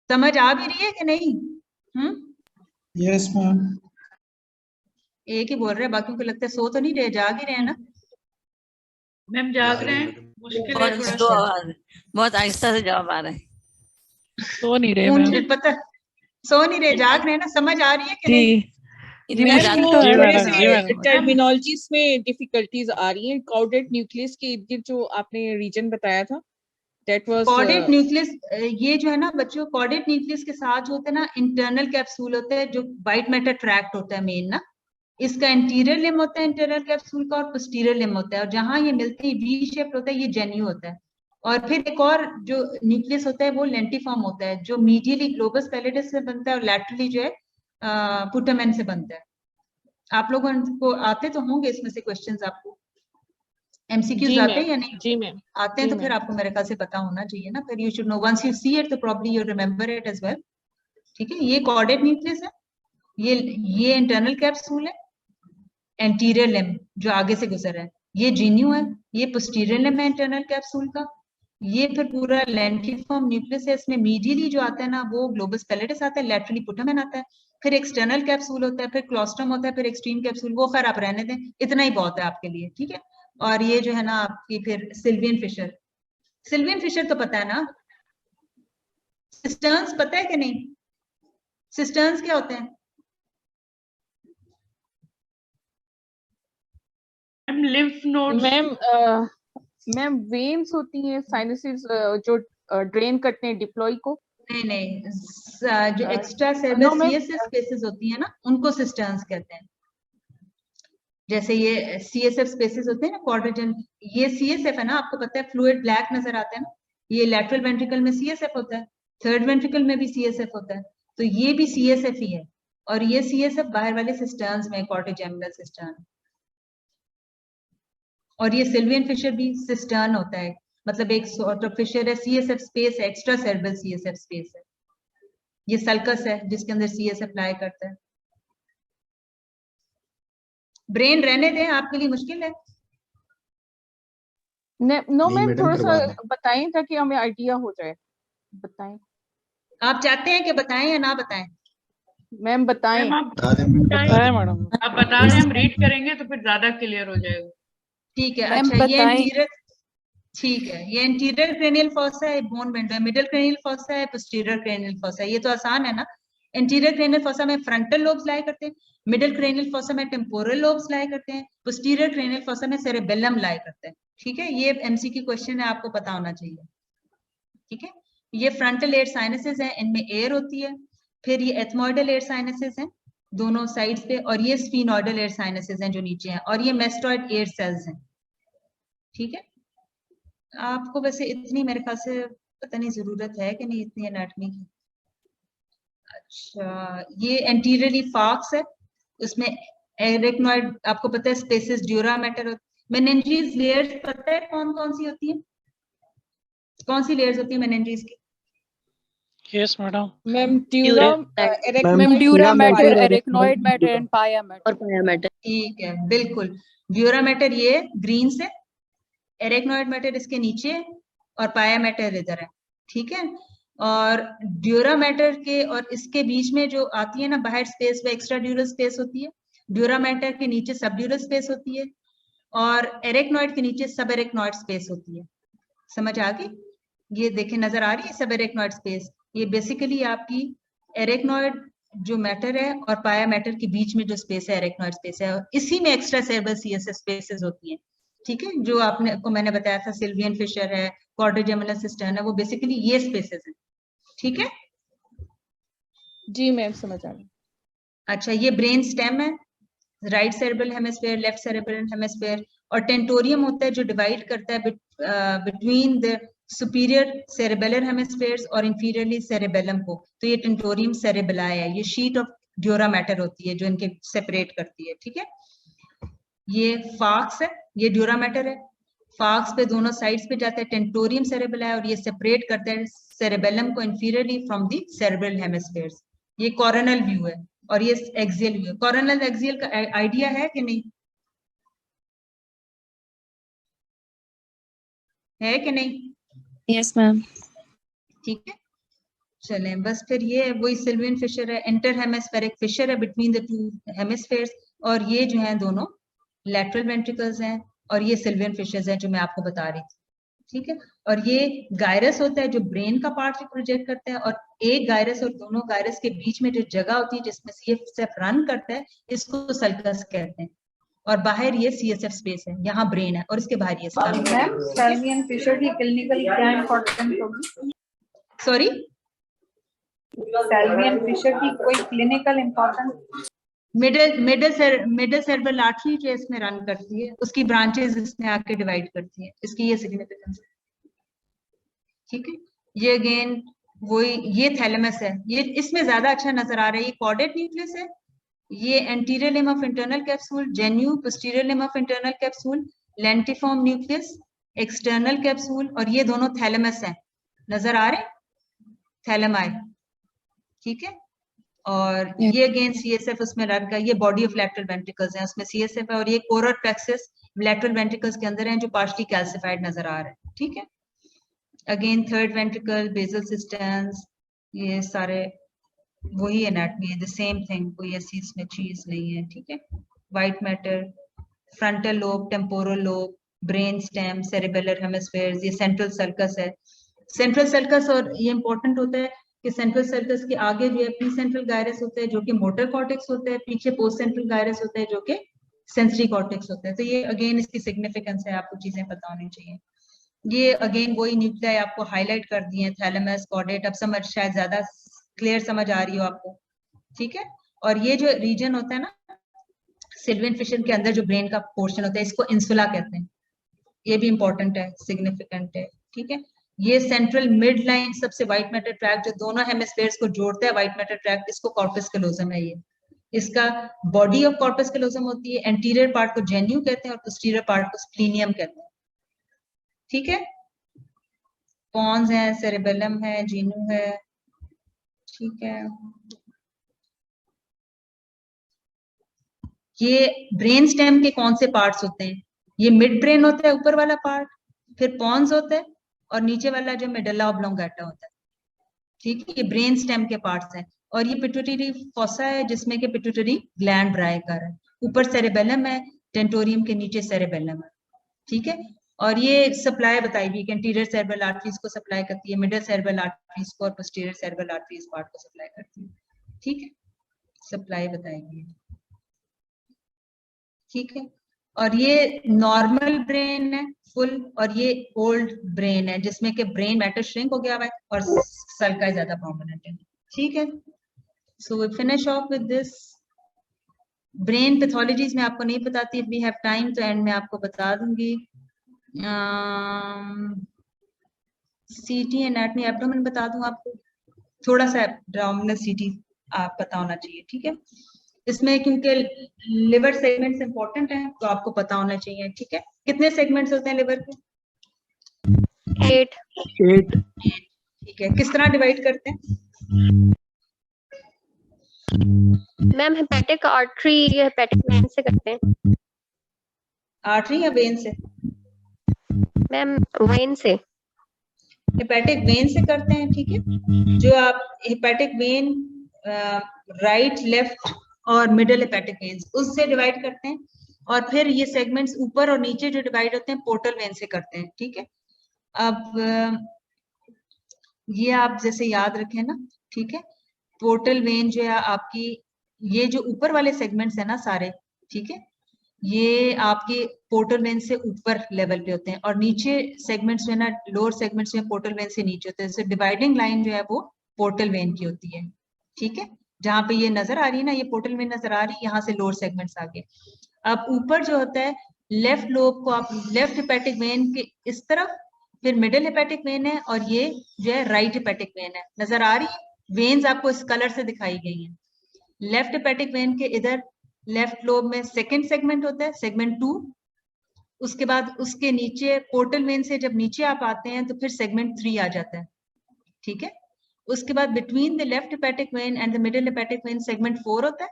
समझ आ भी रही है कि नहीं? Yes ma'am. एक ही बोल रहे हैं, बाकियों को लगता है सो तो नहीं रहे, जाग ही रहे हैं ना? मैम जाग रहे हैं, मुश्किल है थोड़ा सा। बहुत आहिस्ता से जवाब आ रहे हैं। सो नहीं रहे मैम। पता सो नहीं रहे, जाग रहे हैं ना? समझ आ रही है कि नहीं? टर्मिनोलॉजीज में डिफिकल्टीज आ रही हैं। कॉर्डेट न्यूक्लियस के इर्द गिर्द जो आपने रीजन बताया था, दैट वाज कॉर्डेट न्यूक्लियस, ये जो है ना बच्चों, कॉर्डेट न्यूक्लियस के साथ जो होता है ना इंटरनल कैप्सूल होता है, जो व्हाइट मैटर ट्रैक्ट होता है मेन ना, इसका इंटीरियर लिम्ब होता है इंटरनल कैप्सूल का, और पोस्टीरियर लिम्ब होता है, और जहां ये मिलते हैं वी शेप होता है, ये जेन्यू होता है। और फिर एक और जो न्यूक्लियस होता है वो लेंटिफॉर्म होता है, जो मीडियली ग्लोबस पैलिडस से बनता है और लैटरली जो है पुटामेन से बनता है। आप लोगों को आते तो होंगे इसमें से क्वेश्चंस, आपको एमसीक्यूज आते हैं या नहीं? जी मैम। आते हैं तो फिर आपको मेरे ख्याल से पता होना चाहिए ना, फिर you should know, once you see it तो probably you remember it as well, ठीक है। ये कॉर्डेट न्यूक्लियस है, ये इंटरनल कैप्सूल है, एंटीरियर लिम्ब जो आगे से गुजर है, ये जीन्यू है, ये पोस्टीरियर लिम्ब है इंटरनल कैप्सूल का, ये फिर पूरा लेंटिफॉर्म न्यूक्लियस है। इसमें मीडियली जो आता है ना वो ग्लोबस पैलिडस आता है, लैटरली पुटामेन आता है, फिर एक्सटर्नल कैप्सूल होता है, फिर क्लोस्ट्रम होता है, फिर एक्सट्रीम कैप्सूल, वो खैर आप रहने दें, इतना ही बहुत है आपके लिए, ठीक है। और ये जो है ना आपकी फिर सिल्वियन फिशर, सिल्वियन फिशर तो पता है ना? सिस्टर्न्स पता है कि नहीं? सिस्टर्न्स क्या होते हैं? लिम्फ नोड्स मैम वेन्स होती हैं, साइनसेस जो ड्रेन करते हैं डिप्लॉय को। नहीं, जो एक्स्ट्रा सेलुलर सीएसएफ स्पेसेस होती है ना, उनको सिस्टर्न्स कहते हैं। जैसे ये सीएसएफ स्पेसेस होते हैं ना कॉर्डोजन, ये सीएसएफ है ना, आपको पता है फ्लूइड ब्लैक नजर आता है ना, ये लैटरल वेंट्रिकल में सीएसएफ होता है, थर्ड वेंट्रिकल में भी सीएसएफ होता है, तो ये भी सीएसएफ ही है, और ये सीएसएफ बाहर वाले सिस्टर्न्स में कॉर्डोजेमिनल सिस्टर्न, और ये सिल्वियन फिशर भी सिस्टर्न होता है, मतलब एक सॉर्ट ऑफ फिशर है, सीएसएफ स्पेस है, एक्स्ट्रा सेरेब्रल सीएसएफ स्पेस है। ये सल्कस है जिसके अंदर सीएसएफ लाई करता है। ब्रेन रहने दें, आपके लिए मुश्किल है? नो मैम, थोड़ा सा बताएं ताकि हमें आइडिया हो जाए। बताएं। आप चाहते हैं कि बताएं या ना बताएं? मैम बताएं। बताएं मैडम। आप बता रहे हैं, हम रीड करेंगे तो फिर ज्यादा क्लियर हो जाएगा। ठीक है, अच्छा ये एंटीरियर, ठीक है, ये एंटीरियर क्रेनियल फॉसा है, बोन विंडो है, मिडिल क्रेनियल फॉसा है, पोस्टीरियर क्रेनियल फॉसा है, ये तो आसान है ना। एंटीरियर क्रेनियल फॉसा में फ्रंटल लोब्स लाई करते हैं, मिडिल क्रेनियल फॉसा में टेम्पोरल लोब्स लाई करते हैं, पोस्टीरियर क्रेनियल फॉसा में सेरेबेलम लाई करते हैं, ठीक है। ये एमसीक्यू क्वेश्चन है, आपको पता होना चाहिए, ठीक है। ये फ्रंटल एयर साइनसेस है, इनमें एयर होती है, फिर ये एथमोइडल एयर साइनसेस हैं दोनों साइड्स पे, और ये स्फीनोइडल एयर साइनसेस हैं जो नीचे हैं, और ये मेस्टोइड एयर सेल्स हैं, ठीक है। आपको वैसे इतनी मेरे ख्याल से पता नहीं जरूरत है कि नहीं इतनी एनाटॉमी की। अच्छा, ये एंटीरियरली फाक्स है, उसमें एरेक्नॉइड आपको पता है, spaces dura mater. Meninges layers पता है कौन कौन सी होती है, कौन सी लेयर्स होती है मेनिंजीज की? Yes madam. Ma'am dura, ma'am dura mater, matter, arachnoid matter and पाया मैटर। और पाया मैटर। ठीक है, बिल्कुल। ड्यूरा मैटर ये ग्रीन से, एरेक्नॉइड मैटर इसके नीचे और पाया मैटर इधर है, ठीक है। और ड्यूरा मैटर के और इसके बीच में जो आती है ना बाहर स्पेस, वो एक्स्ट्रा ड्यूरल स्पेस होती है। ड्यूरा मैटर के नीचे सब ड्यूरल स्पेस होती है और एरेक्नॉइड के नीचे सब एरेक्नॉइड स्पेस होती है। समझ आ गई? ये देखें, नजर आ रही है सब एरेक्नॉइड स्पेस। ये बेसिकली आपकी एरेक्नॉइड जो मैटर है और पाया मैटर के बीच में जो स्पेस है एरेक्नॉइड स्पेस है, और इसी में एक्स्ट्रा सेरेब्रल सीएसएफ स्पेसेस होती हैं, ठीक है। जो आपने को मैंने बताया था, सिल्वियन फिशर है, क्वाड्रिजेमिनल सिस्टर्न है, वो बेसिकली ये स्पेसेस हैं, ठीक है। जी मैम समझ आ गई। अच्छा, ये ब्रेन स्टेम है, right cerebral hemisphere, left cerebral hemisphere, और टेंटोरियम होता है जो डिवाइड करता है between the superior cerebellar hemispheres और इंफीरियरली सेरेबेलम को। तो ये टेंटोरियम सेरेबेलाई है, ये शीट ऑफ ड्यूरा मैटर होती है जो इनके सेपरेट करती है, ठीक है। ये फाक्स है, ये ड्यूरा मैटर है, फाक्स पे दोनों साइड्स पे जाता है टेंटोरियम सेरेबेलाई, और ये सेपरेट करता है सेरेबेलम को inferiorly from the cerebral hemispheres. ये कॉरोनल व्यू है और ये एक्सियल व्यू है। कॉरोनल एक्सियल का आइडिया है कि नहीं, है कि नहीं? Yes ma'am. ठीक है, चलें बस फिर ये वही सिल्वियन फिशर है, इंटर हेमिस्फेरिक फिशर है बिटवीन द टू हेमिस्फेयर्स, और ये जो है दोनों लैटरल वेंट्रिकल्स हैं, और ये सिल्वियन फिशर्स हैं जो मैं आपको बता रही थी, ठीक है। और ये गायरस होता है जो ब्रेन का पार्ट प्रोजेक्ट करता है, और एक गायरस और दोनों गायरस के बीच में जो जगह होती है जिसमें सीएसएफ रन करता है, इसको सल्कस कहते हैं। और बाहर ये सीएसएफ स्पेस है, यहाँ ब्रेन है, और इसके बाहर ये स्कल है। सेल्वियन फिशर की क्लिनिकल क्या इंपॉर्टेंस होगी? सॉरी, सेल्वियन फिशर की कोई clinical importance? Middle cerebral artery जो इसमें रन करती है, उसकी ब्रांचेस इसमें आके डिवाइड करती है, इसकी ये सिग्निफिकेंस है, ठीक है। ये अगेन वही, ये थैलेमस है, ये इसमें ज्यादा अच्छा नजर आ रहा है, ये कॉर्डेट न्यूक्लियस है, ये anterior limb of internal capsule, genu posterior limb of internal capsule, lentiform nucleus, external capsule, और ये दोनों थैलेमस हैं, नजर आ रहे, थैलेमाई, ठीक है। और ये अगेन सीएसएफ उसमें रन का, ये बॉडी ऑफ लैटरल वेंट्रिकल्स है, उसमें सीएसएफ है, और ये कोरल प्लेक्सस लैटरल वेंट्रिकल्स के अंदर है जो पार्शली कैल्सिफाइड नजर आ रहा है, ठीक है। Again third ventricle, basal cisterns, ये सारे वही एनाटॉमी है, द सेम थिंग, कोई ऐसी इसमें चीज नहीं है, ठीक है। White matter, frontal lobe, temporal lobe, brain stem, cerebellar hemispheres, ये सेंट्रल सर्कस है। सेंट्रल सर्कस, और ये इंपॉर्टेंट होता है कि सेंट्रल सर्कस के आगे जो है प्री सेंट्रल गायरस होता है जो कि मोटर कॉर्टेक्स होता है, पीछे पोस्ट सेंट्रल गायरस होता है जो कि सेंसरी कॉर्टेक्स होता है। तो ये अगेन इसकी सिग्निफिकेंस है, आपको चीजें पता होनी चाहिए। ये अगेन वही न्यूक्लियाई आपको हाईलाइट कर दिए हैं, थैलेमस, कॉर्डेट, अब समझ शायद ज्यादा क्लियर समझ आ रही हो आपको, ठीक है। और ये जो रीजन होता है ना सिल्वियन फिशर के अंदर जो ब्रेन का पोर्शन होता है, इसको इंसुला कहते हैं, ये भी इंपॉर्टेंट है, सिग्निफिकेंट है, ठीक है। ये सेंट्रल मिड लाइन सबसे व्हाइट मैटर ट्रैक्ट जो दोनों हेमिस्फीयर्स को जोड़ता है, व्हाइट मैटर ट्रैक्ट, इसको कॉर्पस कैलोजम है, ये इसका बॉडी ऑफ कॉर्पस कैलोजम होती है। एंटीरियर पार्ट को जेन्यू कहते हैं और पोस्टीरियर पार्ट को स्प्लीनियम कहते हैं, ठीक है। पॉन्स है, सेरेबेलम है, जीनू है, ठीक है। ये ब्रेन स्टेम के कौन से पार्ट्स होते हैं? ये मिड ब्रेन होता है, ऊपर वाला पार्ट, फिर पॉन्स होता है, और नीचे वाला जो मेडुल्ला ऑब्लोंगेटा होता है, ठीक है। ये ब्रेन स्टेम के पार्ट्स हैं। और ये पिट्यूटरी फॉसा है जिसमें के पिट्यूटरी ग्लैंड ड्राई कर है, ऊपर सेरेबेलम है, टेंटोरियम के नीचे सेरेबेलम है, ठीक है। और ये सप्लाई बताई हुई है, एंटीरियर सेरेब्रल आर्टरीज को सप्लाई करती है, मिडिल सेरेब्रल आर्टरीज को, और पोस्टीरियर सेरेब्रल आर्टरीज पार्ट को सप्लाई करती है, ठीक है। सप्लाई बताई हुई है, ठीक है। और ये नॉर्मल ब्रेन है फुल, और ये ओल्ड ब्रेन है जिसमें के ब्रेन मैटर श्रिंक हो गया हुआ है और सल्का ज्यादा प्रोमिनेंट है, ठीक है। So we finish off with this. Brain pathologies में आपको नहीं बताती, वी हैव टाइम तो एंड में आपको बता दूंगी। सीटी एनाटमी एब्डोमेन बता दूं आपको, थोड़ा सा एब्डोमिनल सीटी आप पता होना चाहिए, ठीक है। इसमें क्योंकि लिवर सेगमेंट्स इंपॉर्टेंट हैं तो आपको पता होना चाहिए, ठीक है। कितने सेगमेंट्स होते हैं लिवर के? 8। ठीक है, किस तरह डिवाइड करते हैं? मैम हेपेटिक आर्टरी या हेपेटिक वेन से करते हैं। आर्टरी या वेन से? मैम वेन से। हेपेटिक वेन से करते हैं, ठीक है। जो आप हेपेटिक वेन राइट, लेफ्ट और मिडिल हेपेटिक वेन्स उससे डिवाइड करते हैं, और फिर ये सेगमेंट्स ऊपर और नीचे जो डिवाइड होते हैं पोर्टल वेन से करते हैं, ठीक है। अब ये आप जैसे याद रखें ना, ठीक है। पोर्टल वेन जो है आपकी, ये जो ऊपर वाले सेगमेंट्स है ना सारे, ठीक है, ये आपके पोर्टल वेन से ऊपर लेवल पे होते हैं, और नीचे सेगमेंट्स जो है ना, लोअर सेगमेंट्स में पोर्टल वेन से नीचे होते हैं। जैसे डिवाइडिंग लाइन जो है वो पोर्टल वेन की होती है, ठीक है। जहां पे ये नजर आ रही है ना, ये पोर्टल वेन नजर आ रही है, यहाँ से लोअर सेगमेंट्स आ गए। अब ऊपर जो होता है लेफ्ट लोब को आप लेफ्ट हेपेटिक वेन के इस तरफ, फिर मिडिल हेपेटिक वेन है, और ये जो है राइट हेपेटिक वेन है, नजर आ रही है। वेन्स आपको इस कलर से दिखाई गई है। लेफ्ट हेपेटिक वेन के इधर लेफ्ट लोब में सेकंड सेगमेंट होता है, सेगमेंट 2। उसके बाद उसके नीचे पोर्टल वेन से जब नीचे आप आते हैं तो फिर सेगमेंट 3 आ जाता है, ठीक है। उसके बाद between the left hepatic when and the middle hepatic when segment 4 होता है।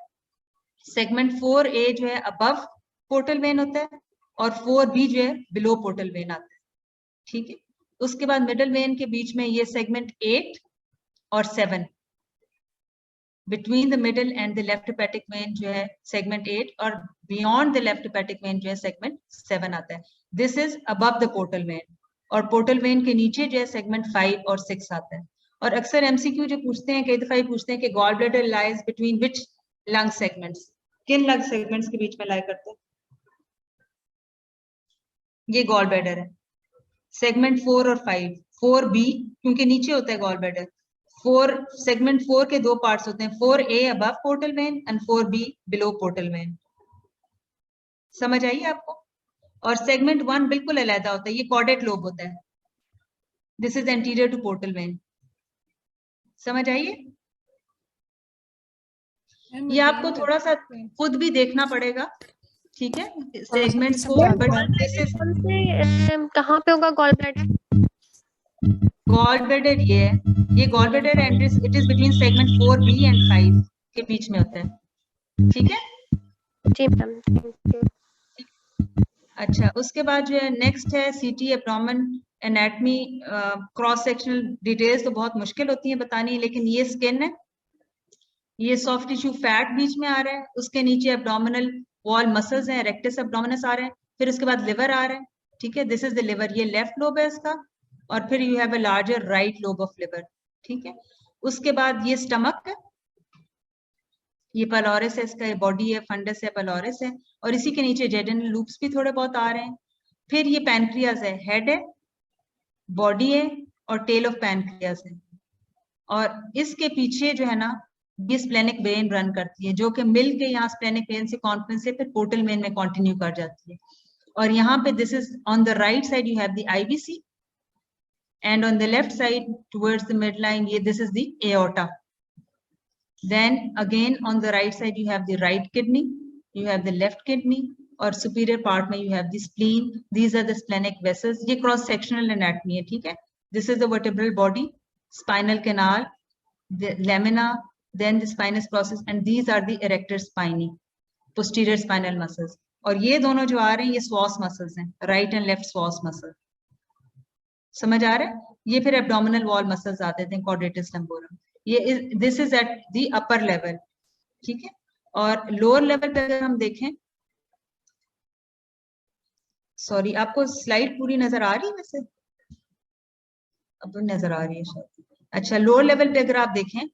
सेगमेंट 4A जो है अबव पोर्टल वेन होता है, और 4B जो है बिलो पोर्टल वेन आता है, ठीक है। उसके बाद मिडिल वेन के बीच में ये सेगमेंट 8 और 7, between the middle and the left hepatic when जो है सेगमेंट 8, और beyond the left hepatic when जो है सेगमेंट 7 आता है। This is above the portal vein, और पोर्टल वेन के नीचे जो है सेगमेंट 5 और 6 आता है। और अक्सर एमसीक्यू जो पूछते हैं, कई दफा ये पूछते हैं कि gall bladder lies between which lung segments, किन लंग सेगमेंट्स के बीच में लाई करते हैं? ये गॉल ब्लैडर है, सेगमेंट 4 और 5, 4B क्योंकि नीचे होता है गॉल ब्लैडर। सेगमेंट 4 के दो पार्ट्स होते हैं, 4A above portal vein and 4B below portal vein. समझ आई आपको? और सेगमेंट 1 बिल्कुल अलग होता है, ये कॉर्डेट लोब होता है। This is anterior to portal vein. समझ आइए? ये आपको थोड़ा सा खुद भी देखना पड़ेगा, ठीक है, सेगमेंट्स को। बट दिस इज कहाँ पे होगा गॉल ब्लैडर? गॉल ब्लैडर ये gall bladder and it is between segment 4B and 5 के बीच में होता है, ठीक है जी मैम। अच्छा, उसके बाद जो है नेक्स्ट है सीटी abdomen anatomy. Cross sectional details तो बहुत मुश्किल होती है बतानी, लेकिन ये स्किन है, ये सॉफ्ट टिश्यू फैट बीच में आ रहा है, उसके नीचे एब्डोमिनल वॉल मसल्स हैं, रेक्टस एब्डोमिनस आ रहे हैं, फिर उसके बाद लिवर आ रहा है, ठीक है। दिस इज द लिवर, ये लेफ्ट लोब है इसका, और फिर you have a larger right lobe of liver, ठीक है। उसके बाद ये स्टमक है, ये पेलोरिस है, इसका ये बॉडी है, फंडस है, पेलोरिस है, और इसी के नीचे जेडिनल लूप्स भी थोड़े बहुत आ रहे हैं। फिर ये पैनक्रियाज है, हेड है, बॉडी है, और टेल ऑफ पैनक्रियाज है, और इसके पीछे जो है ना ये स्प्लेनिक वेन रन करती है, जो कि मिल के यहाँ स्प्लेनिक वेन से कॉन्फ्रेंस से फिर पोर्टल वेन में कंटिन्यू कर जाती है। और यहाँ पे this is on the right side you have the IVC, and on the left side towards the midline, this is the aorta. Then again on the right side you have the right kidney, you have the left kidney, और superior part में you have the spleen. These are the splenic vessels. ये cross sectional anatomy है, ठीक है। This is the vertebral body, spinal canal, the lamina, then the spinous process, and these are the erector spinae, posterior spinal muscles. और ये दोनों जो आ रहे हैं ये psoas muscles हैं, right and left psoas muscle. समझ आ रहा है? ये फिर एब्डोमिनल वॉल मसल्स आते थे, क्वाड्रेटिस लंबोरम। ये this is at the upper level, ठीक है। और लोअर लेवल पे अगर हम देखें, सॉरी आपको स्लाइड पूरी नजर आ रही है? वैसे अब नजर आ रही है शायद। अच्छा, लोअर लेवल पे अगर आप देखें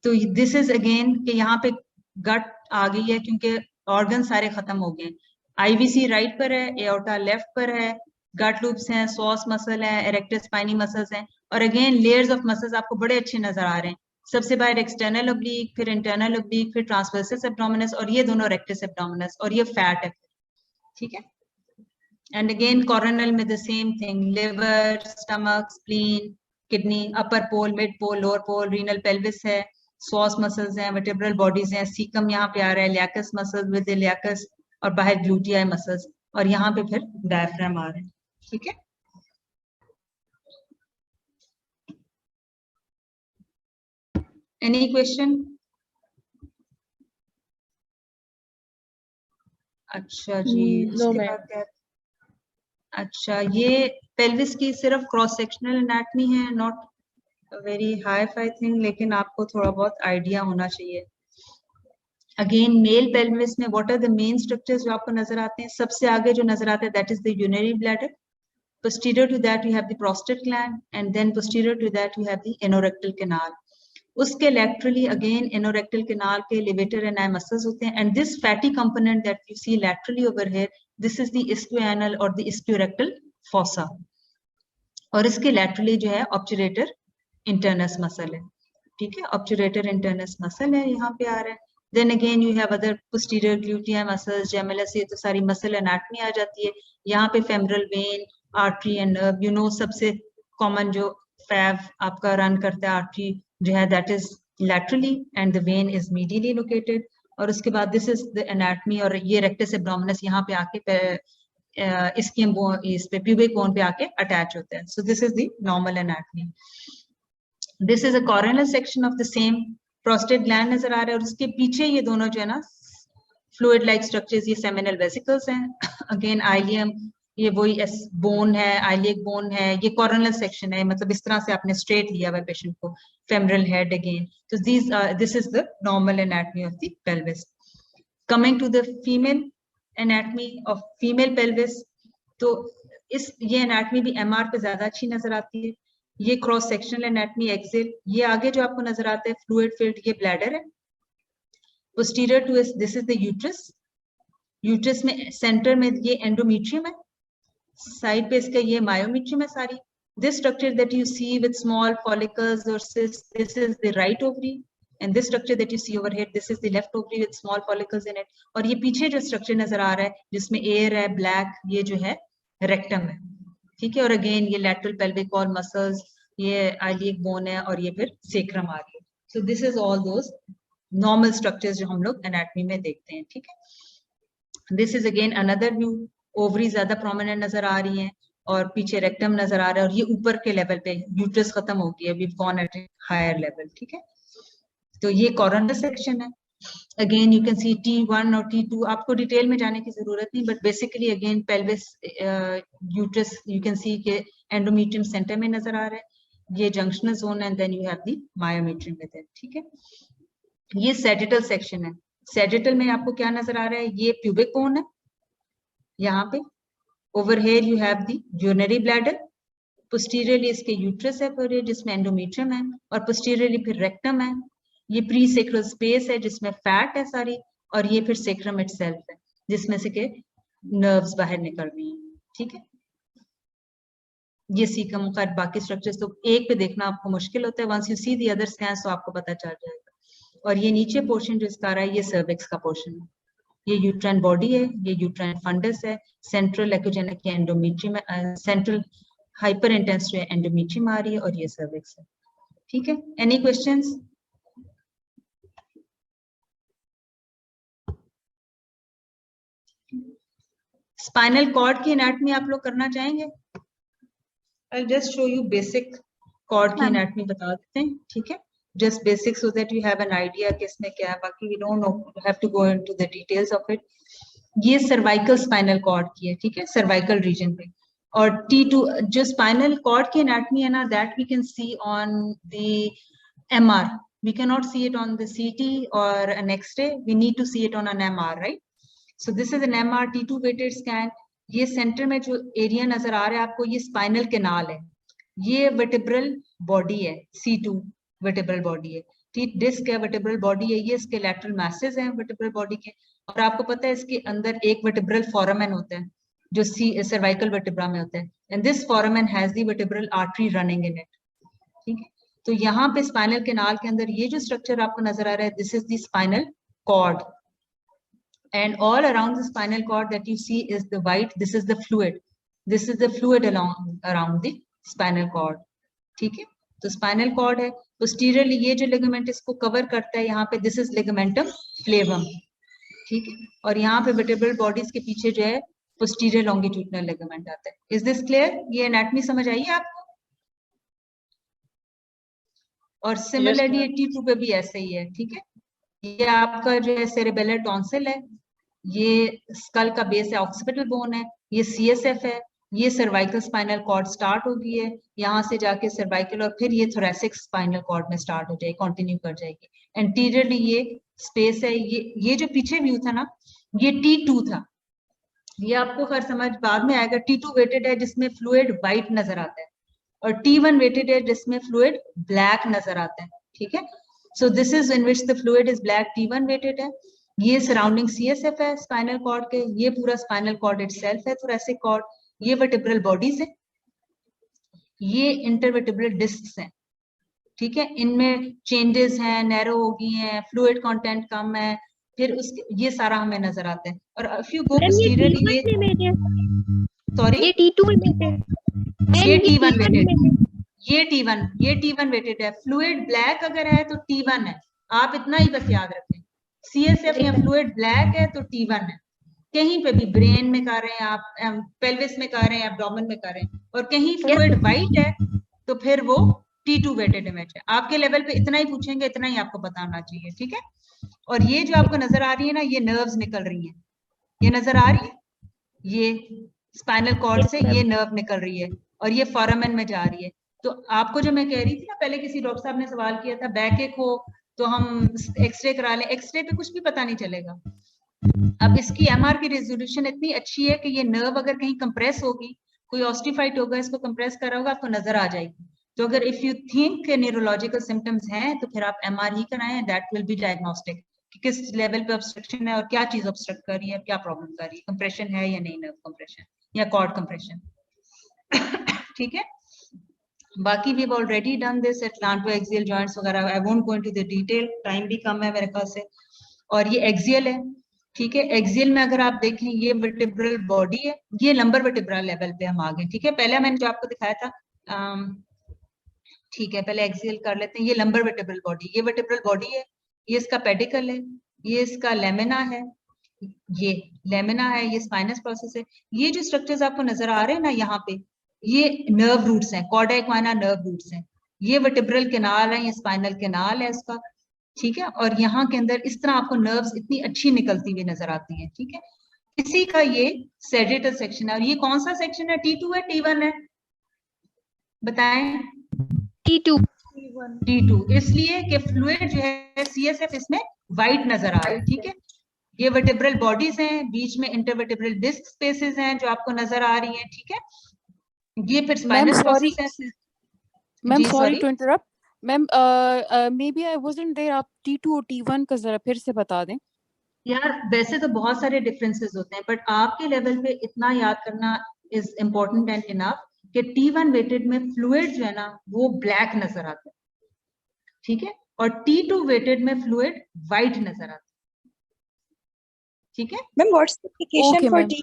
तो दिस इज अगेन कि यहाँ पे गट आ गई है क्योंकि ऑर्गन सारे खत्म हो गए। IVC राइट पर है, एओर्टा लेफ्ट पर है, गट लूप्स हैं, सॉस मसल है, एरेक्टर स्पाइनी मसल्स हैं, और अगेन लेयर्स ऑफ मसल्स आपको बड़े अच्छे नजर आ रहे हैं। सबसे बाहर एक्सटर्नल ओब्लिक, फिर इंटरनल ओब्लिक, फिर ट्रांसवर्सस एब्डोमिनस, और ये दोनों रेक्टस एब्डोमिनस, और ये फैट है, ठीक है। एंड अगेन कोरोनल में the same thing, liver, stomach, spleen, kidney, upper pole, mid pole, lower pole, renal pelvis है, सॉस मसल्स हैं, वर्टेब्रल बॉडीज हैं, सीकम यहाँ पे आ रहा है, लियाकस मसल्स विद लियाकस और बाहर ग्लूटियाई मसल्स, और यहाँ पे फिर डायफ्राम आ रहे हैं। ठीक है, एनी क्वेश्चन? अच्छा जी, उसके बाद क्या? अच्छा, ये पेल्विस की सिर्फ क्रॉस सेक्शनल एनाटमी है, not very hi fi thing, लेकिन आपको थोड़ा बहुत आइडिया होना चाहिए। अगेन मेल पेल्विस में what are the main structures जो आपको नजर आते हैं? सबसे आगे जो नजर आता है that is the urinary bladder, posterior to that you have the prostate gland, and then posterior to that you have the anorectal canal. उसके laterally again anorectal canal के levator and eye muscles होते हैं, and this fatty component that you see laterally over here, this is the ischianal or the ischiorectal fossa, और इसके laterally जो है obturator internus muscle है। ठीक है, obturator internus muscle है, यहाँ पे आ रहा है। Then again you have other posterior gluteal muscles, gemellus, ये तो सारी muscle anatomy आ जाती है। यहाँ पे femoral vein, artery and nerve, you know सबसे कॉमन जो फैव आपका रन करता है आर्टरी जो है that is laterally and the when is medially located, और उसके बाद दिस इज द एनाटमी, और ये रेक्टस एब्डोमिनस यहाँ पे आके इस पे प्यूबिक बोन पे आके अटैच होता है। So this is the normal anatomy. This is a coronal section of the same prostate gland नजर आ रहा है, और उसके पीछे ये दोनों जो है ना फ्लूइड लाइक स्ट्रक्चर्स, ये सेमिनल वेसिकल्स हैं। अगेन आइलियम, ये वही बोन है, आइलियक बोन है, ये कोरोनल सेक्शन है, मतलब इस तरह से आपने स्ट्रेट लिया हुआ पेशेंट को, फेमरल हेड अगेन। तो this is the normal anatomy of the pelvis. Coming to the female anatomy of female pelvis, तो ये एनाटमी भी एमआर पे ज्यादा अच्छी नजर आती है। ये क्रॉस सेक्शनल एनाटमी एक्सेल, ये आगे जो आपको नजर आता है फ्लूइड फिल्ड, ये ब्लैडर है। Posterior to this is the uterus, uterus में सेंटर में ये एंडोमेट्रियम है, साइड पे इसका ये मायोमेट्रियम है sorry. This structure that you see with small follicles और cysts, this is the right ovary, and this structure that you see over here, this is the left ovary with small follicles in it. और ये पीछे जो structure नजर आ रहा है जिसमें एयर है ब्लैक, ये जो है रेक्टम है। ठीक है, और अगेन ये लैटरल पेल्विक वॉल मसल्स, ये आइलियक बोन है, और ये फिर सेक्रम आ रही है। So this is all those normal structures जो हम लोग एनाटमी में देखते हैं। ठीक है, this is again another view, ovary ज्यादा प्रोमिनेंट नजर आ रही हैं और पीछे रेक्टम नजर आ रहा है, और ये ऊपर के लेवल पे यूट्रस खत्म हो गई है, we gone at higher level. ठीक है, तो ये कोरोनल सेक्शन है। Again you can see T1 और T2, आपको डिटेल में जाने की जरूरत नहीं, but basically again pelvis uterus you can see के एंडोमेट्रियम सेंटर में नजर आ रहा है, ये junctional zone, and then you have the myometrium with it. ठीक है, ये सैजिटल सेक्शन है। सैजिटल में आपको क्या नजर आ रहा है? ये प्यूबिक बोन है यहाँ पे, over here you have the urinary bladder, posteriorly इसके यूट्रस है पूरे जिसमें एंडोमेट्रियम है, और पोस्टीरियरली फिर रेक्टम है, ये प्री सेक्रल स्पेस है जिसमें फैट है सारी, और ये फिर सेक्रम इटसेल्फ है जिसमें से के नर्व्स बाहर निकल रही हैं। ठीक है, ये सीकम और बाकी स्ट्रक्चर्स तो एक पे देखना आपको मुश्किल होता है, once you see the other scans तो आपको पता चल जाएगा। और ये नीचे पोर्शन जो इसका आ रहा है ये सर्विक्स का पोर्शन है, ये यूट्राइन बॉडी है, ये यूट्राइन फंडस है, central echogenic endometrium, central hyper intense जो एंडोमेट्रियम आ रही है, और ये सर्विक्स है। ठीक है, एनी क्वेश्चंस? स्पाइनल कॉर्ड की एनाटमी आप लोग करना चाहेंगे? I'll just show you basic cord की एनाटमी बता देते हैं। ठीक है, just basic so that you have an idea कि इसमें क्या है, बाकी we don't know, have to go into the details of it। ये सर्वाइकल स्पाइनल कॉर्ड की है, ठीक है, सर्वाइकल रीजन पे। और T2 जो स्पाइनल कॉर्ड की एनाटमी है ना, that we can see on the MR, we cannot see it on the CT or an X-ray, we need to see it on an MR, right? So this is an MR T2 weighted scan। ये centre में जो area नजर आ रहा है आपको, ये spinal canal है, ये वर्टेब्रल बॉडी है, C2 वर्टेब्रल बॉडी है, ठीक, डिस्क है, वर्टेब्रल बॉडी है, ये इसके लैटरल मैसेज हैं वर्टेब्रल बॉडी के। और आपको पता है इसके अंदर एक वर्टेब्रल फोरामेन होता है जो सर्वाइकल वर्टेब्रा में होता है, and this foramen has the vertebral artery running in it. ठीक है, तो यहाँ पे स्पाइनल कैनाल के अंदर ये जो स्ट्रक्चर आपको नजर आ रहा है, this is the spinal cord, and all around the spinal cord that you see is the white, this is the fluid around the spinal cord। ठीक है, तो स्पाइनल कॉर्ड है। पोस्टीरियरली ये जो लिगामेंट इसको कवर करता है यहाँ पे, दिस इज लिगामेंटम फ्लेवम, ठीक है। और यहाँ पे वर्टेब्रल बॉडीज के पीछे जो है पोस्टीरियर लॉन्गिट्यूडिनल लिगामेंट आता है। Is this clear? ये एनाटॉमी समझ आई है आपको? और सिमिलरली T2 पे भी ऐसे ही है, ठीक है। ये आपका जो है सेरेबेलर टॉन्सिल है, ये स्कल का बेस है, ऑक्सीपिटल बोन है, ये CSF है, ये सर्वाइकल स्पाइनल कॉर्ड स्टार्ट हो गई है, यहाँ से जाके सर्वाइकल और फिर ये थोरेसिक स्पाइनल कॉर्ड में स्टार्ट हो जाएगी, कंटिन्यू कर जाएगी। एंटीरियरली ये स्पेस है, ये जो पीछे व्यू था ना, ये T2 था, ये आपको हर समझ बाद में आएगा। T2 वेटेड है जिसमें फ्लूइड व्हाइट नजर आता है, और T1 वेटेड है जिसमें फ्लूइड ब्लैक नजर आता है, ठीक है। So this is in which the fluid is black, T1 weighted है। ये सराउंडिंग CSF है स्पाइनल कॉर्ड के, ये पूरा स्पाइनल कॉर्ड इटसेल्फ है थोरेसिक कॉर्ड, ये वर्टेब्रल बॉडीज है, ये इंटरवर्टेब्रल डिस्क्स हैं, ठीक है। इनमें चेंजेस हैं, नैरो हो गई हैं, फ्लूइड कंटेंट कम है, फिर उसके ये सारा हमें नजर आता है। और इफ यू गो पोस्टीरियरली ये सॉरी ये T2 वेटेड है, ये T1 वेटेड, ये T1 वेटेड है। फ्लूइड ब्लैक अगर है तो T1 है, आप इतना ही बस याद रखें। CSF या फ्लूइड ब्लैक है तो T1 है। कहीं पे भी ब्रेन में कर रहे हैं आप, पेल्विस में कर रहे हैं, एब्डोमेन में कर रहे हैं, और कहीं फ्लूइड व्हाइट है तो फिर वो T2 वेटेड इमेज है। आपके लेवल पे इतना ही पूछेंगे, इतना ही आपको बताना चाहिए, ठीक है। और ये जो आपको नजर आ रही है ना, ये नर्व्स निकल रही हैं, ये नजर आ रही है, ये स्पाइनल कॉर्ड से ये नर्व निकल रही है और ये फोरामेन में जा रही है। तो आपको जो मैं कह रही थी ना, पहले किसी डॉक्टर साहब ने सवाल किया था, बैक एक हो तो हम एक्सरे करा लें, एक्सरे पे कुछ भी पता नहीं चलेगा। अब इसकी MR की रेजोल्यूशन इतनी अच्छी है कि ये नर्व अगर कहीं कंप्रेस होगी, कोई ऑस्टिफाइट होगा, इसको कंप्रेस करा होगा, आपको नजर आ जाएगी। तो अगर if you think neurological symptoms हैं तो फिर आप MR ही कराएं, दैट विल बी डायग्नोस्टिक कि किस लेवल पे ऑब्स्ट्रक्शन है और क्या चीज ऑब्स्ट्रक्ट कर रही है, क्या प्रॉब्लम कर रही है, कंप्रेशन है या नहीं, नर्व कंप्रेशन या कॉर्ड कंप्रेशन, ठीक है। बाकी we have already done this atlantoaxial joints वगैरह, I won't go into the detail, time भी कम है मेरे ख्याल से। और ये एक्सियल है, ठीक है। एक्सियल में अगर आप देखें, ये वर्टेब्रल बॉडी है, ये लंबर वर्टेब्रल लेवल पे हम आ गए, ठीक है। पहले मैंने जो आपको दिखाया था, ठीक है, पहले एक्सियल कर लेते हैं। ये लंबर वर्टेब्रल बॉडी, ये वर्टेब्रल बॉडी है, ये इसका पेडिकल है, ये इसका लेमिना है, ये लेमिना है, ये स्पाइनस प्रोसेस है। ये जो स्ट्रक्चर्स आपको नजर आ रहे हैं ना यहाँ पे, ये नर्व रूट्स हैं, कॉर्डा इक्वाना नर्व रूट्स हैं। ये वर्टेब्रल कैनाल है, ये स्पाइनल कैनाल है इसका, ठीक है। और यहाँ के अंदर इस तरह आपको नर्व्स इतनी अच्छी निकलती हुई नजर आती हैं, ठीक है। इसी का ये सैजिटल सेक्शन है। और ये कौन सा सेक्शन है? T2 है, T1 है, बताएं? T2 इसलिए कि फ्लूइड जो है CSF इसमें व्हाइट नजर आ रहा है, ठीक है। ये वर्टेब्रल बॉडीज हैं, बीच में इंटरवर्टेब्रल डिस्क स्पेसेस हैं जो आपको नजर आ रही हैं, ठीक है। ये फिर स्पाइनल प्रोसेस है। Ma'am sorry to interrupt ma'am, maybe I wasn't there, आप T2 और T1 का जरा फिर से बता दें। यार वैसे तो बहुत सारे डिफरेंसेस होते हैं, बट आपके लेवल पे इतना याद करना इज इम्पोर्टेंट एंड इनफ कि T1 वेटेड में फ्लूइड जो है ना वो ब्लैक नजर आता है, ठीक है। और T2 वेटेड में फ्लूइड व्हाइट नजर आता है, ठीक है। Ma'am what's the application for T?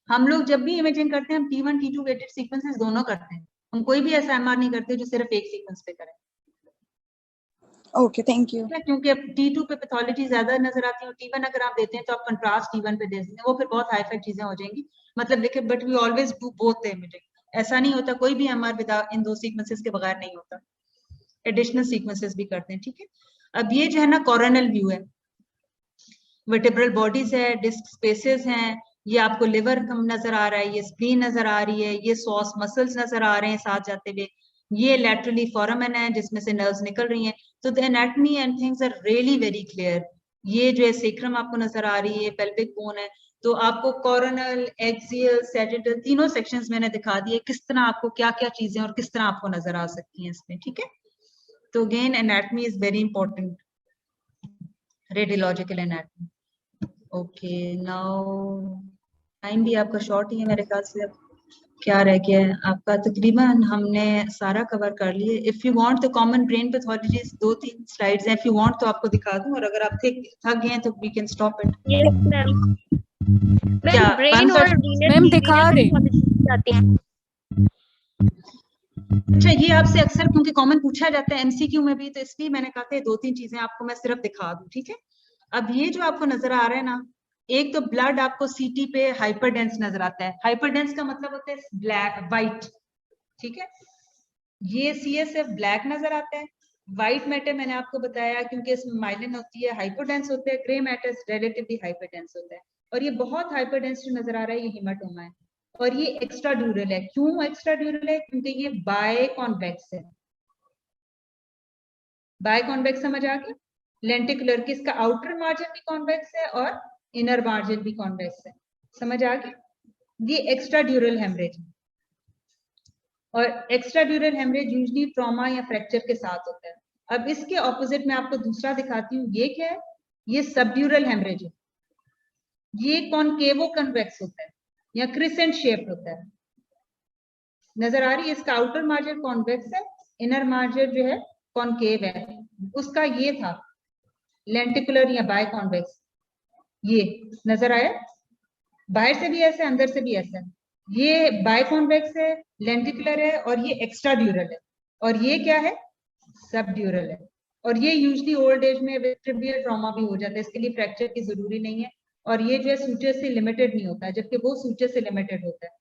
हम लोग जब भी इमेजिंग करते हैं, हम T1 T2 वेटेड सीक्वेंसेस दोनों करते हैं, हम कोई भी ऐसा MR नहीं करते जो सिर्फ एक सीक्वेंस पे करें। Okay, thank you. क्योंकि अब T2 पे पैथोलॉजी ज्यादा नजर आती है और T1 अगर आप देते हैं तो आप कंट्रास्ट T1 पे दे देते हैं, वो फिर बहुत हाई फाई चीजें हो जाएंगी। मतलब देखिए, but we always do both the imaging, ऐसा नहीं होता कोई भी MR विदा इन दो सीक्वेंसेस के बगैर नहीं होता, एडिशनल सीक्वेंसेस भी करते हैं, ठीक है। अब ये जो है ना कोरोनल व्यू है, वर्टेब्रल बॉडीज है, डिस्क स्पेसेस हैं, ये आपको लिवर नजर आ रहा है, ये स्प्लीन नजर आ रही है, ये सॉस मसल्स नजर आ रहे हैं साथ जाते हुए, ये लैटरली फोरामेन है जिसमें से नर्व्स निकल रही हैं। तो the anatomy and things are really very clear. ये जो है सेक्रम आपको नजर आ रही है, पेल्विक बोन है, तो आपको कोरोनल, एक्सियल, सैजिटल तीनों सेक्शंस मैंने दिखा दिए किस तरह आपको क्या क्या चीजें और किस तरह आपको नजर आ सकती हैं इसमें, ठीक है। तो again anatomy is very important, radiological anatomy. Okay, now time भी आपका शॉर्ट ही है मेरे ख्याल से। अब क्या रह गया है आपका? तकरीबन हमने सारा कवर कर लिए। If you want the common brain pathologies 2-3 slides हैं, इफ यू वांट तो आपको दिखा दूं, और अगर आप थक गए हैं तो we can stop it. Yes ma'am. क्या ब्रेन और मैम दिखा रहे जाते हैं। अच्छा, ये आपसे अक्सर क्योंकि कॉमन पूछा जाता है एमसीक्यू में भी, तो इसलिए मैंने कहा था 2-3 चीजें आपको मैं सिर्फ दिखा दूं, ठीक है। अब ये जो आपको नजर आ रहा है ना, एक तो ब्लड आपको सीटी पे हाइपरडेंस नजर आता है। हाइपरडेंस का मतलब होता है ब्लैक वाइट, ठीक है। ये सीएसएफ ब्लैक नजर आता है। व्हाइट मैटर मैंने आपको बताया क्योंकि इसमें माइलिन होती है, हाइपोडेंस होता है। ग्रे मैटर रिलेटिवली हाइपरडेंस होता है। और ये बहुत हाइपरडेंस जो नजर आ रहा है ये हेमाटोमा है। और ये एक्स्ट्रा ड्यूरल है। क्यों एक्स्ट्रा ड्यूरल है? क्योंकि ये बाय कॉन्वेक्स है। बाय कॉन्वेक्स समझ आ गया? लेंटिकुलर की इसका आउटर मार्जिन भी कॉन्वेक्स है और इनर मार्जिन भी कॉन्वेक्स है। समझ आ गया? ये एक्स्ट्रा ड्यूरल हेमरेज है। और extra dural haemorrhage usually trauma या फ्रैक्चर के साथ होता है। अब इसके ऑपोजिट में आपको दूसरा दिखाती हूँ। ये क्या है? ये सबड्यूरल हेमरेज है। ये कॉनकेवो कन्वेक्स होता है या क्रिसेंट शेप होता है। नजर आ रही है? इसका आउटर मार्जिन कॉन्वेक्स है, इनर मार्जिन जो है कॉनकेव है। उसका ये था लेंटिकुलर या बाय कॉन्वेक्स। ये नजर आया? बाहर से भी ऐसा है, अंदर से भी ऐसा है। ये बाय कॉन्वेक्स है, लेंटिकुलर है और ये एक्स्ट्रा ड्यूरल है। और ये क्या है? सब ड्यूरल है। और ये यूजुअली ओल्ड एज में ट्रिवियल ट्रॉमा भी हो जाता है, इसके लिए फ्रैक्चर की जरूरी नहीं है। और ये जो है सूचर से लिमिटेड नहीं होता है, जबकि वो सूचर से लिमिटेड होता है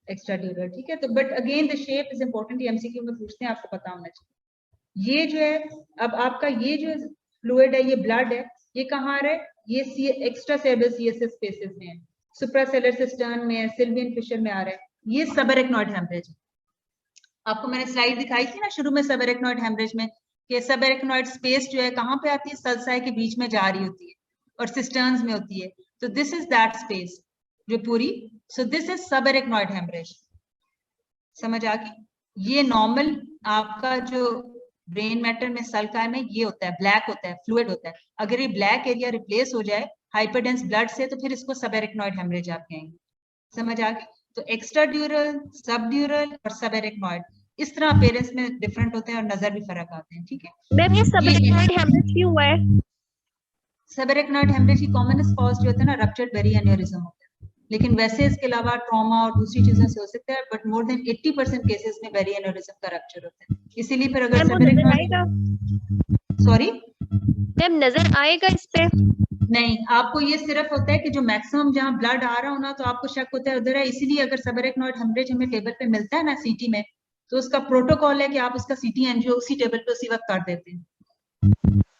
एक्स्ट्रा ड्यूरल, ठीक है। तो but again the shape is important, MCQ में पूछते हैं, आपको पता होना चाहिए। ये जो है अब आपका ये जो फ्लूइड है, ये ब्लड है, ये कहाँ आ रहा है? ये एक्स्ट्रा सेरेब्रल सीएसएफ स्पेसेस में है, सुप्रासेलर सिस्टर्न में है, सिल्वियन फिशर में आ रहा है। ये सबएरेक्नॉइड हेमरेज है। आपको मैंने स्लाइड दिखाई थी ना शुरू में सबएरेक्नॉइड हेमरेज में, कि सबएरेक्नॉइड स्पेस जो है कहाँ पे आती है? सल्साई के बीच में जा रही होती है और सिस्टर्न्स में होती है। तो दिस इज दैट स्पेस जो पूरी, सो दिस इज सबएरेक्नॉइड हेमरेज। समझ आ गई? ये नॉर्मल आपका जो ब्रेन मैटर में सल्काई में ये होता है, ब्लैक होता है, फ्लूइड होता है। अगर ये ब्लैक एरिया रिप्लेस हो जाए हाइपरडेंस ब्लड से, तो फिर इसको सबएरेक्नॉइड हेमरेज आप कहेंगे। समझ आ गई? तो एक्स्ट्रा ड्यूरल, सब ड्यूरल और सबएरेक्नॉइड इस तरह अपेयरेंस में डिफरेंट होते हैं और नजर भी फर्क आते हैं, ठीक है। मैम ये सबएरेक्नॉइड हेमरेज क्यों हुआ है? सबएरेक्नॉइड हेमरेज की कॉमनेस्ट कॉज जो होता है ना, रप्चर्ड बेरी एन्यूरिज्म होता है। लेकिन वैसे इसके अलावा ट्रॉमा और दूसरी चीजों से हो सकता है, बट मोर देन 80% केसेस में बेरी एन्यूरिज्म का रप्चर होता है। इसीलिए फिर अगर सबएरेक्नॉइड, सॉरी मैम नजर आएगा इस पे? नहीं, आपको ये सिर्फ होता है कि जो मैक्सिमम जहाँ ब्लड आ रहा हो ना, तो आपको शक होता है उधर है। इसीलिए अगर सबएरेक्नॉइड हेमरेज हमें टेबल पे मिलता है ना सीटी में, तो उसका प्रोटोकॉल है कि आप उसका सीटी एंजियो उसी टेबल पे उसी वक्त कर देते हैं,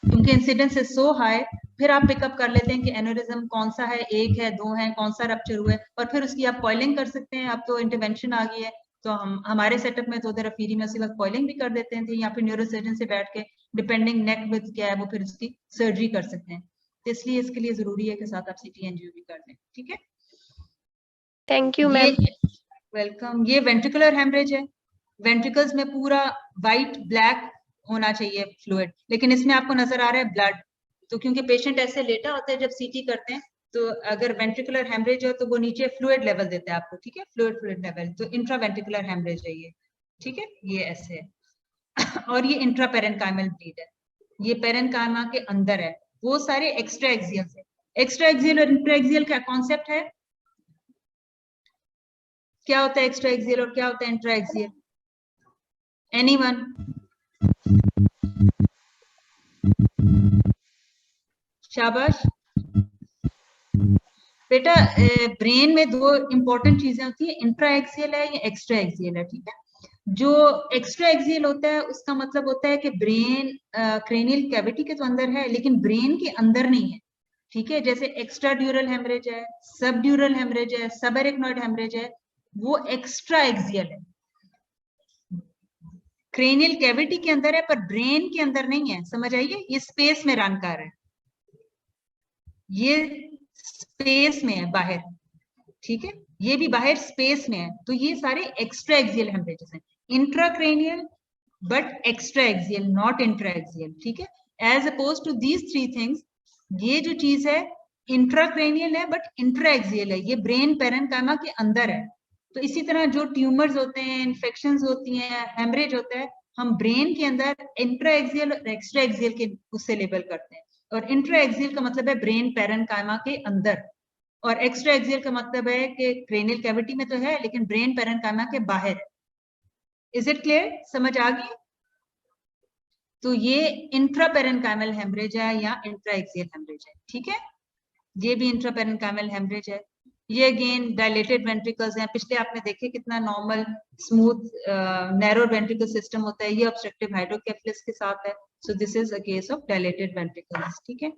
क्योंकि इंसिडेंस इज सो हाई। फिर आप पिकअप कर लेते हैं कि एन्यूरिज्म कौन सा है, 1 है, 2 है, कौन सा रप्चर हुआ है, और फिर उसकी आप कॉइलिंग कर सकते हैं। अब तो इंटरवेंशन आ गई है, तो हम हमारे सेटअप में तो उधर अफीरी में उसी वक्त कॉइलिंग भी कर देते थे, या फिर न्यूरोसर्जन से बैठ के डिपेंडिंग नेक विड्थ क्या है वो फिर उसकी सर्जरी कर सकते हैं। तो इसलिए इसके लिए जरूरी है कि साथ आप सीटी एंजियो भी कर लें, ठीक है। Thank you ma'am. वेलकम। ये वेंट्रिकुलर हेमरेज है। वेंट्रिकल्स में पूरा वाइट ब्लैक होना चाहिए फ्लूइड, लेकिन इसमें आपको नजर आ रहा है ब्लड। तो क्योंकि पेशेंट ऐसे लेटा होता है जब सीटी करते हैं, तो अगर वेंट्रिकुलर हेमरेज हो तो वो नीचे फ्लूइड लेवल देता है आपको, ठीक है, फ्लूइड लेवल। तो इंट्रावेंट्रिकुलर हेमरेज है ये, ठीक है, ये ऐसे है। और ये इंट्रा पेरेन्काइमल ब्लीड है, ये पेरेन्काइमा के अंदर है। वो सारे एक्स्ट्रा एक्सियल है। एक्स्ट्रा एक्सियल और इंट्रा एक्सियल का कॉन्सेप्ट है, क्या होता है एक्स्ट्रा एक्सियल और क्या होता है इंट्रा एक्सियल? एनीवन? शाबाश बेटा। ब्रेन में 2 इंपॉर्टेंट चीजें होती है, इंट्रा एक्सियल है या एक्स्ट्रा एक्सियल है, ठीक है। जो एक्स्ट्रा एक्सियल होता है उसका मतलब होता है कि ब्रेन क्रेनियल कैविटी के तो अंदर है, लेकिन ब्रेन के अंदर नहीं है, ठीक है। जैसे एक्स्ट्रा ड्यूरल हेमरेज है, सब ड्यूरल हेमरेज है, सबएरेक्नॉइड हेमरेज है, वो एक्स्ट्रा एक्सियल है, क्रेनियल कैविटी के अंदर है पर ब्रेन के अंदर नहीं है। समझ आइए? ये स्पेस में रन कर रहा है, ये स्पेस में है बाहर, ठीक है, ये भी बाहर स्पेस में है। तो ये सारे एक्स्ट्रा एक्सियल हेमरेजेस हैं। Intracranial but extra axial, not intra axial, ठीक है। As opposed to these 3 things, ये जो चीज है इंट्राक्रेनियल है बट इंट्रा एक्सियल है, ये ब्रेन पेरेन्काइमा के अंदर है। तो इसी तरह जो ट्यूमर्स होते हैं, इन्फेक्शंस होती हैं, हेमरेज होता है, हम ब्रेन के अंदर इंट्रा एक्सियल और एक्स्ट्रा एक्सियल के उससे लेबल करते हैं। और इंट्रा एक्सियल का मतलब है ब्रेन पेरेन्काइमा के अंदर, और एक्स्ट्रा एक्सियल का मतलब है कि क्रेनियल कैविटी में तो है लेकिन ब्रेन पेरेन्काइमा के बाहर। Is it clear? समझ आ गई? तो ये इंट्रापेरेन्काइमल हेमरेज है या इंट्राएक्सियल हेमरेज है, ठीक है? ये भी इंट्रापेरेन्काइमल हेमरेज है। ये अगेन डायलेटेड वेंट्रिकल्स हैं, पिछले आपने देखे कितना normal smooth narrow ventricle system होता है, ये ऑब्स्ट्रक्टिव हाइड्रोकेफलस के साथ है। So this is a case of dilated ventricles, ठीक है?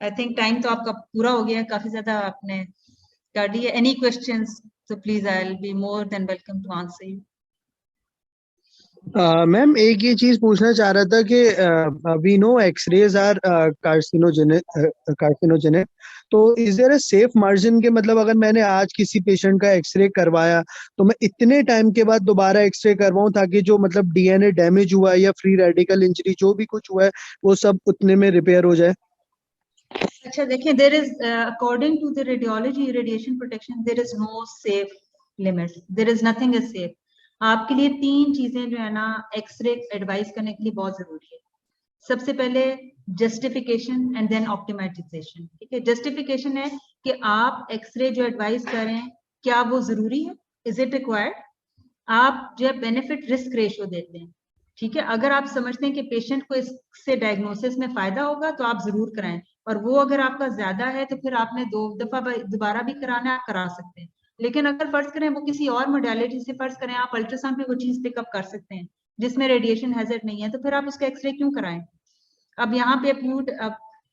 आई थिंक टाइम तो आपका पूरा हो गया है, काफी ज्यादा आपने कर दी है। Any questions? तो please I will be more than welcome to answer you. Ma'am एक ये चीज पूछना चाह रहा था कि we know x-rays are carcinogenic, तो is there a safe margin के, मतलब अगर मैंने आज किसी पेशेंट का एक्सरे करवाया तो मैं इतने टाइम के बाद दोबारा एक्सरे करवाऊं ताकि जो मतलब डीएनए डैमेज हुआ है या फ्री रेडिकल इंजरी जो भी कुछ हुआ है वो सब उतने में रिपेयर हो जाए? अच्छा देखिए, there is according to the radiology radiation protection there is no safe limit, there is nothing is safe. आपके लिए 3 चीजें जो है ना एक्सरे एडवाइस करने के लिए बहुत जरूरी है। सबसे पहले जस्टिफिकेशन एंड देन ऑप्टिमाइजेशन, ठीक है? जस्टिफिकेशन है कि आप एक्सरे जो एडवाइस कर रहे हैं क्या वो जरूरी है, इज इट रिक्वायर्ड? आप जो बेनिफिट रिस्क रेशियो देते हैं, ठीक है? अगर आप समझते हैं कि पेशेंट को इससे डायग्नोसिस में फायदा होगा तो आप जरूर कराएं, और वो अगर आपका ज्यादा है तो फिर आपने 2 दफा दोबारा भी कराना है, आप करा सकते हैं। लेकिन अगर फर्ज करें वो किसी और मोडालिटी से, फर्ज करें आप अल्ट्रासाउंड में वो चीज पिकअप कर सकते हैं जिसमें रेडिएशन हैजर्ड नहीं है, तो फिर आप उसका एक्सरे क्यों कराएं? अब यहाँ पे अक्यूट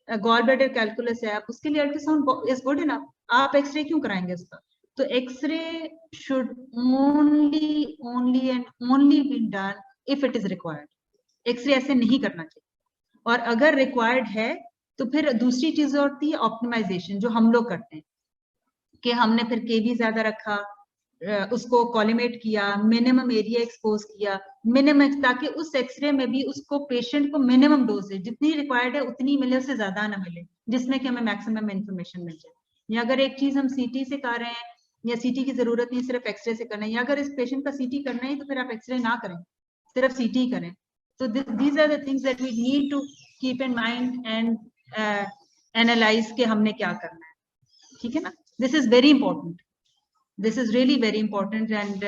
गॉल ब्लैडर कैलकुलस है, आप उसके लिए अल्ट्रासाउंड इज गुड इनफ, आप एक्सरे क्यों कराएंगे उसका? तो X-ray should only and only be done if it is required. X-ray ऐसे नहीं करना चाहिए, और अगर रिक्वायर्ड है तो फिर दूसरी चीज होती है ऑप्टिमाइजेशन, जो हम लोग करते हैं कि हमने फिर केवी ज्यादा रखा, उसको कॉलिमेट किया, मिनिमम एरिया एक्सपोज किया, मिनिमम, ताकि उस एक्सरे में भी उसको पेशेंट को मिनिमम डोजेज जितनी रिक्वायर्ड है उतनी मिले, उससे ज्यादा ना मिले, जिसमें कि हमें मैक्सिमम इंफॉर्मेशन मिल जाए। या अगर एक चीज हम सीटी से कर रहे हैं या सीटी की जरूरत नहीं, सिर्फ एक्सरे से करना है, या अगर इस पेशेंट का सीटी करना है तो फिर आप एक्सरे ना करें, सिर्फ सीटी करें। तो these are the things that we need to keep in mind and analyse के हमने क्या करना है, ठीक है ना? This is very important, this is really very important. And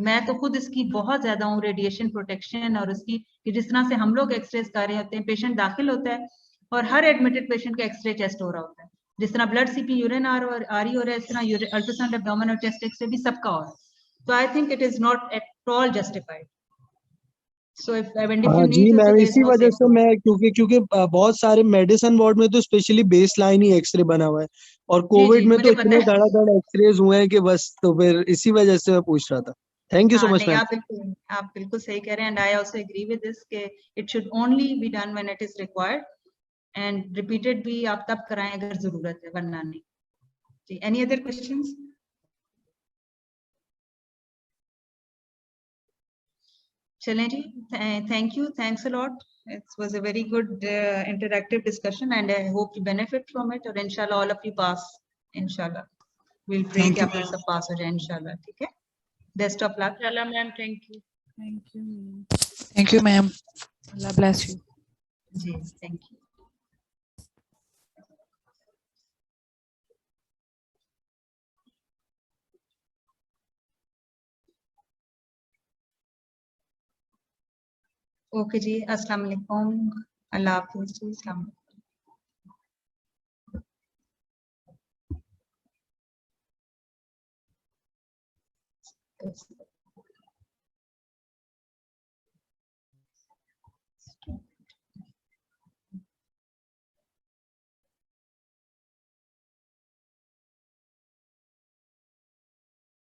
मैं तो खुद इसकी बहुत ज्यादा हूँ, रेडिएशन प्रोटेक्शन और उसकी, कि जिस तरह से हम लोग एक्सरे कर रहे होते हैं, पेशेंट दाखिल होता है और हर एडमिटेड पेशेंट का एक्सरे टेस्ट हो रहा होता है, जिस तरह ब्लड सीपी यूरिन आ रही हो रहा है, इस तरह अल्ट्रासाउंड एब्डोमेन और चेस्ट एक्सरे भी सबका हो रहा है। तो I think it is not at all justified. So if हाँ जी मैम, इसी वजह से मैं, क्योंकि बहुत सारे मेडिसिन वार्ड में तो स्पेशली बेस लाइन ही एक्सरे बना हुआ है, और कोविड में तो इतने धड़ाधड़ एक्सरेज हुए हैं कि बस, तो फिर इसी वजह से मैं पूछ रहा था। Thank you so much ma'am. आप बिल्कुल सही कह रहे हैं, and I also agree with this कि it should only be done when it is required, and repeated भी आप तब कराएं अगर जरूरत है, वरना नहीं। जी, एनी अदर क्वेश्चंस? चलें जी, thank you, thanks a lot. It was a very good interactive discussion and I hope you benefit from it, और इंशाल्लाह all of you pass, इंशाल्लाह we'll pray कि आप सब पास हो जाए इंशाल्लाह, ठीक है? Best of luck. चला ma'am, thank you. Thank you ma'am. Allah bless you. जी, thank you. ओके जी, अस्सलाम वालेकुम, अल्लाह हाफिज़ जी, अस्सलाम वालेकुम।